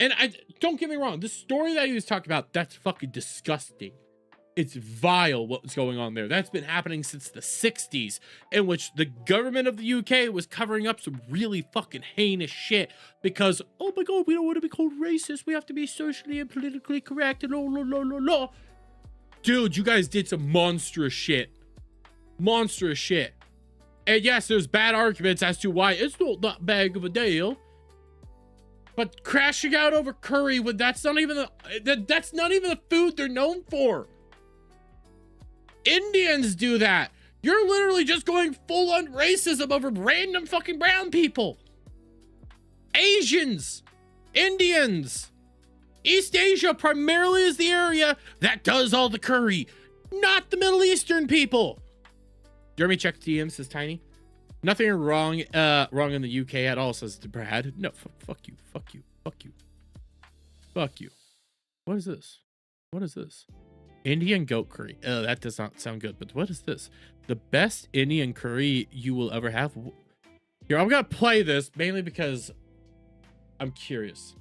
And don't get me wrong. The story that he was talking about, that's fucking disgusting. It's vile what's going on there. That's been happening since the 60s, in which the government of the UK was covering up some really fucking heinous shit because, oh my god, we don't want to be called racist. We have to be socially and politically correct and la. Dude, you guys did some monstrous shit. Monstrous shit. And yes, there's bad arguments as to why it's not that big of a deal. But crashing out over curry when that's not even the food they're known for. Indians do that. You're literally just going full on racism over random fucking brown people. Asians, Indians, East Asia primarily is the area that does all the curry, not the Middle Eastern people. Jeremy check DM says Tiny. Nothing wrong in the UK at all, says Brad. No, fuck you. What is this? Indian goat curry. Oh, that does not sound good, but what is this? The best Indian curry you will ever have. Here, I'm gonna play this mainly because I'm curious.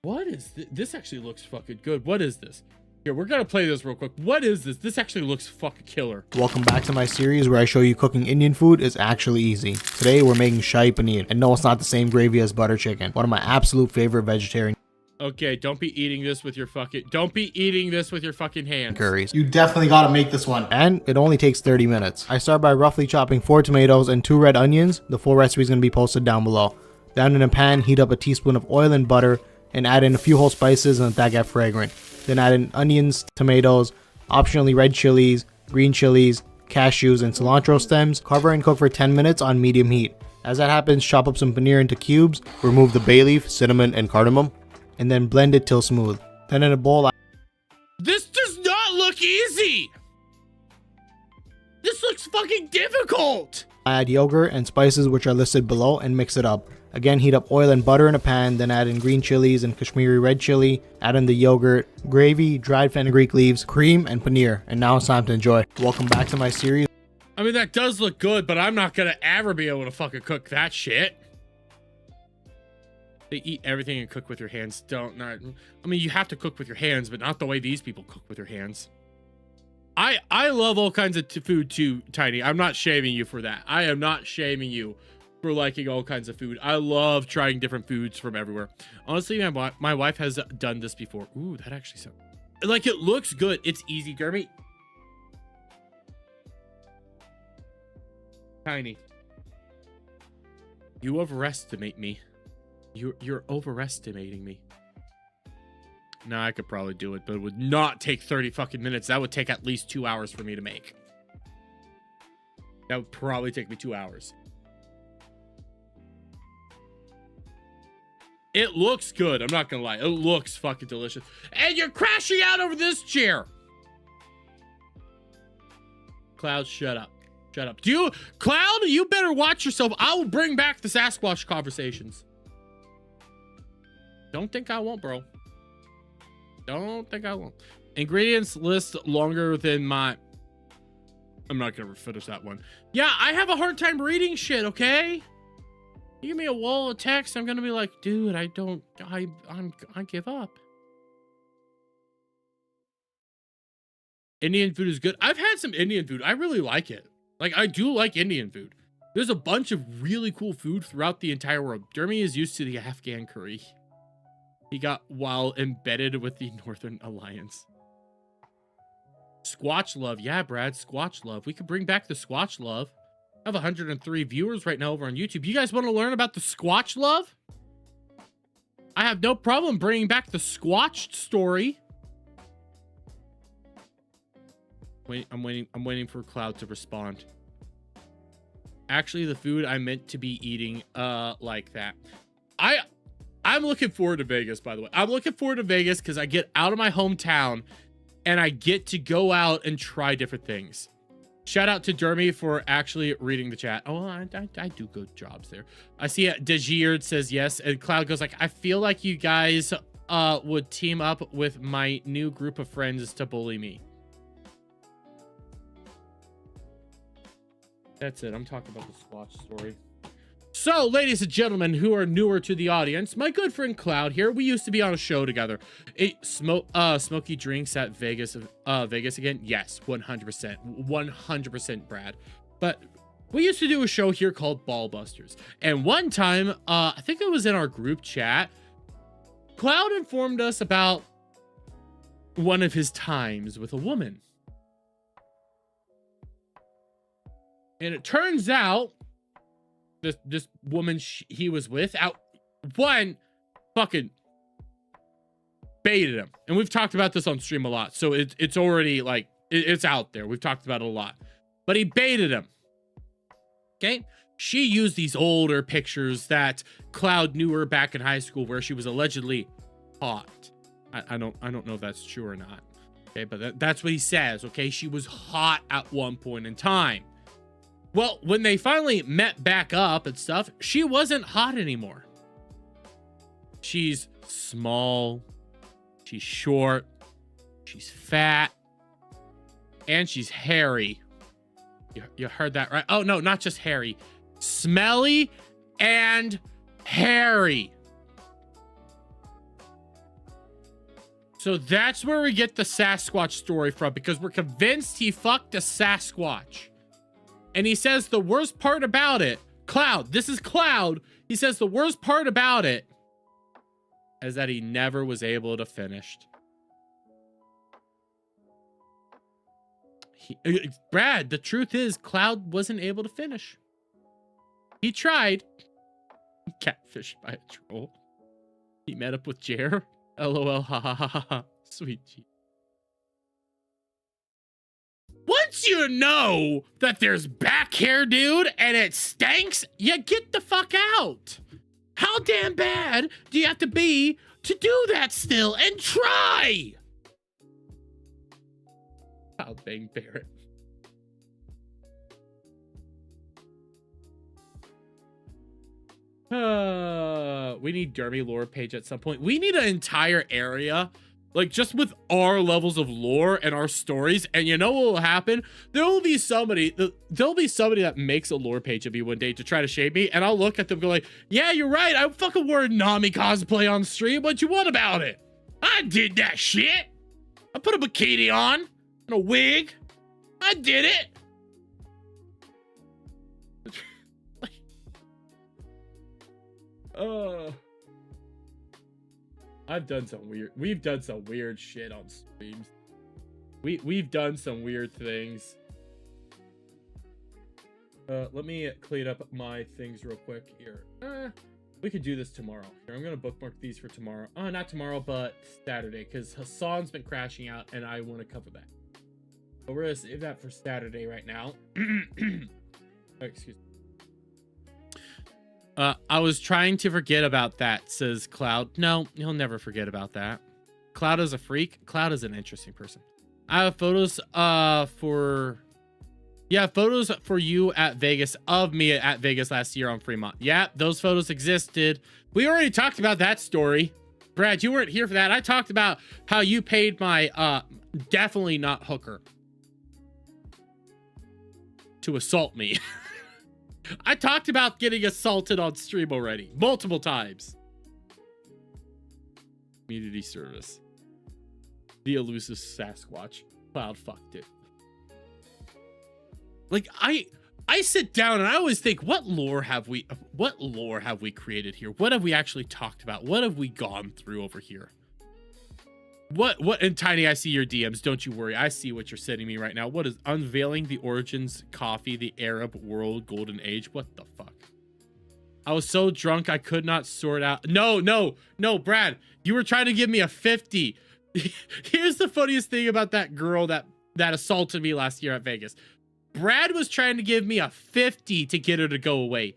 What is this? This actually looks fucking good. What is this? Here, we're gonna play this real quick. What is this? This actually looks fucking killer. Welcome back to my series where I show you cooking Indian food is actually easy. Today we're making shahi paneer, and no, it's not the same gravy as butter chicken. One of my absolute favorite vegetarian Okay, don't be eating this with your fucking hands. curries. You definitely gotta make this one. And it only takes 30 minutes. I start by roughly chopping 4 tomatoes and 2 red onions. The full recipe is gonna be posted down below. Down in a pan, heat up a teaspoon of oil and butter and add in a few whole spices and let that get fragrant. Then add in onions, tomatoes, optionally red chilies, green chilies, cashews, and cilantro stems. Cover and cook for 10 minutes on medium heat. As that happens, chop up some paneer into cubes, remove the bay leaf, cinnamon, and cardamom, and then blend it till smooth. Then in a bowl, This does not look easy. This looks fucking difficult. add yogurt and spices which are listed below and mix it up. Again, heat up oil and butter in a pan, then add in green chilies and Kashmiri red chili, add in the yogurt, gravy, dried fenugreek leaves, cream, and paneer. And now it's time to enjoy. Welcome back to my series. I mean, that does look good, but I'm not gonna ever be able to fucking cook that shit. They eat everything and cook with your hands. I mean, you have to cook with your hands, but not the way these people cook with their hands. I love all kinds of food too, Tiny. I'm not shaming you for that. I am not shaming you for liking all kinds of food. I love trying different foods from everywhere. Honestly, my wife has done this before. Ooh, that actually sounds like it looks good. It's easy, Jeremy. Tiny, you overestimate me. You're overestimating me. No, I could probably do it, but it would not take 30 fucking minutes. That would take at least 2 hours for me to make. That would probably take me 2 hours. It looks good. I'm not gonna lie. It looks fucking delicious. And you're crashing out over this chair. Cloud, shut up. Shut up. Cloud, you better watch yourself. I will bring back the Sasquatch conversations. Don't think I won't, bro. Don't think I won't. Ingredients list longer than my... I'm not gonna finish that one. Yeah, I have a hard time reading shit, okay? You give me a wall of text, I'm gonna be like, dude, I give up. Indian food is good. I've had some Indian food. I really like it. Like, I do like Indian food. There's a bunch of really cool food throughout the entire world. Dermy is used to the Afghan curry he got while embedded with the Northern Alliance. Squatch love. Yeah, Brad, Squatch love. We could bring back the Squatch love. I have 103 viewers right now over on YouTube. You guys want to learn about the Squatch love? I have no problem bringing back the Squatch story. Wait, I'm waiting for Cloud to respond. Actually, the food I meant to be eating, like that. I'm looking forward to Vegas, by the way. I'm looking forward to Vegas because I get out of my hometown and I get to go out and try different things. Shout out to Dermy for actually reading the chat. Oh, I do good jobs there. I see Dejir says yes, and Cloud goes like, I feel like you guys would team up with my new group of friends to bully me. That's it. I'm talking about the Squatch story. So, ladies and gentlemen who are newer to the audience, my good friend Cloud here. We used to be on a show together. Smoky drinks at Vegas. Vegas again? Yes, 100%. 100%, Brad. But we used to do a show here called Ballbusters. And one time, I think it was in our group chat, Cloud informed us about one of his times with a woman. And it turns out this woman he was with fucking baited him. And we've talked about this on stream a lot. So it's already like, it's out there. We've talked about it a lot. But he baited him. Okay? She used these older pictures that Cloud knew her back in high school where she was allegedly hot. I don't know if that's true or not. Okay, but that's what he says. Okay, she was hot at one point in time. Well, when they finally met back up and stuff, she wasn't hot anymore. She's small, she's short, she's fat, and she's hairy. You heard that right? Oh, no, not just hairy. Smelly and hairy. So that's where we get the Sasquatch story from, because we're convinced he fucked a Sasquatch. And he says the worst part about it, Cloud, this is Cloud. He says the worst part about it is that he never was able to finish. Brad, the truth is Cloud wasn't able to finish. He tried. Catfished by a troll. He met up with Jer. LOL. Ha ha ha ha ha. Sweet G. Once you know that there's back hair, dude, and it stinks, you get the fuck out. How damn bad do you have to be to do that still and try? I'll bang Barrett. We need Dermy lore page at some point. We need an entire area, like just with our levels of lore and our stories. And you know what will happen? There'll be somebody that makes a lore page of me one day to try to shade me, and I'll look at them and go like, yeah, you're right. I fucking wore Nami cosplay on stream. What you want about it? I did that shit. I put a bikini on and a wig. I did it. We've done some weird shit on streams. We've done some weird things. Let me clean up my things real quick here. We could do this tomorrow. Here, I'm gonna bookmark these for tomorrow. Not tomorrow, but Saturday, because Hassan's been crashing out and I want to cover that. So we're gonna save that for Saturday right now. Oh, excuse me. I was trying to forget about that, says Cloud. No, he'll never forget about that. Cloud is a freak. Cloud is an interesting person. I have photos for you at Vegas, of me at Vegas last year on Fremont. Yeah, those photos existed. We already talked about that story. Brad, you weren't here for that. I talked about how you paid my definitely not hooker to assault me. I talked about getting assaulted on stream already, multiple times. Community service. The elusive Sasquatch. Cloud fucked it. Like, I sit down and I always think, what lore have we created here? What have we actually talked about? What have we gone through over here? What, and Tiny, I see your DMs. Don't you worry. I see what you're sending me right now. What is unveiling the origins coffee, the Arab world, golden age? What the fuck? I was so drunk I could not sort out. No, Brad, you were trying to give me a 50. Here's the funniest thing about that girl that assaulted me last year at Vegas. Brad was trying to give me a 50 to get her to go away.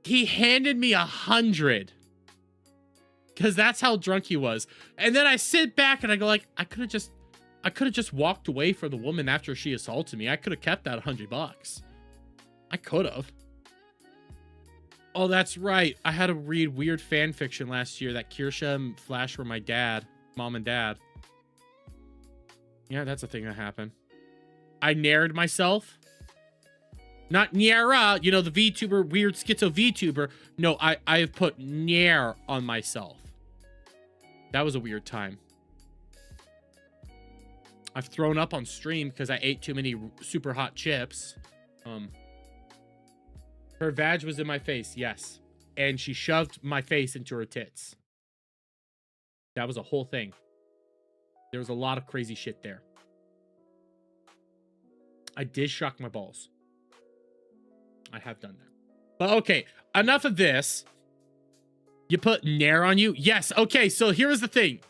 He handed me 100. Because that's how drunk he was. And then I sit back and I go like, I could have just walked away for the woman after she assaulted me. I could have kept that $100. I could have. Oh, that's right. I had to read weird fan fiction last year that Kirsha and Flash were my mom and dad. Yeah, that's a thing that happened. I nared myself. Not Nyara, you know, the VTuber, weird schizo VTuber. No, I have put Nair on myself. That was a weird time. I've thrown up on stream because I ate too many super hot chips. Her vag was in my face, yes. And she shoved my face into her tits. That was a whole thing. There was a lot of crazy shit there. I did shock my balls. I have done that. But okay, enough of this. You put Nair on you? Yes. Okay, so here's the thing.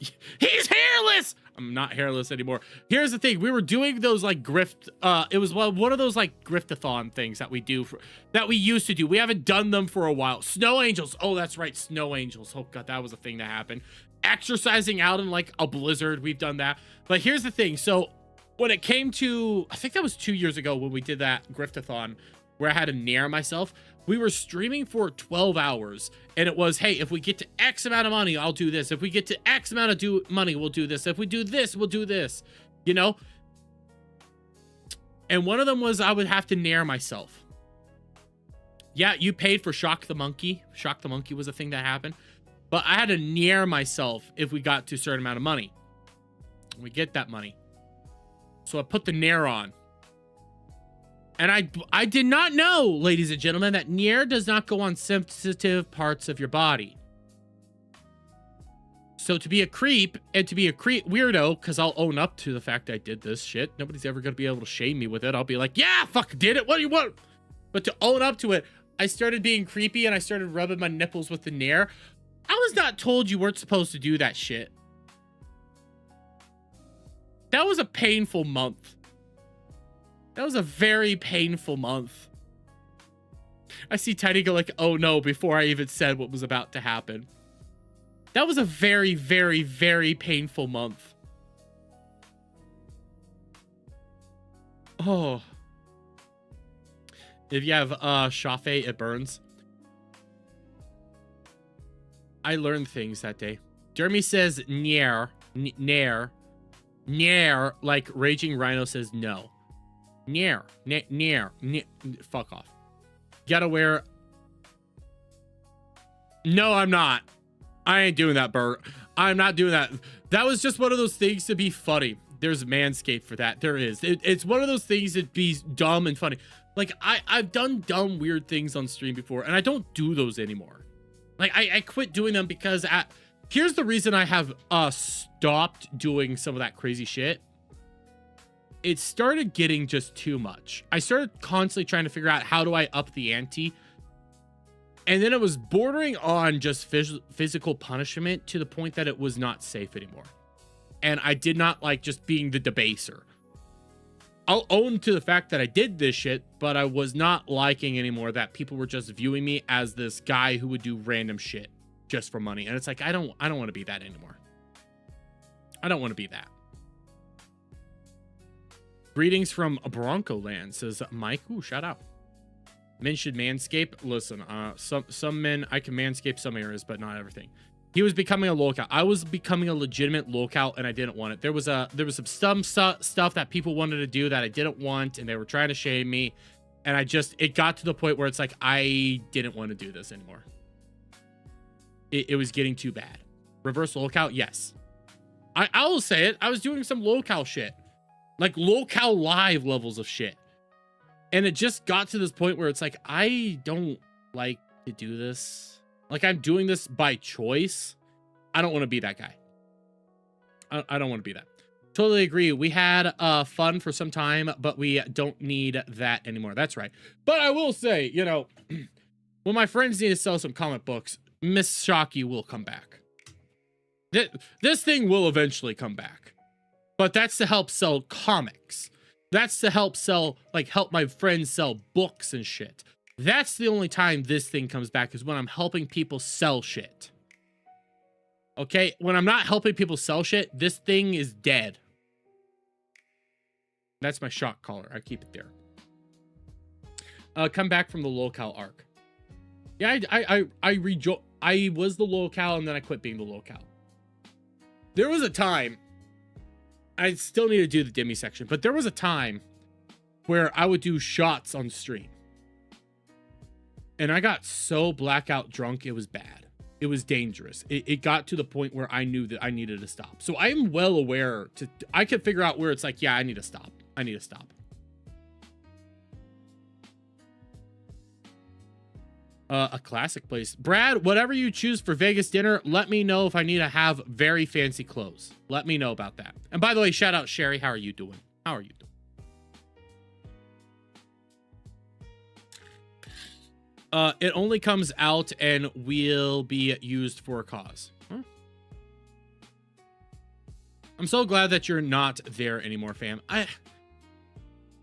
He's hairless! I'm not hairless anymore. Here's the thing. We were doing those like grift. It was one of those like griftathon things that we do that we used to do. We haven't done them for a while. Snow angels. Oh, that's right. Snow angels. Oh god, that was a thing that happened. Exercising out in like a blizzard. We've done that. But here's the thing. So when it came to, I think that was 2 years ago when we did that griftathon where I had to Nair myself. We were streaming for 12 hours and it was, hey, if we get to X amount of money, I'll do this. If we get to X amount of money, we'll do this. If we do this, we'll do this, you know? And one of them was I would have to Nair myself. Yeah, you paid for Shock the Monkey. Shock the Monkey was a thing that happened. But I had to Nair myself if we got to a certain amount of money. We get that money. So I put the Nair on. And I did not know, ladies and gentlemen, that Nair does not go on sensitive parts of your body. So to be a creep and to be a weirdo, because I'll own up to the fact I did this shit. Nobody's ever going to be able to shame me with it. I'll be like, yeah, fuck, did it. What do you want? But to own up to it, I started being creepy and I started rubbing my nipples with the Nair. I was not told you weren't supposed to do that shit. That was a painful month. That was a very painful month. I see Tiny go like, oh no, before I even said what was about to happen. That was a very, very, very painful month. Oh. If you have Shafe, it burns. I learned things that day. Jeremy says nair, nair, nair, like Raging Rhino says no. Nair, nair, fuck off. Gotta wear. No, I'm not. I ain't doing that, Bert. I'm not doing that. That was just one of those things to be funny. There's Manscaped for that. There is. It's one of those things that be dumb and funny. Like, I've done dumb, weird things on stream before, and I don't do those anymore. Like, I quit doing them because here's the reason I have stopped doing some of that crazy shit. It started getting just too much. I started constantly trying to figure out how do I up the ante. And then it was bordering on just physical punishment to the point that it was not safe anymore. And I did not like just being the debaser. I'll own to the fact that I did this shit, but I was not liking anymore that people were just viewing me as this guy who would do random shit just for money. And it's like, I don't want to be that anymore. I don't want to be that. Greetings from Bronco Land, says Mike. Ooh, shout out. Men should manscape. Listen, some men, I can manscape some areas, but not everything. He was becoming a lolcow. I was becoming a legitimate lolcow, and I didn't want it. There was some stuff that people wanted to do that I didn't want, and they were trying to shame me. And it got to the point where it's like, I didn't want to do this anymore. It was getting too bad. Reverse lolcow, yes. I will say it. I was doing some lolcow shit. Like lolcow live levels of shit. And it just got to this point where it's like, I don't like to do this. Like, I'm doing this by choice. I don't want to be that guy. I don't want to be that. Totally agree. We had fun for some time, but we don't need that anymore. That's right. But I will say, you know, when my friends need to sell some comic books, Miss Shocky will come back. This thing will eventually come back. But that's to help sell comics. That's to help sell, like, help my friends sell books and shit. That's the only time this thing comes back, is when I'm helping people sell shit. Okay? When I'm not helping people sell shit, this thing is dead. That's my shock collar. I keep it there. Come back from the lolcow arc. Yeah, I was the lolcow, and then I quit being the lolcow. There was a time, I still need to do the Deme section, but there was a time where I would do shots on stream. And I got so blackout drunk, it was bad. It was dangerous. It got to the point where I knew that I needed to stop. So I am well aware I could figure out where it's like, yeah, I need to stop. I need to stop. A classic place. Brad, whatever you choose for Vegas dinner, let me know if I need to have very fancy clothes. Let me know about that. And by the way, shout out Sherry. How are you doing? How are you doing? It only comes out and will be used for a cause. Huh? I'm so glad that you're not there anymore, fam.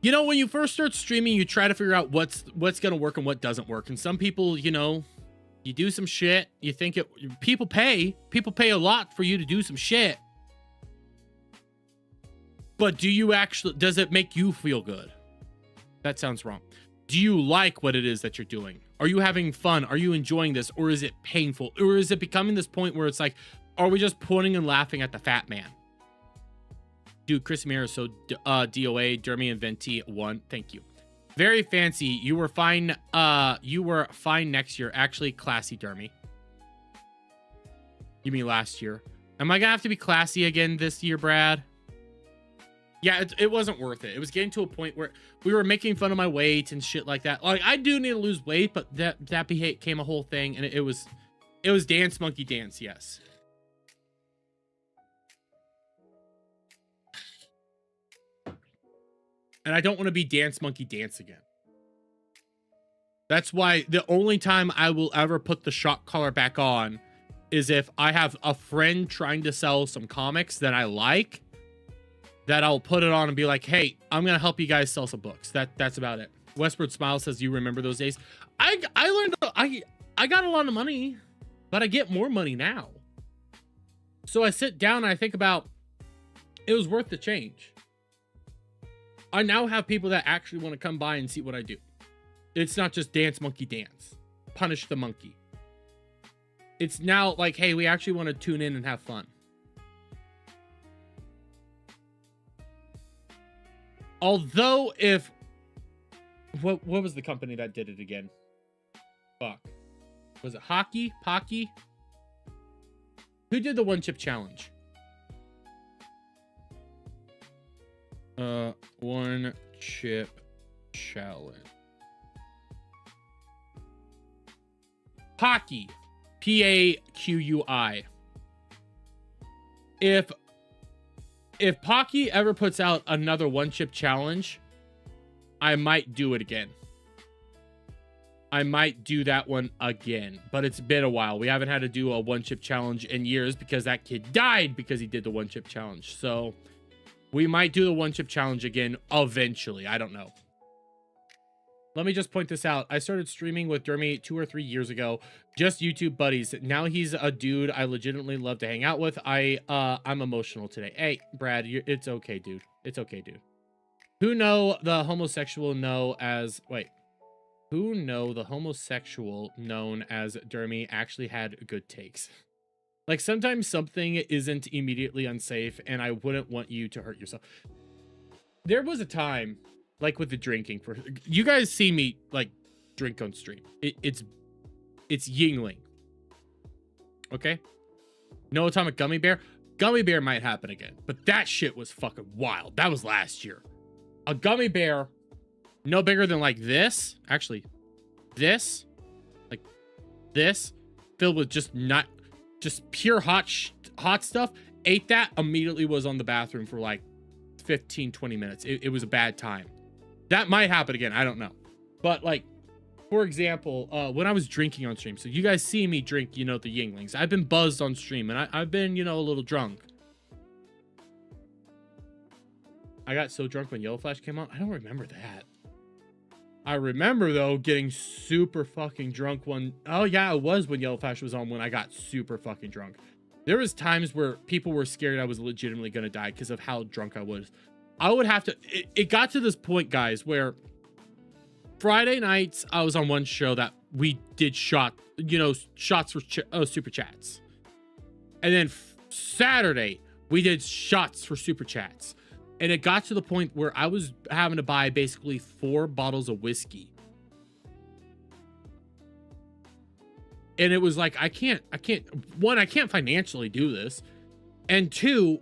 You know, when you first start streaming, you try to figure out what's gonna work and what doesn't work. And some people, you know, you do some shit. You think people pay a lot for you to do some shit. But does it make you feel good? That sounds wrong. Do you like what it is that you're doing? Are you having fun? Are you enjoying this? Or is it painful? Or is it becoming this point where it's like, are we just pointing and laughing at the fat man? Dude, Chris Mir is so DOA, Dermy and Venti 1. Thank you. Very fancy. You were fine. You were fine next year. Actually, classy, Dermy. You mean last year? Am I gonna have to be classy again this year, Brad? Yeah, it wasn't worth it. It was getting to a point where we were making fun of my weight and shit like that. Like, I do need to lose weight, but that became a whole thing, and it was dance monkey dance, yes. And I don't want to be dance monkey dance again. That's why the only time I will ever put the shock collar back on is if I have a friend trying to sell some comics that I like, that I'll put it on and be like, hey, I'm gonna help you guys sell some books. That's about it. Westward Smile says, you remember those days? I learned, I got a lot of money, but I get more money now. So I sit down and I think about, it was worth the change. I now have people that actually want to come by and see what I do. It's not just dance monkey dance, punish the monkey. It's now like, hey, we actually want to tune in and have fun. Although if, what was the company that did it again? Fuck. Was it Hockey? Pocky? Who did the one chip challenge? One chip challenge. Pocky. P-A-Q-U-I. If Pocky ever puts out another one chip challenge, I might do it again. I might do that one again, but it's been a while. We haven't had to do a one chip challenge in years because that kid died because he did the one chip challenge. So we might do the one chip challenge again eventually. I don't know. Let me just point this out. I started streaming with Deme 2 or 3 years ago, just YouTube buddies. Now he's a dude I legitimately love to hang out with. I'm emotional today. Hey, Brad, it's okay, dude. It's okay, dude. Who know the homosexual known as Dermy actually had good takes? Like, sometimes something isn't immediately unsafe, and I wouldn't want you to hurt yourself. There was a time, like with the drinking, for you guys see me like drink on stream. It's Yingling. Okay? No Atomic Gummy Bear. Gummy Bear might happen again, but that shit was fucking wild. That was last year. A gummy bear, no bigger than like this. Actually, this, like this, filled with just pure hot stuff. Ate that, immediately was on the bathroom for like 15-20 minutes. It was a bad time. That might happen again. I don't know. But like, for example, when I was drinking on stream, so you guys see me drink, the Yinglings. I've been buzzed on stream, and I've been, a little drunk. I got so drunk when Yellow Flash came on. I don't remember that. I remember, though, getting super fucking drunk oh yeah, it was when Yellow Flash was on when I got super fucking drunk. There was times where people were scared I was legitimately going to die because of how drunk I was. I would have to, it got to this point, guys, where Friday nights I was on one show that we did shots for super chats. And then Saturday we did shots for super chats. And it got to the point where I was having to buy basically 4 bottles of whiskey. And it was like, I can't, one, I can't financially do this. And 2,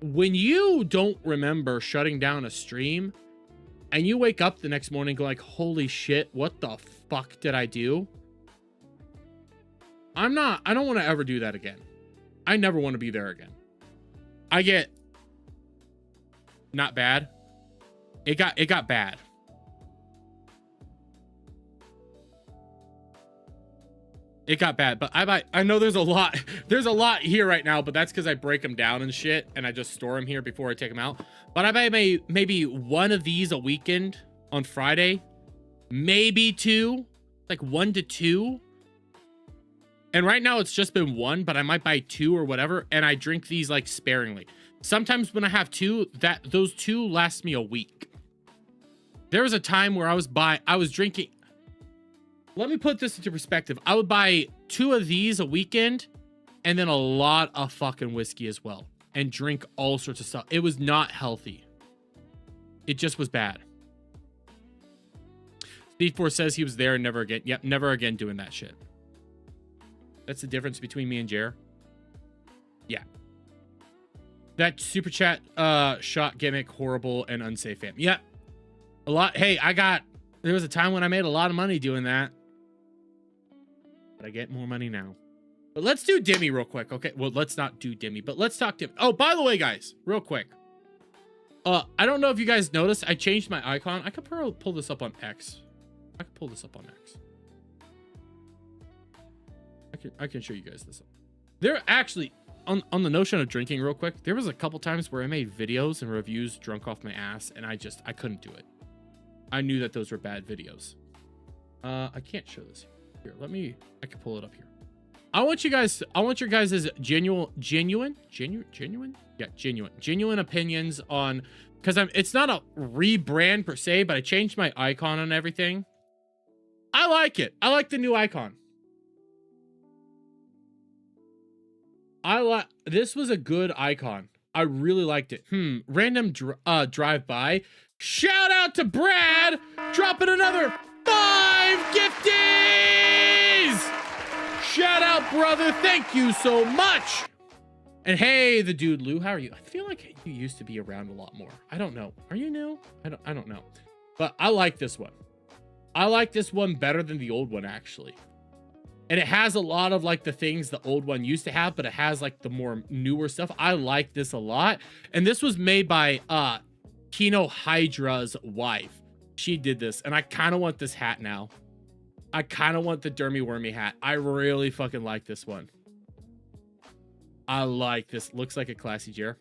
when you don't remember shutting down a stream and you wake up the next morning going like, holy shit, what the fuck did I do? I don't want to ever do that again. I never want to be there again. I get not bad. It got bad. It got bad, but I know there's a lot here right now, but that's because I break them down and shit, and I just store them here before I take them out. But I buy maybe 1 of these a weekend on Friday, maybe 2, like 1 to 2. And right now it's just been 1, but I might buy 2 or whatever, and I drink these like sparingly. Sometimes when I have 2, those 2 last me a week. There was a time where I was drinking. Let me put this into perspective. I would buy 2 of these a weekend and then a lot of fucking whiskey as well and drink all sorts of stuff. It was not healthy. It just was bad. Speed Force says he was there and never again. Yep, never again doing that shit. That's the difference between me and Jer. Yeah. That super chat shot gimmick, horrible and unsafe fam. Yeah. A lot. Hey, there was a time when I made a lot of money doing that. But I get more money now. But let's do Deme real quick. Okay. Well, let's not do Deme, but let's talk Deme. Oh, by the way, guys, real quick. I don't know if you guys noticed. I changed my icon. I could pull this up on X. I can pull this up on X. I can show you guys this. There actually, on the notion of drinking real quick, there was a couple times where I made videos and reviews drunk off my ass, and I couldn't do it. I knew that those were bad videos. I can't show this here. I can pull it up here. I want your guys' genuine opinions on, because it's not a rebrand per se, but I changed my icon and everything. I like it. I like the new icon. This was a good icon. I really liked it. Random drive by. Shout out to Brad dropping another 5 gifties. Shout out, brother. Thank you so much. And hey, the dude Lou, how are you? I feel like you used to be around a lot more. I don't know. Are you new? I don't know. But I like this one. I like this one better than the old one, actually. And it has a lot of like the things the old one used to have, but it has like the more newer stuff. I like this a lot. And this was made by Kino Hydra's wife. She did this, and I kind of want this hat now. I kind of want the Dermy Wormy hat. I really fucking like this one. I like this. Looks like a classy chair.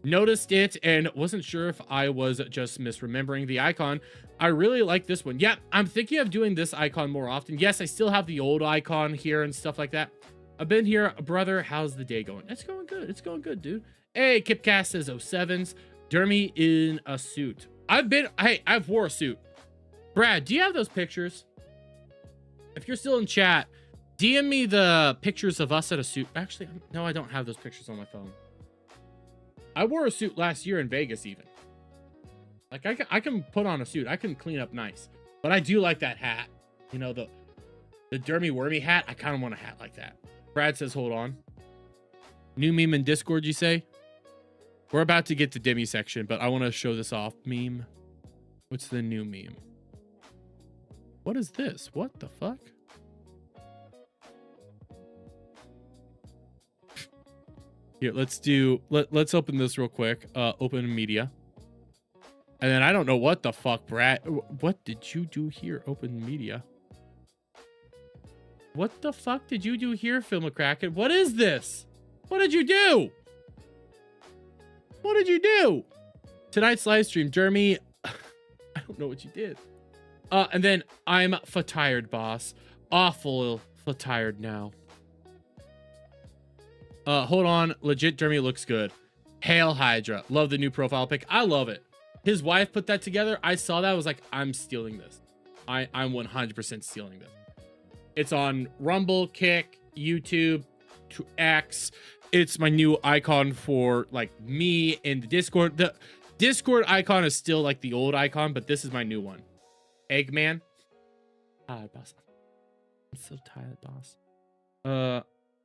Noticed it and wasn't sure if I was just misremembering the icon. I really like this one. Yeah, I'm thinking of doing this icon more often. Yes, I still have the old icon here and stuff like that. I've been here. Brother, how's the day going? It's going good. It's going good, dude. Hey, Kipcast says 07s. Dermy in a suit. I've wore a suit. Brad, do you have those pictures? If you're still in chat, DM me the pictures of us at a suit. Actually, no, I don't have those pictures on my phone. I wore a suit last year in Vegas even. Like, I can put on a suit. I can clean up nice. But I do like that hat. You know, the Dermy Wormy hat. I kind of want a hat like that. Brad says, hold on. New meme in Discord, you say? We're about to get to Deme section, but I want to show this off. Meme. What's the new meme? What is this? What the fuck? Here, let's open this real quick. Open media. And then I don't know what the fuck, Brad. What did you do here? Open media. What the fuck did you do here, Filmacracken? What is this? What did you do? What did you do? Tonight's live stream, Dermy. I don't know what you did. And then I'm tired, boss. Awful tired now. Hold on. Legit Dermy looks good. Hail Hydra. Love the new profile pic. I love it. His wife put that together. I saw that. I was like, I'm stealing this. I'm 100% stealing this. It's on Rumble, Kick, YouTube, to X. It's my new icon for like me in the Discord. The Discord icon is still like the old icon, but this is my new one. Eggman. Tired, boss. I'm so tired, boss.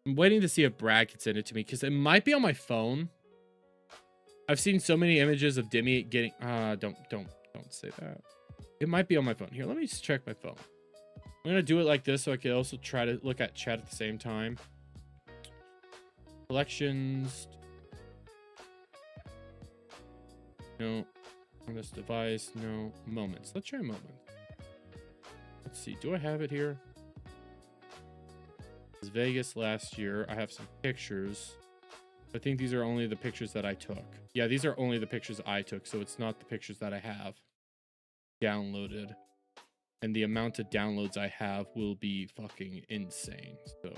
I'm waiting to see if Brad can send it to me because it might be on my phone. I've seen so many images of Deme getting don't say that. It might be on my phone. Here, let me just check my phone. I'm gonna do it like this so I can also try to look at chat at the same time. Collections. No. On this device, no. Moments. Let's try a moment. Let's see. Do I have it here? It's Vegas last year. I have some pictures. I think these are only the pictures that I took. Yeah, these are only the pictures I took, so it's not the pictures that I have downloaded. And the amount of downloads I have will be fucking insane. So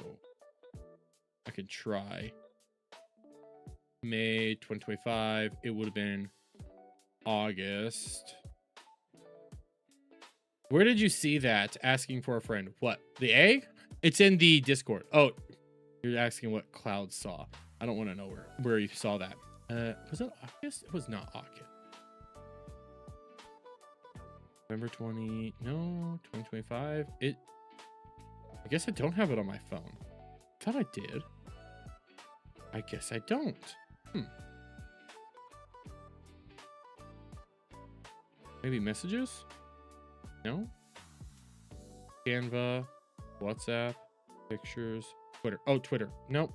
I can try. May 2025. It would have been August. Where did you see that? Asking for a friend. What? The egg? It's in the Discord. Oh, you're asking what Cloud saw. I don't want to know where you saw that. Was it August? It was not August. November 20. No, 2025. I guess I don't have it on my phone. I thought I did. I guess I don't. Maybe messages? No? Canva, WhatsApp, pictures, Twitter. Oh, Twitter. Nope.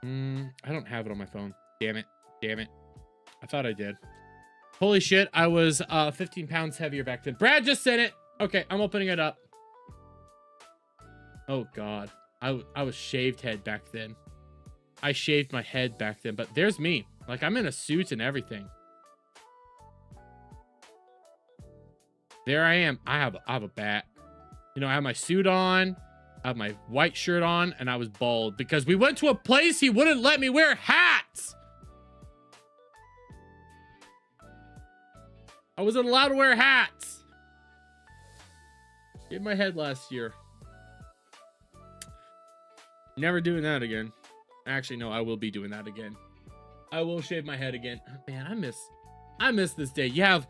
I don't have it on my phone. Damn it. Damn it. I thought I did. Holy shit, I was 15 pounds heavier back then. Brad just sent it. Okay, I'm opening it up. Oh god. I was shaved head back then. I shaved my head back then, but there's me. Like, I'm in a suit and everything. There I am. I have a bat. You know, I have my suit on. I have my white shirt on, and I was bald because we went to a place he wouldn't let me wear hats. I wasn't allowed to wear hats. Shaved my head last year. Never doing that again. Actually, no, I will be doing that again. I will shave my head again. Man, I miss this day. You have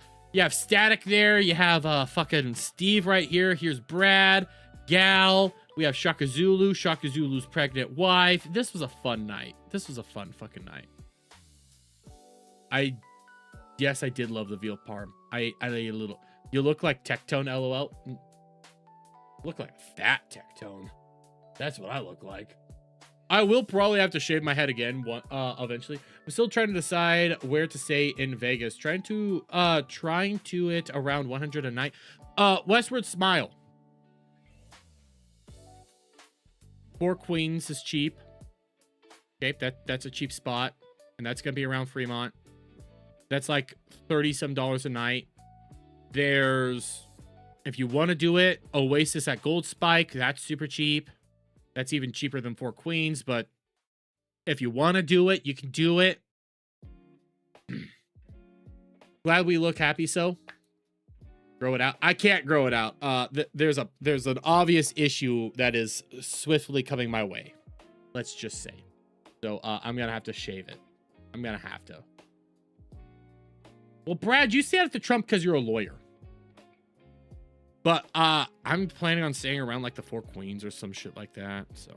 Static there. You have fucking Steve right here. Here's Brad, Gal. We have Shaka Zulu. Shaka Zulu's pregnant wife. This was a fun night. This was a fun fucking night. Yes, I did love the veal parm. I ate a little. You look like Tectone, LOL. Look like a fat Tectone. That's what I look like. I will probably have to shave my head again eventually. I'm still trying to decide where to stay in Vegas. Trying to it around 100 a night. Westward Smile. 4 Queens is cheap. Okay, that's a cheap spot. And that's gonna be around Fremont. That's like $30 some a night. There's, if you want to do it, Oasis at Gold Spike. That's super cheap. That's even cheaper than 4 Queens, but if you want to do it, you can do it. Glad we look happy, so grow it out. I can't grow it out. There's an obvious issue that is swiftly coming my way. Let's just say. So I'm gonna have to shave it. I'm gonna have to. Well, Brad, you stay at the Trump because you're a lawyer. But I'm planning on staying around like the 4 Queens or some shit like that. So,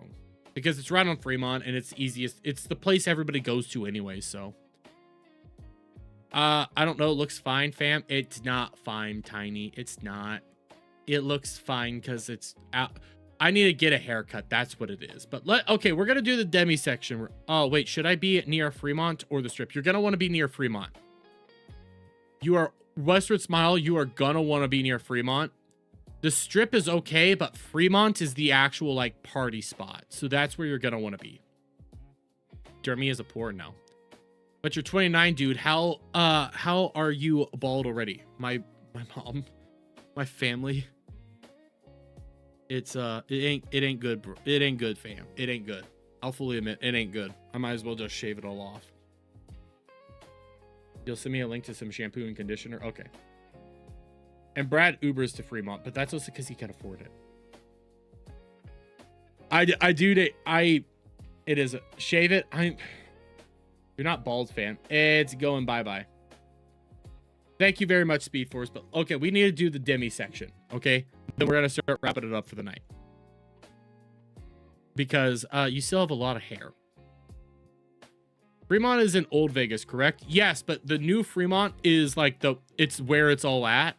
because it's right on Fremont and it's easiest. It's the place everybody goes to anyway. So, I don't know. It looks fine, fam. It's not fine, Tiny. It's not. It looks fine because it's out. I need to get a haircut. That's what it is. But okay, we're gonna do the Deme section. Oh wait, should I be near Fremont or the Strip? You're gonna want to be near Fremont. You are Westward Smile. You are gonna want to be near Fremont. The Strip is okay, but Fremont is the actual like party spot. So that's where you're gonna want to be. Jeremy is a porn now. But you're 29, dude. How are you bald already? My mom, my family. It ain't good, bro. It ain't good, fam. It ain't good. I'll fully admit it ain't good. I might as well just shave it all off. You'll send me a link to some shampoo and conditioner. Okay. And Brad Ubers to Fremont, but that's also because he can afford it. It is shave it. You're not bald, fan. It's going bye-bye. Thank you very much, Speed Force. But okay, we need to do the Deme section. Okay, then we're gonna start wrapping it up for the night because you still have a lot of hair. Fremont is in Old Vegas, correct? Yes, but the new Fremont is like it's where it's all at.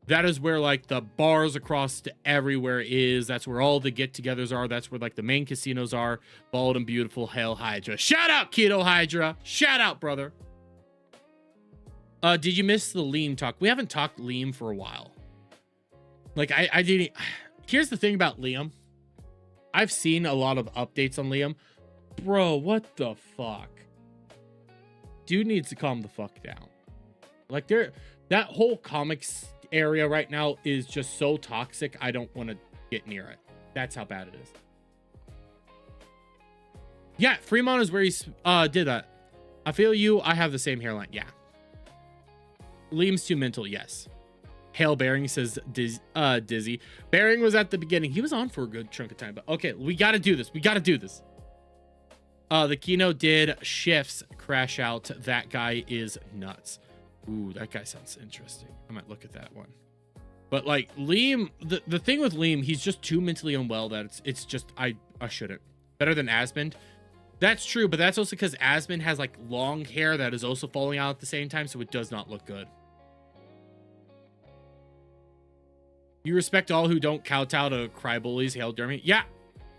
That is where like the bars across to everywhere is. That's where all the get-togethers are. That's where like the main casinos are. Bald and beautiful. Hail Hydra. Shout out Keto Hydra. Shout out, brother. Did you miss the Liam talk? We haven't talked Liam for a while. Like I didn't. Here's the thing about Liam. I've seen a lot of updates on Liam. Bro, what the fuck? Dude needs to calm the fuck down. Like that whole comics area right now is just so toxic. I don't want to get near it. That's how bad it is. Yeah, Fremont is where he did that. I feel you. I have the same hairline. Yeah. Liam's too mental. Yes. Hail Bearing says Dizzy. Bearing was at the beginning. He was on for a good chunk of time. But okay, we got to do this. We got to do this. The Kino did shifts crash out. That guy is nuts. Ooh, that guy sounds interesting. I might look at that one. But like Liam, the thing with Liam, he's just too mentally unwell that it's just I shouldn't. Better than Asmund. That's true, but that's also because Asmund has like long hair that is also falling out at the same time, so it does not look good. You respect all who don't kowtow to cry bullies. Hail Jeremy. Yeah,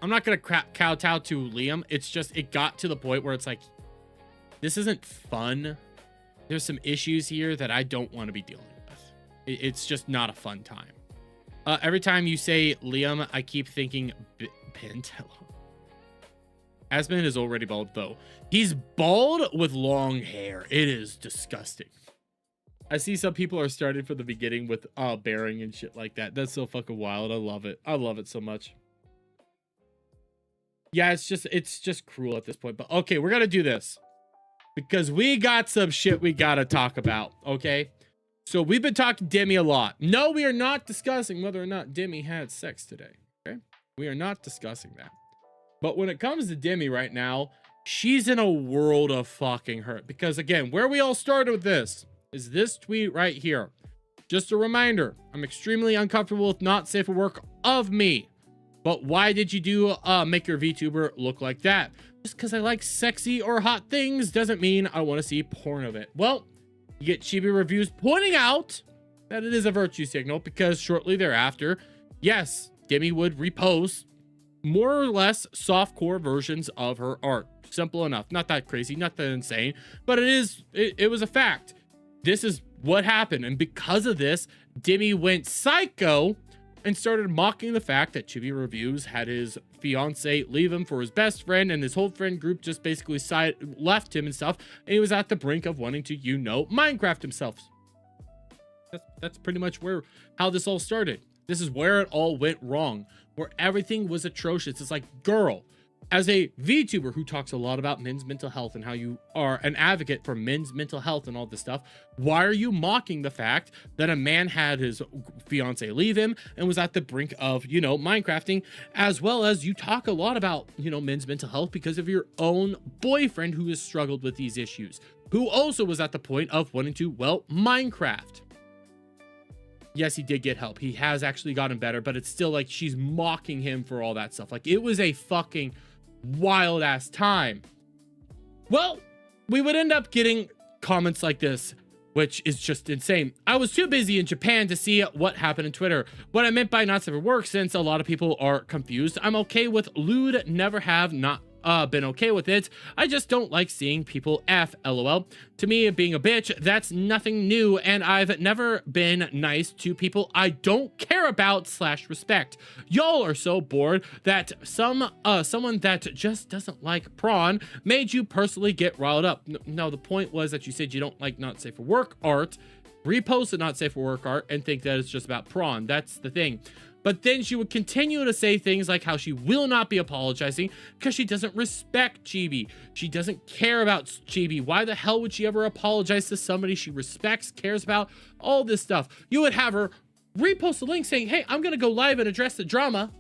I'm not gonna kowtow to Liam. It's just it got to the point where it's like, this isn't fun. there's some issues here that I don't want to be dealing with. It's just not a fun time. Every time you say Liam, I keep thinking Pentello. Asmon is already bald though. He's bald with long hair. It is disgusting. I see some people are starting from the beginning with bearing and shit like that. That's so fucking wild. I love it. I love it so much. Yeah, it's just cruel at this point. But okay, we're gonna do this because we got some shit we gotta talk about. Okay, so we've been talking Deme a lot. No, we are not discussing whether or not Deme had sex today. Okay, we are not discussing that. But when it comes to Deme right now, she's in a world of fucking hurt because again, where we all started with this is this tweet right here. Just a reminder, I'm extremely uncomfortable with not safe for work of me. But why did you do make your VTuber look like that? Just because I like sexy or hot things doesn't mean I want to see porn of it. Well, you get chibi reviews pointing out that it is a virtue signal because shortly thereafter, yes, Deme would repost more or less softcore versions of her art. Simple enough. Not that crazy, not that insane, but it was a fact. This is what happened. And because of this, Deme went psycho and started mocking the fact that Chibi Reviews had his fiance leave him for his best friend, and his whole friend group just basically left him and stuff, and he was at the brink of wanting to, Minecraft himself. That's pretty much how this all started. This is where it all went wrong, where everything was atrocious. It's like, girl, as a VTuber who talks a lot about men's mental health and how you are an advocate for men's mental health and all this stuff, why are you mocking the fact that a man had his fiance leave him and was at the brink of, Minecrafting, as well as you talk a lot about, men's mental health because of your own boyfriend who has struggled with these issues, who also was at the point of wanting to, Minecraft. Yes, he did get help. He has actually gotten better, but it's still like she's mocking him for all that stuff. Like, it was a fucking wild ass time. Well, we would end up getting comments like this, which is just insane. I was too busy in Japan to see what happened in Twitter. What I meant by not safe for work, since a lot of people are confused, I'm okay with lewd, never have not been okay with it. I just don't like seeing people F, lol. To me, being a bitch, that's nothing new, and I've never been nice to people I don't care about / respect. Y'all are so bored that someone that just doesn't like prawn made you personally get riled up. No, the point was that you said you don't like not safe for work art, reposted not safe for work art, and think that it's just about prawn. That's the thing. But then she would continue to say things like how she will not be apologizing because she doesn't respect Chibi. She doesn't care about Chibi. Why the hell would she ever apologize to somebody she respects, cares about, all this stuff? You would have her repost a link saying, hey, I'm going to go live and address the drama.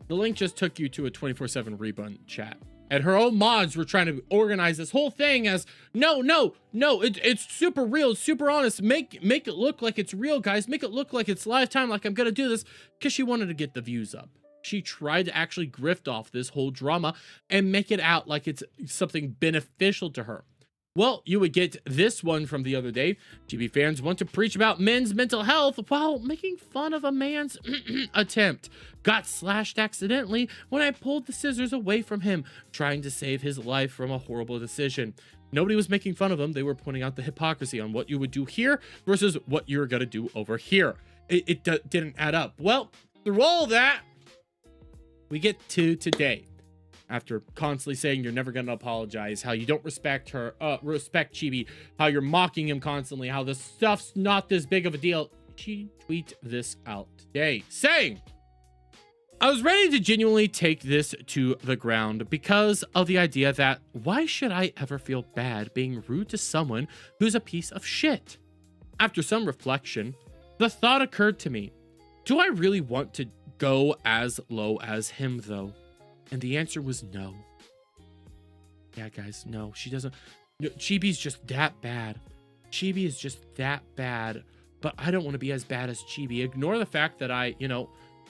The link just took you to a 24/7 rerun chat. And her own mods were trying to organize this whole thing as, no, it's super real, it's super honest. Make it look like it's real, guys. Make it look like it's lifetime, like I'm gonna do this, because she wanted to get the views up. She tried to actually grift off this whole drama and make it out like it's something beneficial to her. Well, you would get this one from the other day. GB fans want to preach about men's mental health while making fun of a man's attempt. Got slashed accidentally when I pulled the scissors away from him, trying to save his life from a horrible decision. Nobody was making fun of him. They were pointing out the hypocrisy on what you would do here versus what you're going to do over here. It didn't add up. Well, through all that, we get to today. After constantly saying you're never going to apologize, how you don't respect her, respect Chibi, how you're mocking him constantly, how this stuff's not this big of a deal, she tweeted this out today, saying, I was ready to genuinely take this to the ground because of the idea that why should I ever feel bad being rude to someone who's a piece of shit? After some reflection, the thought occurred to me, do I really want to go as low as him though? And the answer was no. Yeah, guys, no, she doesn't. No, Chibi's just that bad. Chibi is just that bad. But I don't want to be as bad as Chibi. Ignore the fact that I,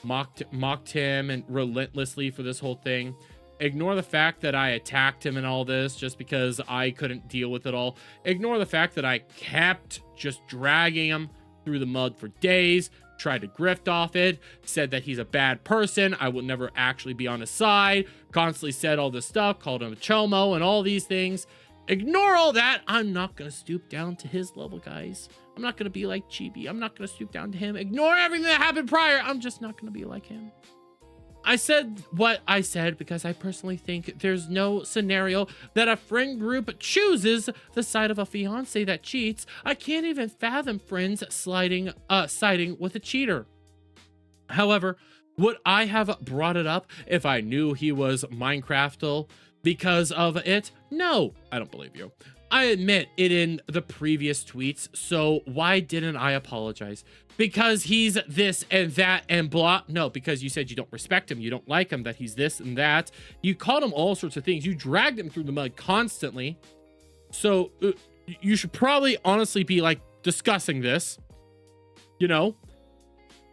mocked him and relentlessly for this whole thing. Ignore the fact that I attacked him and all this just because I couldn't deal with it all. Ignore the fact that I kept just dragging him through the mud for days. Tried to grift off it, said that he's a bad person, I will never actually be on his side, constantly said all this stuff, called him a chomo and all these things. Ignore all that. I'm not going to stoop down to his level, guys. I'm not going to be like Chibi. I'm not going to stoop down to him. Ignore everything that happened prior. I'm just not going to be like him. I said what I said because I personally think there's no scenario that a friend group chooses the side of a fiance that cheats. I can't even fathom friends siding with a cheater. However, would I have brought it up if I knew he was Minecraftal because of it? No, I don't believe you. I admit it in the previous tweets, so why didn't I apologize? Because he's this and that and blah? No, because you said you don't respect him, you don't like him, that he's this and that. You called him all sorts of things. You dragged him through the mud constantly. So you should probably honestly be like discussing this, you know?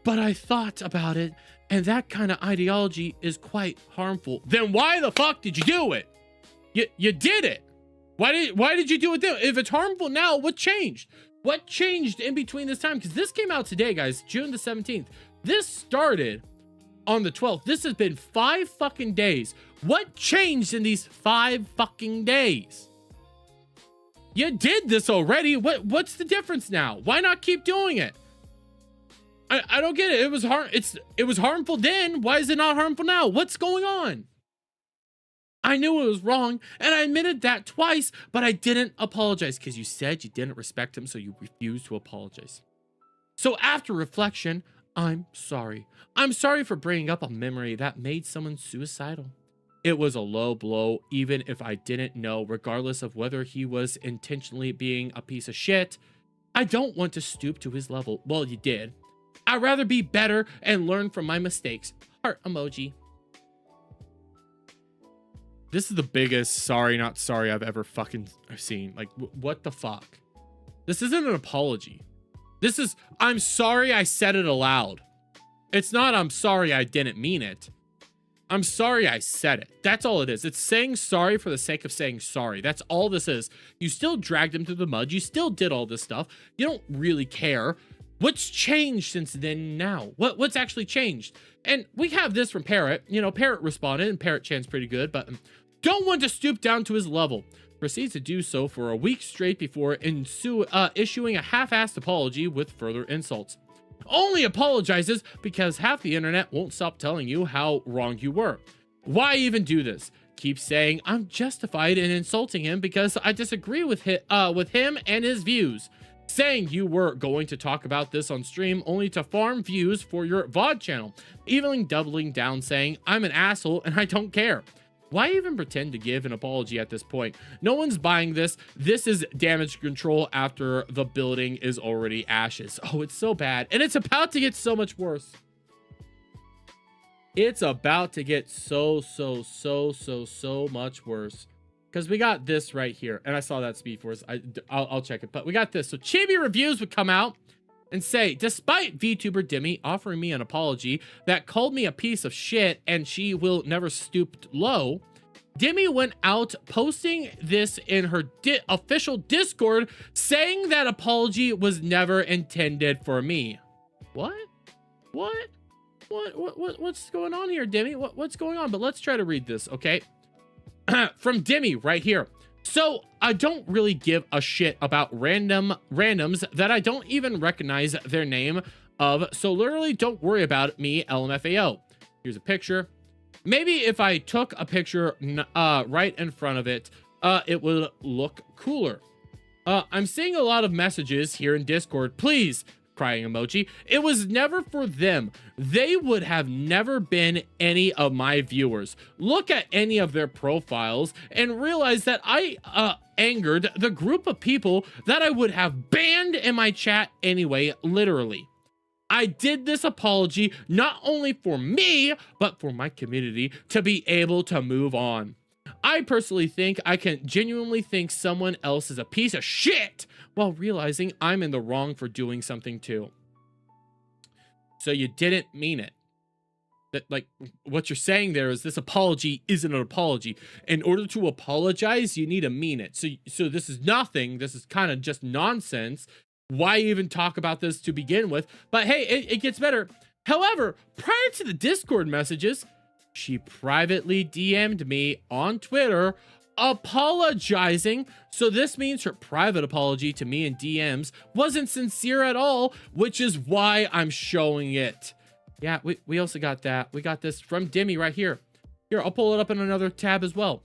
But I thought about it, and that kind of ideology is quite harmful. Then why the fuck did you do it? You did it. Why did you do it then? If it's harmful now, what changed? What changed in between this time? Because this came out today, guys, June the 17th. This started on the 12th. This has been 5 fucking days. What changed in these 5 fucking days? You did this already. What's the difference now? Why not keep doing it? I don't get it. It was harmful then. Why is it not harmful now? What's going on? I knew it was wrong, and I admitted that twice, but I didn't apologize because you said you didn't respect him, so you refused to apologize. So after reflection, I'm sorry. I'm sorry for bringing up a memory that made someone suicidal. It was a low blow, even if I didn't know, regardless of whether he was intentionally being a piece of shit. I don't want to stoop to his level. Well, you did. I'd rather be better and learn from my mistakes. Heart emoji. This is the biggest sorry not sorry I've ever fucking seen. Like, what the fuck? This isn't an apology. This is, I'm sorry I said it aloud. It's not, I'm sorry I didn't mean it. I'm sorry I said it. That's all it is. It's saying sorry for the sake of saying sorry. That's all this is. You still dragged him through the mud. You still did all this stuff. You don't really care. What's changed since then now? What's actually changed? And we have this from Parrot. You know, Parrot responded, and Parrot chants pretty good, but don't want to stoop down to his level. Proceeds to do so for a week straight before issuing a half-assed apology with further insults. Only apologizes because half the internet won't stop telling you how wrong you were. Why even do this? Keep saying I'm justified in insulting him because I disagree with him and his views. Saying you were going to talk about this on stream only to farm views for your VOD channel. Even doubling down saying I'm an asshole and I don't care. Why even pretend to give an apology at this point? No one's buying this. This is damage control after the building is already ashes. Oh, it's so bad. And it's about to get so much worse. It's about to get so much worse. Because we got this right here. And I saw that Speed Force. I'll check it. But we got this. So Chibi Reviews would come out and say, despite VTuber Deme offering me an apology that called me a piece of shit and she will never stoop low, Deme went out posting this in her official Discord saying that apology was never intended for me. What? What's going on here, Deme? What's going on? But let's try to read this, okay? From Deme right here. So I don't really give a shit about randoms that I don't even recognize their name of. So literally don't worry about me, LMFAO. Here's a picture. Maybe if I took a picture right in front of it, it would look cooler. I'm seeing a lot of messages here in Discord. Please, crying emoji. It was never for them. They would have never been any of my viewers. Look at any of their profiles and realize that I angered the group of people that I would have banned in my chat anyway, literally. I did this apology not only for me, but for my community to be able to move on. I personally think I can genuinely think someone else is a piece of shit while realizing I'm in the wrong for doing something too. So you didn't mean it. That, like, what you're saying there is this apology isn't an apology. In order to apologize, you need to mean it. So this is nothing. This is kind of just nonsense. Why even talk about this to begin with? But hey, it gets better. However, prior to the Discord messages, she privately DM'd me on Twitter apologizing. So this means her private apology to me and DMs wasn't sincere at all, which is why I'm showing it. Yeah, we also got that. We got this from Deme right here. Here, I'll pull it up in another tab as well.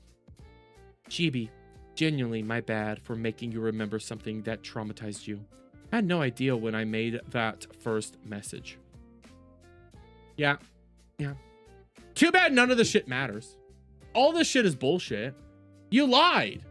Chibi, genuinely my bad for making you remember something that traumatized you. I had no idea when I made that first message. Yeah. Too bad none of this shit matters. All this shit is bullshit. You lied.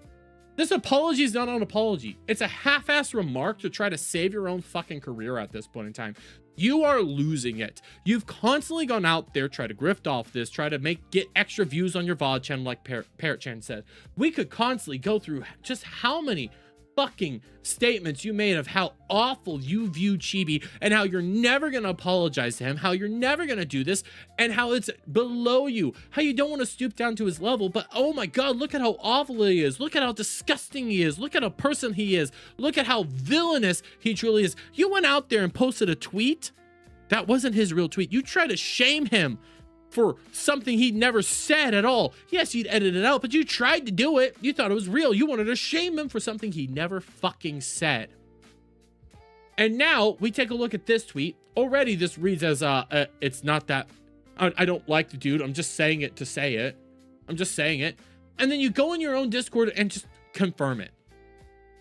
This apology is not an apology. It's a half-assed remark to try to save your own fucking career at this point in time. You are losing it. You've constantly gone out there, try to grift off this, try to get extra views on your VOD channel like Parrot Chan said. We could constantly go through just how many fucking statements you made of how awful you view Chibi and how you're never going to apologize to him, how you're never going to do this, and how it's below you, how you don't want to stoop down to his level. But oh my God, look at how awful he is. Look at how disgusting he is. Look at a person he is. Look at how villainous he truly is. You went out there and posted a tweet. That wasn't his real tweet. You tried to shame him for something he never said at all. Yes, he'd edit it out, but you tried to do it. You thought it was real. You wanted to shame him for something he never fucking said. And now we take a look at this tweet. Already this reads as, it's not that, I don't like the dude. I'm just saying it to say it. I'm just saying it. And then you go in your own Discord and just confirm it.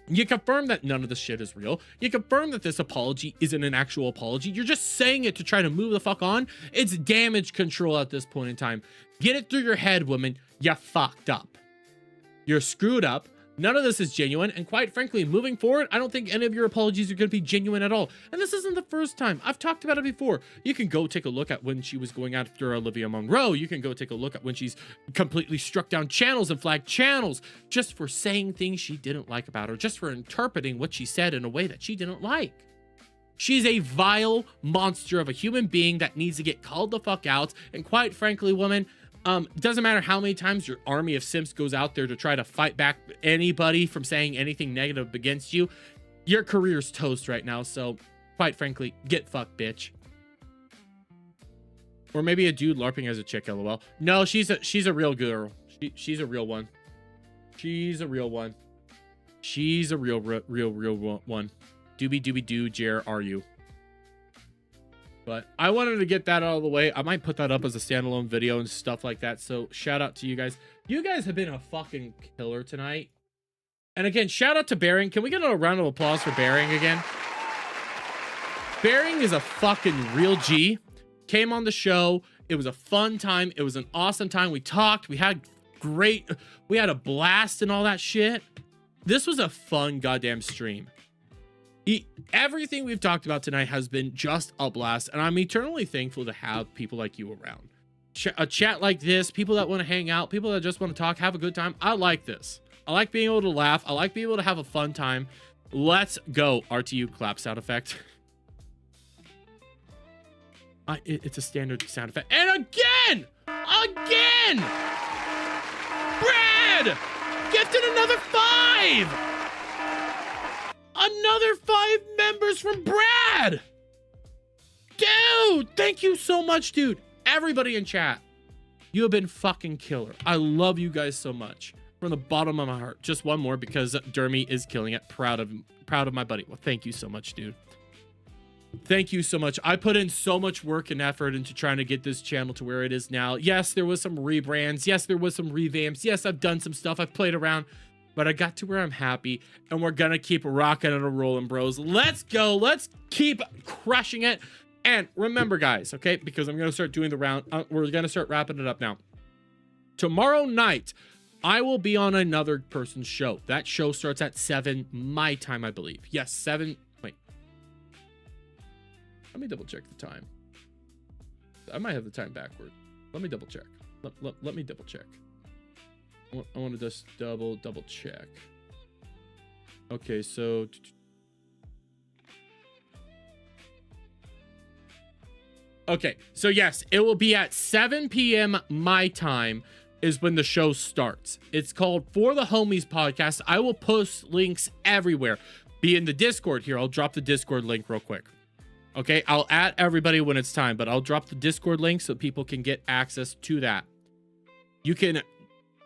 You confirm that none of this shit is real. You confirm that this apology isn't an actual apology. You're just saying it to try to move the fuck on. It's damage control at this point in time. Get it through your head, woman. You fucked up. You're screwed up. None of this is genuine. And quite frankly, moving forward, I don't think any of your apologies are going to be genuine at all. And this isn't the first time. I've talked about it before. You can go take a look at when she was going after Olivia Monroe. You can go take a look at when she's completely struck down channels and flagged channels just for saying things she didn't like about her, just for interpreting what she said in a way that she didn't like. She's a vile monster of a human being that needs to get called the fuck out. And quite frankly, woman, doesn't matter how many times your army of simps goes out there to try to fight back anybody from saying anything negative against you, your career's toast right now. So quite frankly, get fucked, bitch. Or maybe a dude LARPing as a chick, lol. No, she's a real girl. She's a real one. She's a real one. She's a real one. Doobie doo, Jer, are you? But I wanted to get that out of the way. I might put that up as a standalone video and stuff like that. So shout out to you guys. You guys have been a fucking killer tonight. And again, shout out to Bearing. Can we get a round of applause for Bearing again? Bearing is a fucking real G. Came on the show. It was a fun time. It was an awesome time. We talked. We had a blast and all that shit. This was a fun goddamn stream. Everything we've talked about tonight has been just a blast, and I'm eternally thankful to have people like you around. A chat like this, people that want to hang out, people that just want to talk, have a good time. I like this. I like being able to laugh. I like being able to have a fun time. Let's go. RTU clap sound effect. It's a standard sound effect. And again! Brad! Gifted another 5! Another 5 members from Brad! Dude, thank you so much, dude. Everybody in chat, you have been fucking killer. I love you guys so much. From the bottom of my heart. Just one more because Dermy is killing it. Proud of my buddy. Well, thank you so much, dude. Thank you so much. I put in so much work and effort into trying to get this channel to where it is now. Yes, there was some rebrands. Yes, there was some revamps. Yes, I've done some stuff. I've played around. But I got to where I'm happy, and we're gonna keep rocking and rolling, bros. Let's go. Let's keep crushing it. And remember, guys, okay, because I'm gonna start doing the round. We're gonna start wrapping it up now. Tomorrow night, I will be on another person's show. That show starts at 7 my time, I believe. Yes, 7. Wait. Let me double check the time. I might have the time backward. Let me double check. Let me double check. I want to just double check. Okay, so okay, so yes, it will be at 7 p.m. my time is when the show starts. It's called For the Homies Podcast. I will post links everywhere. Be in the Discord here. I'll drop the Discord link real quick. Okay, I'll add everybody when it's time, but I'll drop the Discord link so people can get access to that. You can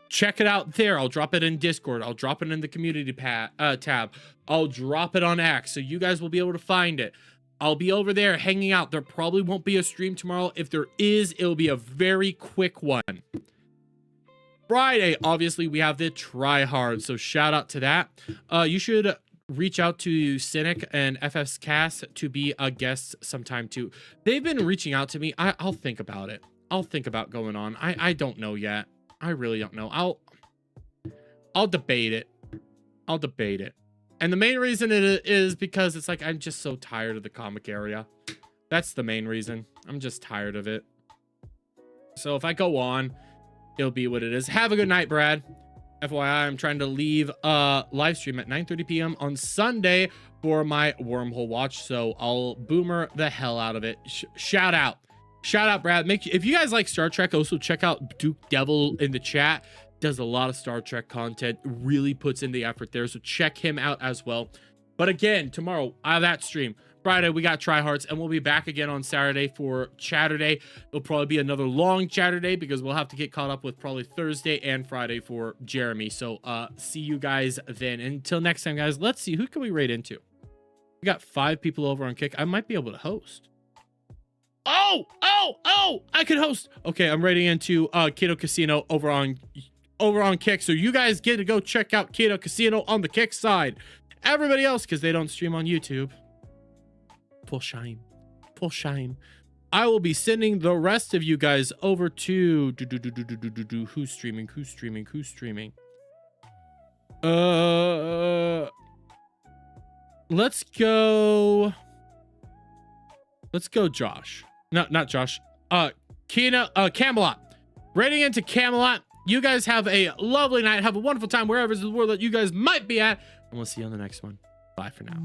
check it out there. I'll drop it in Discord. I'll drop it in the community tab. I'll drop it on X, so you guys will be able to find it. I'll be over there hanging out. There probably won't be a stream tomorrow. If there is, it'll be a very quick one. Friday, obviously, we have the Try Hard, so shout out to that. You should reach out to Cynic and FF's Cast to be a guest sometime too. They've been reaching out to me. I'll think about it. I'll think about going on. I don't know yet. I really don't know. I'll debate it. I'll debate it. And the main reason it is because it's like I'm just so tired of the comic area. That's the main reason. I'm just tired of it. So if I go on, it'll be what it is. Have a good night, Brad. FYI, I'm trying to leave a live stream at 9:30 p.m. on Sunday for my wormhole watch, so I'll boomer the hell out of it. Shout out, Brad. If you guys like Star Trek, also check out Duke Devil in the chat. Does a lot of Star Trek content, really puts in the effort there, so check him out as well. But again, tomorrow I have that stream. Friday we got Tryhards, and we'll be back again on Saturday for Chaturday. It'll probably be another long Chaturday because we'll have to get caught up with probably Thursday and Friday for Jeremy. So see you guys then. Until next time, guys, let's see, who can we raid into? We got 5 people over on Kick. I might be able to host. Oh, I could host. Okay, I'm raiding into Kato Casino over on Kick. So you guys get to go check out Kato Casino on the Kick side. Everybody else, because they don't stream on YouTube, full shame. I will be sending the rest of you guys over to who's streaming. Let's go Josh. No, not Josh. Camelot. Raiding into Camelot. You guys have a lovely night. Have a wonderful time wherever in the world that you guys might be at. And we'll see you on the next one. Bye for now.